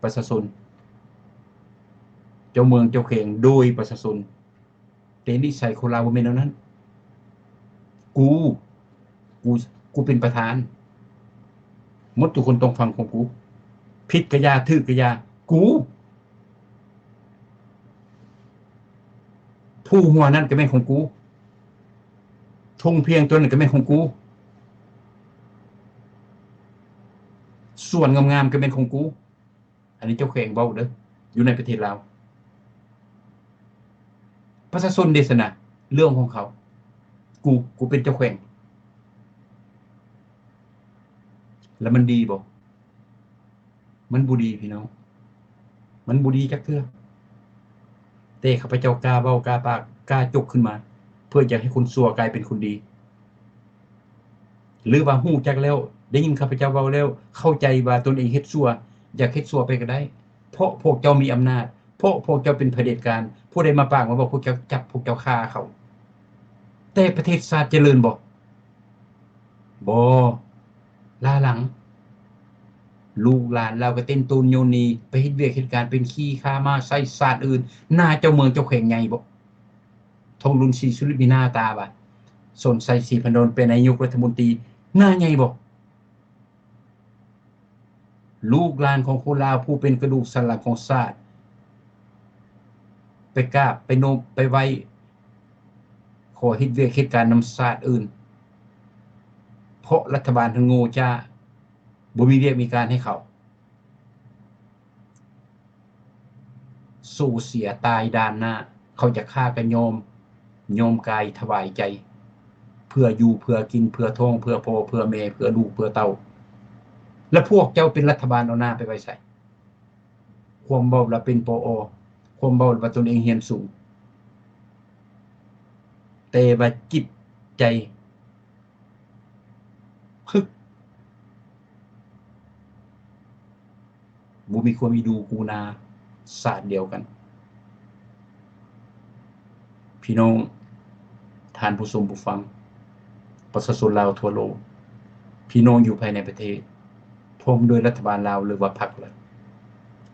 Speaker 3: ประชาชนเจ้าเมืองเจ้าเขงโดยประชาชนแต่นิสัยคนลาวบ่แม่นแนวนั้นกูเป็นประธานหมดทุกคนต้องฟังของกูผิดก็อย่าถูกก็อย่ากูผู้หัวนั้นก็แม่นของกูธงเพียงตัวนั้นก็แม่นของกูส่วนงามๆก็แม่นของกูอันนี้เจ้าแขวงเว้าเด้ออยู่ในประเทศลาวประชาชนเดะนะเรื่องของเขากูเป็นเจ้าแขวงแล้วมันดีบ่มันบ่ดีพี่น้องมันบ่ดีจักเทื่อแต่ข้าพเจ้ากล้าเว้ากล้าปากกล้าจกขึ้นมาเพื่ออยากให้คนชั่วกลายเป็นคนดีหรือว่าฮู้จักแล้วได้ยินข้าพเจ้าเว้าแล้วเข้าใจว่าตนเองเฮ็ดชั่วอยากเฮ็ดชั่วไปก็ได้เพราะพวกเจ้ามีอำนาจเพราะพวกเจ้าเป็นเผด็จการผู้ใดมาปากมาบอกพวกเจ้าจับพวกเจ้าฆ่าเขาแต่ประเทศชาติเจริญบ่ล้าหลังลูกหลานเราก็เต้นตูนโยนีไปเฮ็ดเวียกเฮ็ดการเป็นขี้ค้ามาใส่ศาสตร์อื่นหน้าเจ้าเมืองเจ้าแขวงใหญ่บ่ทองรุนศรีสุริมีหน้าตาบ่สนใส่สีพนนเป็นนายกรัฐมนตรีหน้าใหญ่บ่ลูกหลานของคนลาวผู้เป็นกระดูกสันหลังของชาติไปกราบไปโนมไปไว้ขอเฮ็ดเวียกเฮ็ดการนำชาติอื่นเพราะรัฐบาลทั้งโง่จ้าบ่มีเวียกมีการให้เขาสู้เสียตายด้านหน้าเขาจะฆ่ากันยอมกายถวายใจเพื่ออยู่เพื่อกินเพื่อท้องเพื่อพ่อเพื่อแม่เพื่อลูกเพื่อเต้าแล้วพวกเจ้าเป็นรัฐบาลเอาหน้าไปไว้ใส่ความเว้าละเป็นปอความเว้าว่าตนเองเรียนสูงแต่ว่าจิตใจพึกบ่มีความอีดูกูนาศาสตร์เดียวกันพี่น้องท่านผู้ชมผู้ฟังประชาชนลาวทั่วโลกพี่น้องอยู่ภายในประเทศพร้อมโดยรัฐบาลลาวหรือว่าพรรคละ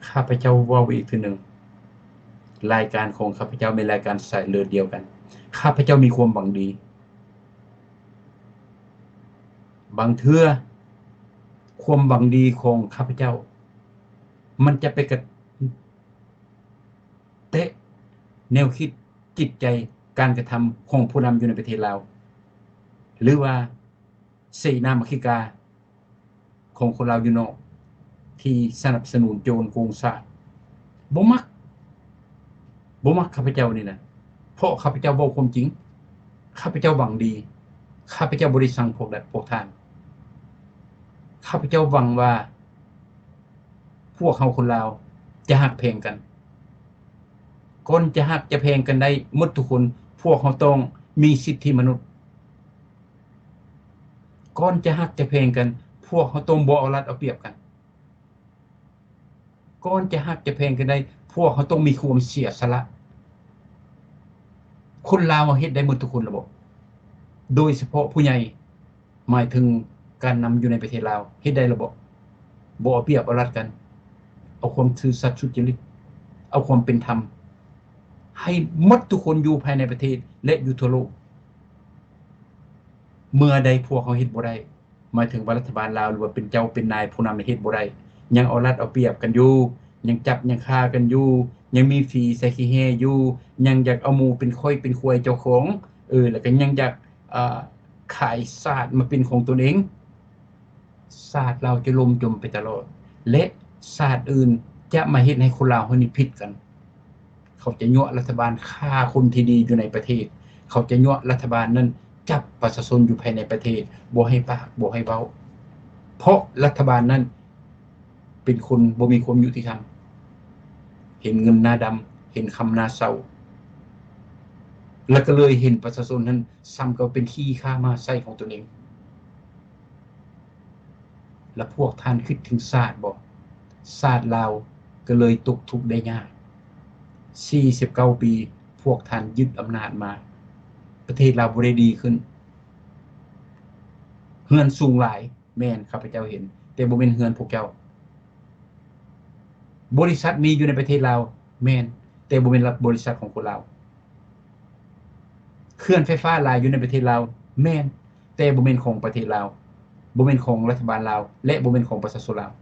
Speaker 3: ข้าพเจ้าเว้าอีกทีนึงรายการของข้าพเจ้าเป็นรายการสายเลือดเดียวกันข้าพเจ้ามีความหวังดีบางเทื่อความหวังดีของข้าพเจ้ามันจะไปกระเตะแนวคิดจิตใจการกระทำของผู้นำอยู่ในประเทศลาวหรือว่าเสนามัคคิกาของคนลาวอยู่นอกที่สนับสนุนโจรโกงชาติบ่มัก มักข้าพเจ้านี่นะเพราะข้าพเจ้าเว้าความจริงข้าพเจ้าหวังดีข้าพเจ้าบ่ได้สั่งพวกท่านข้าพเจ้าหวังว่าพวกเฮาคนลาวจะฮักแพงกันก่อนจะฮักจะแพงกันได้หมดทุกคนพวกเฮาต้องมีสิทธิมนุษย์ก่อนจะฮักจะแพงกันพวกเฮาต้องบ่เอารัดเอาเปรียบกันก่อนจะฮักจะแพงกันได้พวกเฮาต้องมีความเสียสละคนลาวเฮ็ดได้หมดทุกคนระบบโดยเฉพาะผู้ใหญ่หมายถึงการนำอยู่ในประเทศลาวเฮ็ดได้ระบบบ่เอาเปรียบเอารัดกันเอาความซื่อสัตย์สุจริตเอาความเป็นธรรมให้หมดทุกคนอยู่ภายในประเทศและอยู่ทั่วโลกเมื่อใดพวกเขาเฮ็ดบ่ได้หมายถึงว่ารัฐบาลลาวหรือว่าเป็นเจ้าเป็นนายผู้นำเฮ็ดบ่ได้ยังเอารัดเอาเปรียบกันอยู่ยังจับยังฆ่ากันอยู่ยังมีฝีใส่ขี้แห่อยู่ยังอยากเอาหมู่เป็นค่อยเป็นควยเจ้าของแล้วก็ยังอยากขายศาสตร์มาเป็นของตนเองศาสตร์เราจะล่มจมไปตลอดและศาสตร์อื่นจะมาเฮ็ดให้คนลาวเฮานี่ผิดกันเขาจะยั่วรัฐบาลฆ่าคนที่ดีอยู่ในประเทศเขาจะยั่วรัฐบาลนั้นจับประชาชนอยู่ภายในประเทศบ่ให้ปากบ่ให้เว้าเพราะรัฐบาลนั้นเป็นคนบ่มีความยุติธรรมเห็นเงินหน้าดำเห็นคำหน้าเศร้าแล้วก็เลยเห็นประชาชนนั้นซ้ำก็เป็นขี้ข้ามาไส้ของตนเองและพวกท่านคิดถึงศาสตร์บ่ศาสตร์ลาวก็เลยตกทุกข์ได้ยาก49ปีพวกท่านยึดอำนาจมาประเทศลาวบ่ได้ดีขึ้นเฮือนสูงหลายแม่นข้าพเจ้าเห็นแต่บ่แม่นเฮือนพวกเจ้าบริษัทมีอยู่ในประเทศลาวแม่นแต่บ่แม่นบริษัทของคนลาวเครื่องไฟฟ้าหลายอยู่ในประเทศลาวแม่นแต่บ่แม่นของประเทศลาวบ่แม่นของรัฐบาลลาวและบ่แม่นของประชาชนลาว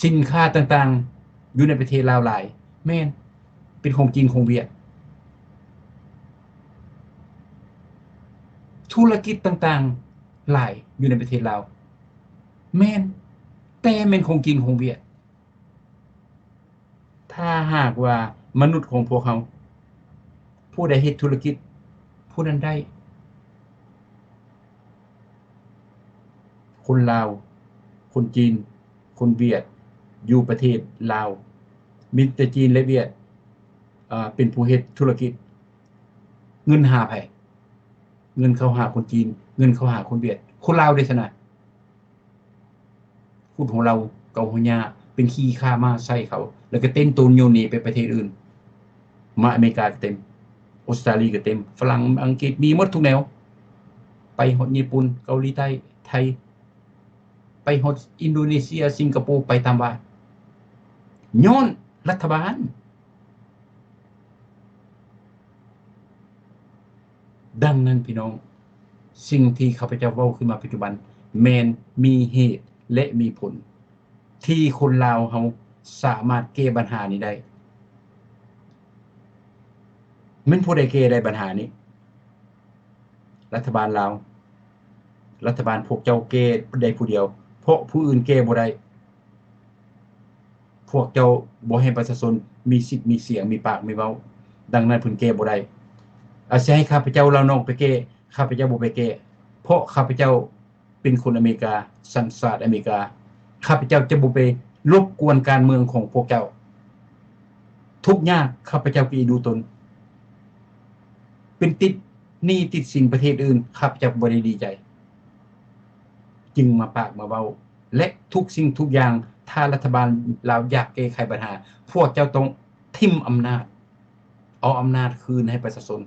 Speaker 3: สินค้าต่างๆอยู่ในประเทศลาวหลายแม่นเป็นของจีนของเวียดธุรกิจต่างๆหลายอยู่ในประเทศลาวแม่นแต่แม่นของจีนของเวียดถ้าหากว่ามนุษย์ของพวกเขาผู้ใดเฮ็ดธุรกิจผู้นั้นได้คนลาวคนจีนคนเวียดอยู่ประเทศลาวมีแต่จีนและเวียดเป็นผู้เฮ็ดธุรกิจเงินหาไผเงินเข้าหาคนจีนเงินเข้าหาคนเวียดคนลาวได้ซะนะพูดของเราเกาหัวหญ้าเป็นขี้ข้ามาใส่เขาแล้วก็เต้นตูนโยนีไปประเทศอื่นมาอเมริกาก็เต็มออสเตรเลียก็เต็มฝรั่งอังกฤษมีหมดทุกแนวไปฮอดญี่ปุ่นเกาหลีใต้ไทยไปฮอดอินโดนีเซียสิงคโปร์ไปตามว่าย้อนรัฐบาลดังนั้นพี่น้องสิ่งที่ข้าพเจ้าเว้าขึ้นมาปัจจุบันแม่นมีเหตุและมีผลที่คนลาวเฮาสามารถแก้ปัญหานี้ได้แม่นผู้ใดแก้ได้ปัญหานี้รัฐบาลลาวรัฐบาลพวกเจ้าแก้ได้ผู้เดียวเพราะผู้อื่นแก้บ่ได้พวกเจ้าบ่ให้ประชาชนมีสิทธิ์มีเสียงมีปากมีเว้าดังนั้นเพิ่นแก้บ่ได้สิให้ข้าพเจ้าลาวน้องไปแก้ข้าพเจ้าบ่ไปแก้เพราะข้าพเจ้าเป็นคนอเมริกาสัญชาติอเมริกาข้าพเจ้าจะบ่ไปรบกวนการเมืองของพวกเจ้าทุกอย่างข้าพเจ้าก็ดูตนเป็นติดหนี้ติดสินประเทศอื่นข้าพเจ้าบ่ได้ดีใจจึงมาปากมาเว้าและทุกสิ่งทุกอย่างถ้ารัฐบาลลาวอยากแก้ไขปัญหาพวกเจ้าต้องทิ่มอำนาจเอาอำนาจคืนให้ประชาชน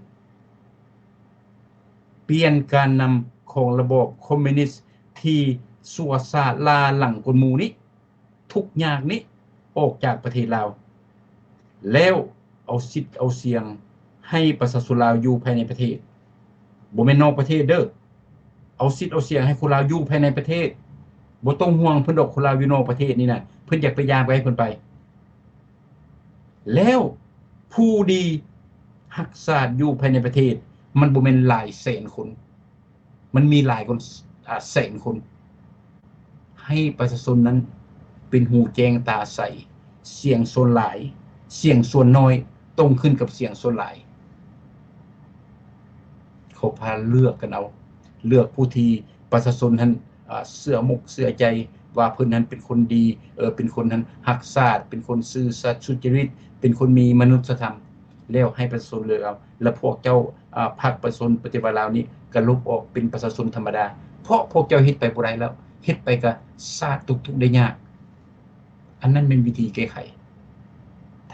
Speaker 3: เปลี่ยนการนำของระบบคอมมิวนิสต์ที่สัวซาลาหลังกลหมู่นี้ทุกอย่างนี้ออกจากประเทศลาวแล้วเอาสิทธิ์เอาเสียงให้ประชาชนลาวอยู่ภายในประเทศบ่แม่นนอกประเทศเด้อเอาสิทธิ์เอาเสียงให้คนลาวอยู่ภายในประเทศบ่ต้องห่วงเพิ่นดอกคนลาวอยู่นอกประเทศนี่น่ะเพิ่นอยากไปยามไปให้เพิ่นไปแล้วผู้ดีรักษาอยู่ภายในประเทศมันบ่แม่นหลายแสนคนมันมีหลายคนแสนคนให้ประชาชนนั้นเป็นหูแจ้งตาใส เสียงส่วนหลายเสียงส่วนน้อยตรงขึ้นกับเสียงส่วนหลายเขาพาเลือกกันเอาเลือกผู้ที่ประชาชนนั้นเสื้อมุกเสื้อใจว่าเพิ่นนั้นเป็นคนดีเป็นคนนั้นรักชาติเป็นคนซื่อสัตย์สุจริตเป็นคนมีมนุษยธรรมแล้วให้ประชาชนเลือกเอาแล้วพวกเจ้าพรรคประชาชนปฏิบัติลาวนี้ก็ลบออกเป็นประชาชนธรรมดาเพราะพวกเจ้าเฮ็ดไปบ่ได้แล้วเฮ็ดไปก็ชาติทุกข์ได้ยากอันนั้นเป็นวิธีแก้ไข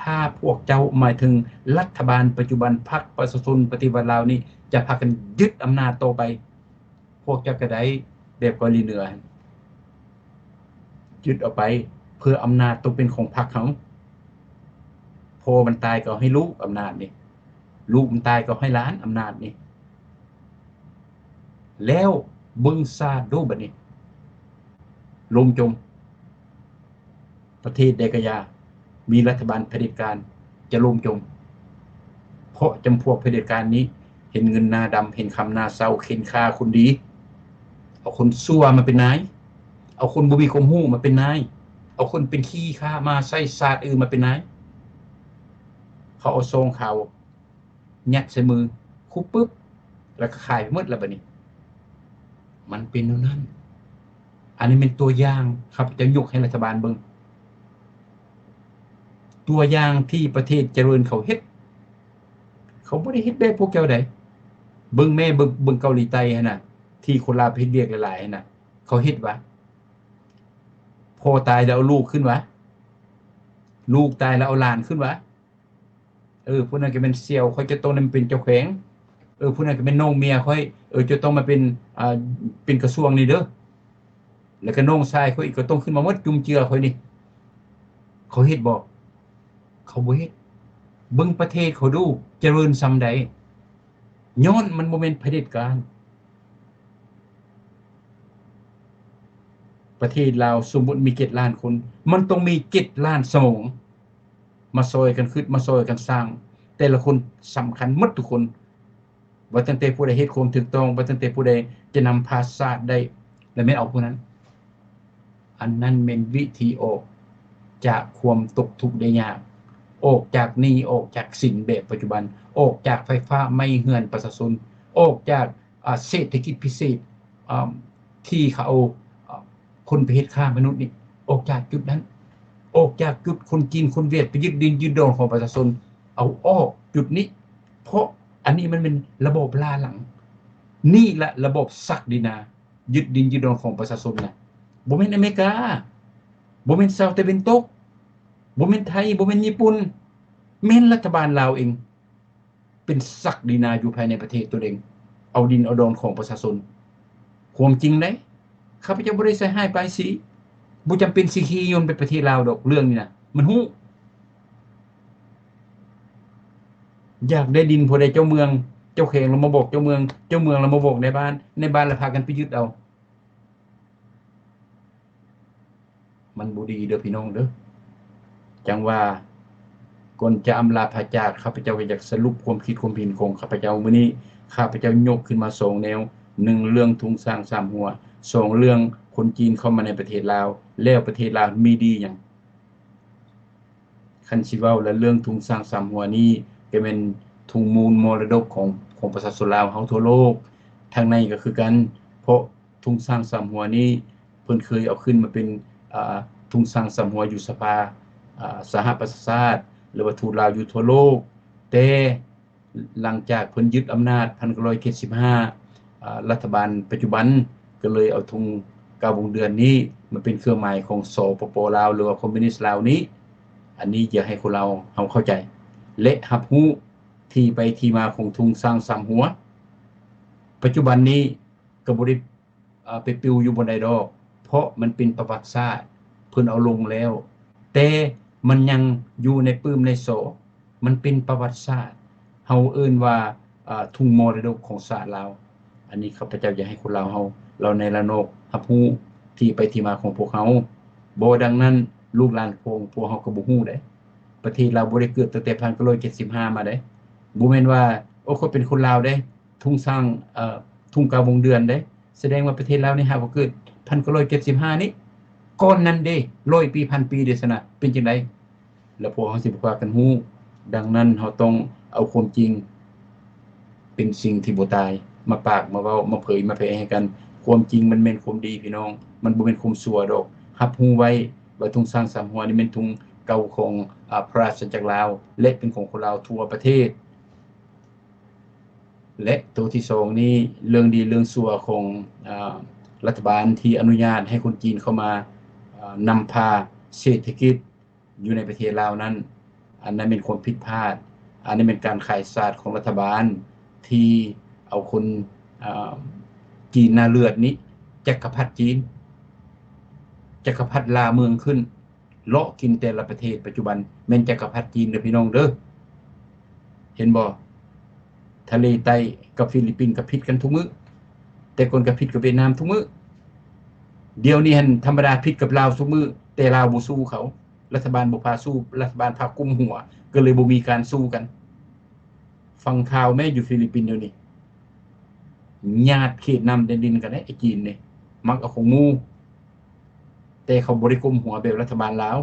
Speaker 3: ถ้าพวกเจ้าหมายถึงรัฐบาลปัจจุบันพรรคประชาชนปฏิบัติลาวนี้จะพากันยึดอำนาจต่อไปพวกเจ้าก็ได้แบบเกาหลีเหนือยึดเอาไปเพื่ออำนาจต้องเป็นของพรรคเขาพอมันตายก็ให้ลูกอำนาจนี่ลูกมันตายก็ให้หลานอำนาจนี่แล้วเบิ่งซาดดูบัดนี้ลมจมประเทศใดก็อย่ามีรัฐบาลเผด็จการจะล่มจมเพราะจำพวกเผด็จการนี้เห็นเงินหน้าดำเห็นคำหน้าเศร้าเข็นฆ่าคนดีเอาคนชั่วมาเป็นนายเอาคนบ่มีความรู้มาเป็นนายเอาคนเป็นขี้ข้ามาใส่ศาสตร์อื่นมาเป็นนายเขาเอาซองข่าวยัดใส่มือคุบปึ๊บแล้วก็ขายหมดแล้วบัดนี้มันเป็นเท่านั้นอันนี้เป็นตัวอย่างครับจะยกให้รัฐบาลเบิ่งตัวอย่างที่ประเทศเจริญเขาเฮ็ดเขาบ่ได้เฮ็ดแบบพวกเจ้าใดเบิ่งแม่เบิ่งเกาหลีใต้หั่นน่ะที่คนลาวเฮ็ดเวียกหลายๆหั่นน่ะเขาเฮ็ดวะพ่อตายแล้วเอาลูกขึ้นวะลูกตายแล้วเอาหลานขึ้นวะผู้นั้นก็เป็นเสี่ยวค่อยจะต้องนำเป็นเจ้าแขวงผู้นั้นก็เป็นน้องเมียค่อยจะต้องมาเป็นเป็นกระทรวงนี่เด้อแล้วก็น้องชายค่อยอีกก็ต้องขึ้นมาหมดจุมเจือค่อยนี่เขาเฮ็ดบ่เขาบ่เฮ็ดเบิ่งประเทศเขาดูเจริญซำใดย้อนมันบ่แม่นเผด็จการประเทศลาวสมมุติมี7ล้านคนมันต้องมี7ล้านสมองมาซอยกันคิดมาซอยกันสร้างแต่ละคนสำคัญหมดทุกคนว่าตั้งแต่ผู้ใดเฮ็ดความถูกต้องว่าตั้งแต่ผู้ใดจะนำพาชาติได้และแม่นเอาผู้นั้นอันนั้นแม่นวิธีออกจากความตกทุกข์ได้ยากออกจากหนี้ออกจากสินแบบปัจจุบันออกจากไฟฟ้าไม่เฮือนประชาชนออกจากเศรษฐกิจพิเศษที่เขาเอาคนไปเฮ็ดฆ่ามนุษย์นี่ออกจากจุดนั้นออกจากจุดคนจีนคนเวียดไปยึดดินยึดดอนของประชาชนเอาออกจุดนี้เพราะอันนี้มันเป็นระบบล้าหลังนี่แหละระบบศักดินายึดดินยึดดอนของประชาชนน่ะบ่แม่นอเมริกาบ่แม่นเซาท์ตะวันตกบ่แม่นไทยบ่แม่นญี่ปุ่นแม่นรัฐบาลลาวเองเป็นศักดินาอยู่ภายในประเทศตัวเองเอาดินเอาดอนของประชาชนความจริงเด้ข้าพเจ้าบ่ได้ใส่ร้ายป้ายสีบ่จำเป็นสิขี้ยนต์ไปประเทศลาวดอกเรื่องนี้น่ะมันฮู้อยากได้ดินผู้ใดเจ้าเมืองเจ้าเขงเรามาบอกเจ้าเมืองเรามาบอกในบ้านแล้วพากันไปยึดเอามันบ่ดีเด้อพี่น้องเด้อจังว่าก่อนจะอำลาพระจากข้าพเจ้าก็อยากสรุปความคิดความเห็นของข้าพเจ้ามื้อนี้ข้าพเจ้ายกขึ้นมา2แนว1เรื่องทุงสร้าง3หัว2เรื่องคนจีนเข้ามาในประเทศลาวแล้วประเทศลาวมีดีหยังคันสิเว้าแล้วเรื่องทุงสร้าง3หัวนี้ก็เป็นทุงมูลมรดกของประชาชนลาวเฮาทั่วโลกทางในก็คือกันเพราะทุงสร้าง3หัวนี้เพิ่นเคยเอาขึ้นมาเป็นทุงสร้าง3หัวอยู่สภาสหประชาชาติหรือว่าทูตลาวอยู่ทั่วโลกแต่หลังจากเพิ่นยึดอำนาจ1975รัฐบาลปัจจุบันก็เลยเอาทุงกาวงเดือนนี้มาเป็นเครื่องหมายของสปป.ลาวหรือว่าคอมมิวนิสต์ลาวนี้อันนี้อยากให้คนเราเฮาเข้าใจและรับรู้ที่ไปที่มาของทุงสร้าง3หัวปัจจุบันนี้ก็บ่ได้ไปปลิวอยู่บนใดดอกเพราะมันเป็นประวัติศาสตร์เพิ่นเอาลงแล้วแต่มันยังอยู่ในปื้มในโสมันเป็นประวัติศาสตร์เฮาเอิ้นว่าทุ่งมรดกของชาติลาวอันนี้ข้าพเจ้าอยากให้คนลาวเฮาเราในละโนกรับรู้ที่ไปที่มาของพวกเฮาบ่ดังนั้นลูกหลานของพวกเฮาก็บ่ฮู้เด้ประเทศลาวบ่ได้เกิดตั้งแต่1975มาเด้บ่แม่นว่าโอ้คนเป็นคนลาวเด้ทุ่งสร้างทุ่งกาวงเดือนเด้แสดงว่าประเทศลาวนี่หากว่าเกิด1975นี้ก่อนนั้นเด้100 ปี 1,000 ปีเด้ซั่นน่ะเป็นจังได๋ แล้วพวกเขาสิบ่พากันฮู้ดังนั้นเราต้องเอาความจริงเป็นสิ่งที่บ่ตายมาปากมาเว้ามาเผยมาแผ่ให้กันความจริงมันแม่นความดีพี่น้องมันบ่แม่นความชั่วดอกรับรู้ไว้ว่าทุ่งสร้างสามหัวนี่แม่นทุ่งเก่าของพระราชจักรลาวและเป็นของคนลาวทั่วประเทศและตัวที่2นี้เรื่องดีเรื่องชั่วของรัฐบาลที่อนุญาตให้คนจีนเข้ามานำพาเศรษฐกิจอยู่ในประเทศลาวนั้นอันนั้นเป็นความผิดพลาดอันนี้เป็นการขายศาสตร์ของรัฐบาลที่เอาคนจีนหน้าเลือดนี้จักรพรรดิจีนจักรพรรดิลาเมืองขึ้นเลาะกินแต่ละประเทศปัจจุบันแม่นจักรพรรดิจีนเด้อพี่น้องเด้อเห็นบ่ทะเลใต้กับฟิลิปปินส์ก็ผิดกันทุกมื้อแต่คนก็ผิดกับเวียดนามทุกมื้อเดี๋ยวนี้หั่นธรรมดาผิดกับลาวทุกมื้อแต่ลาวบ่สู้เขารัฐบาลบ่พาสู้รัฐบาลพากุมหัวก็เลยบ่มีการสู้กันฟังข่าวแม่อยู่ฟิลิปปินส์เดี๋ยวนี้ญาติเขตน้ำแดนดินกันได้ไอ้จีนนี่มักเอาของหมู่แต่เขาบ่ได้กุมหัวแบบรัฐบาลลาว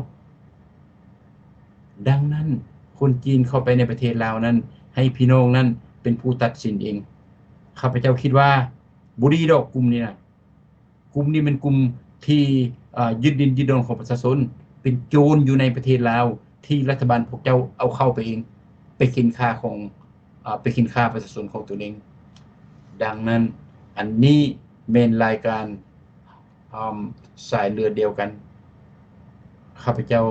Speaker 3: ดังนั้นคนจีนเข้าไปในประเทศลาวนั้นให้พี่น้องนั้นเป็นผู้ตัดสินเองข้าพเจ้าคิดว่าบ่ดีดอกกลุ่มนี้นะกลุ่มนี้เป็นกลุ่มที่ยึดดินยึดดอนของประชาชนเป็นโจรอยู่ในประเทศลาวที่รัฐบาลพวกเจ้าเอาเข้าไปเองไปกินค่าของไปกินค่าประชาชนของตัวเองดังนั้นอันนี้เป็นรายการสายเลือดเดียวกันข้าพเจ้า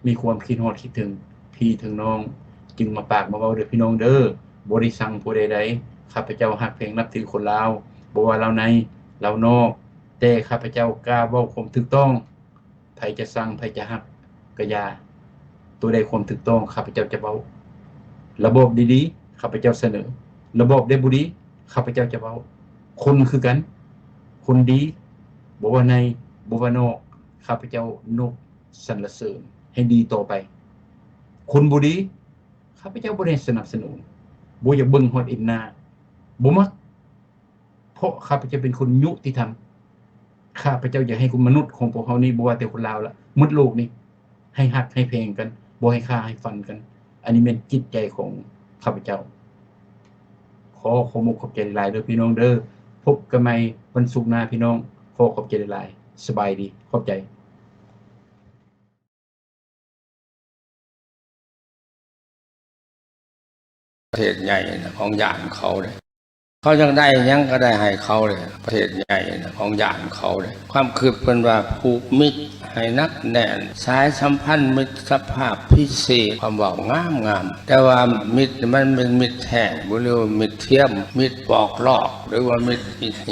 Speaker 3: มีความคิดฮอดคิดถึงพี่ถึงน้องจึงมาปากมาเว้าเด้อพี่น้องเด้อบ่ได้สั่งผู้ใดๆข้าพเจ้าฮักเพียงนับถือคนลาวบ่ว่าลาวในลาวนอกแต่ข้าพเจ้ากล้าเว้าความถูกต้องไผจะสั่งไผจะฮักก็อย่าตัวใดความถูกต้องข้าพเจ้าจะเว้าระบบดีๆข้าพเจ้าเสนอระบบได้บ่ดีข้าพเจ้าจะเว้าคนคือกันคนดีบ่ว่าในบ่ว่านอกข้าพเจ้านกสรรเสริญให้ดีต่อไปคนบ่ดีข้าพเจ้าบ่ได้สนับสนุนบ่อยากเบิ่งฮอดอินหน้าบ่มักเพราะข้าพเจ้าเป็นคนยุติธรรมข้าพเจ้าอยากให้คุณมนุษย์ของพวกเฮานี่บ่ว่าแต่คนลาวละหมดโลกนี่ให้ฮักให้เพลงกันบ่ให้ฆ่าให้ฟันกันอันนี้เป็นจิตใจของข้าพเจ้าขอขอบคุณขอบใจหลายๆเด้อพี่น้องเด้อพบกันใหม่วันศุกร์หน้าพี่น้องขอขอบใจหลายๆสบายดีขอบใจ
Speaker 1: ประเทศใหญ่ของญาติเขาเลยเขาจังได้ยังก็ได้ให้เขาเลยประเทศใหญ่ของญาติเขาเลยความคือเป็นว่าผูกมิตรให้นักแน่นสายสัมพันธ์มิตรภาพพิเศษความบอกงามแต่ว่ามิตรมันเป็นมิตรแท้หรือว่ามิตรเทียมมิตรปอกลอกหรือว่ามิตร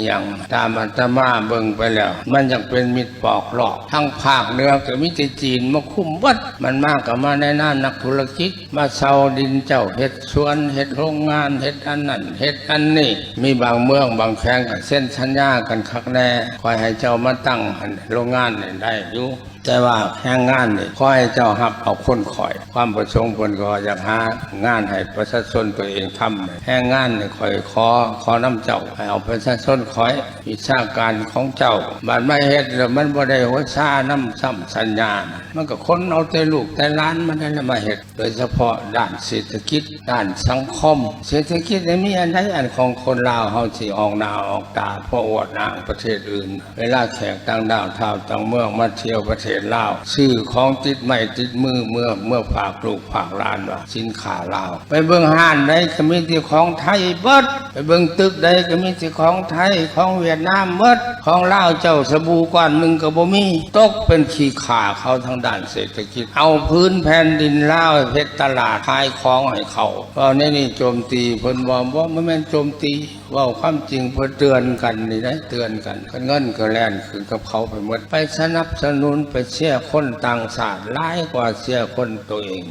Speaker 1: อย่างตามอาตมาเบิ่งไปแล้วมันยังเป็นมิตรปอกลอกทั้งภาคเหนือก็มีแต่จีนมาคุ้มวัดมันมากกับมาในหน้านักธุรกิจมาเซาดินเจ้าเฮ็ดสวนเฮ็ดโรงงานเฮ็ดอันนั้นเฮ็ดอันนี้มีบางเมืองบางแขวงกันเส้นสัญญากันคักแน่คอยให้เจ้ามาตั้งโรงงานได้อยู่แต่ว่าแห่งงานนี่ขอให้เจ้ารับเอาคนคอยความประสงค์เพิ่นก็อยากหางานให้ประชาชนตัวเองทำแห่งงานนี่คอยขอน้ำเจ้าให้เอาประชาชนคอยวิชาการของเจ้าบัดไม่เฮ็ดแล้วมันบ่ได้หัวชาน้ำซ้ำสัญญามันก็คนเอาแต่ลูกแต่หลานมันนั่นมาเฮ็ดโดยเฉพาะด้านเศรษฐกิจด้านสังคมเศรษฐกิจนี่มีอันใดอันของคนลาวเฮาสิออกหน้าออกตาเพราะอวดอ้างประเทศอื่นเวลาแขกต่างดาวชาวต่างเมืองมาเที่ยวประเทศลาวซื้อของติดไม้ติดมือเมื่อฝากลูกฝากหลานว่าสินค้าลาวไปเบิ่งห้านใดก็มีแต่ของไทยเบิดไปเบิ่งตึกใดก็มีแต่ของไทยของเวียดนามเบิดของลาวเจ้าสบู่ก้อนนึงก็บ่มีตกเป็นขี้ข่าเขาทางด้านเศรษฐกิจเอาพื้นแผ่นดินลาวเฮ็ดตลาดขายของให้เขาเพราะนี่โจมตีเพิ่นว่าบ่แม่นโจมตีเว้าความจริงเพื่อเตือนกันนี่นะเตือนกันเงินก็แล่นขึ้นกับเขาไปหมดไปสนับสนุนไปเชื่อคนต่างชาติหลายกว่าเชื่อคนตัวเอง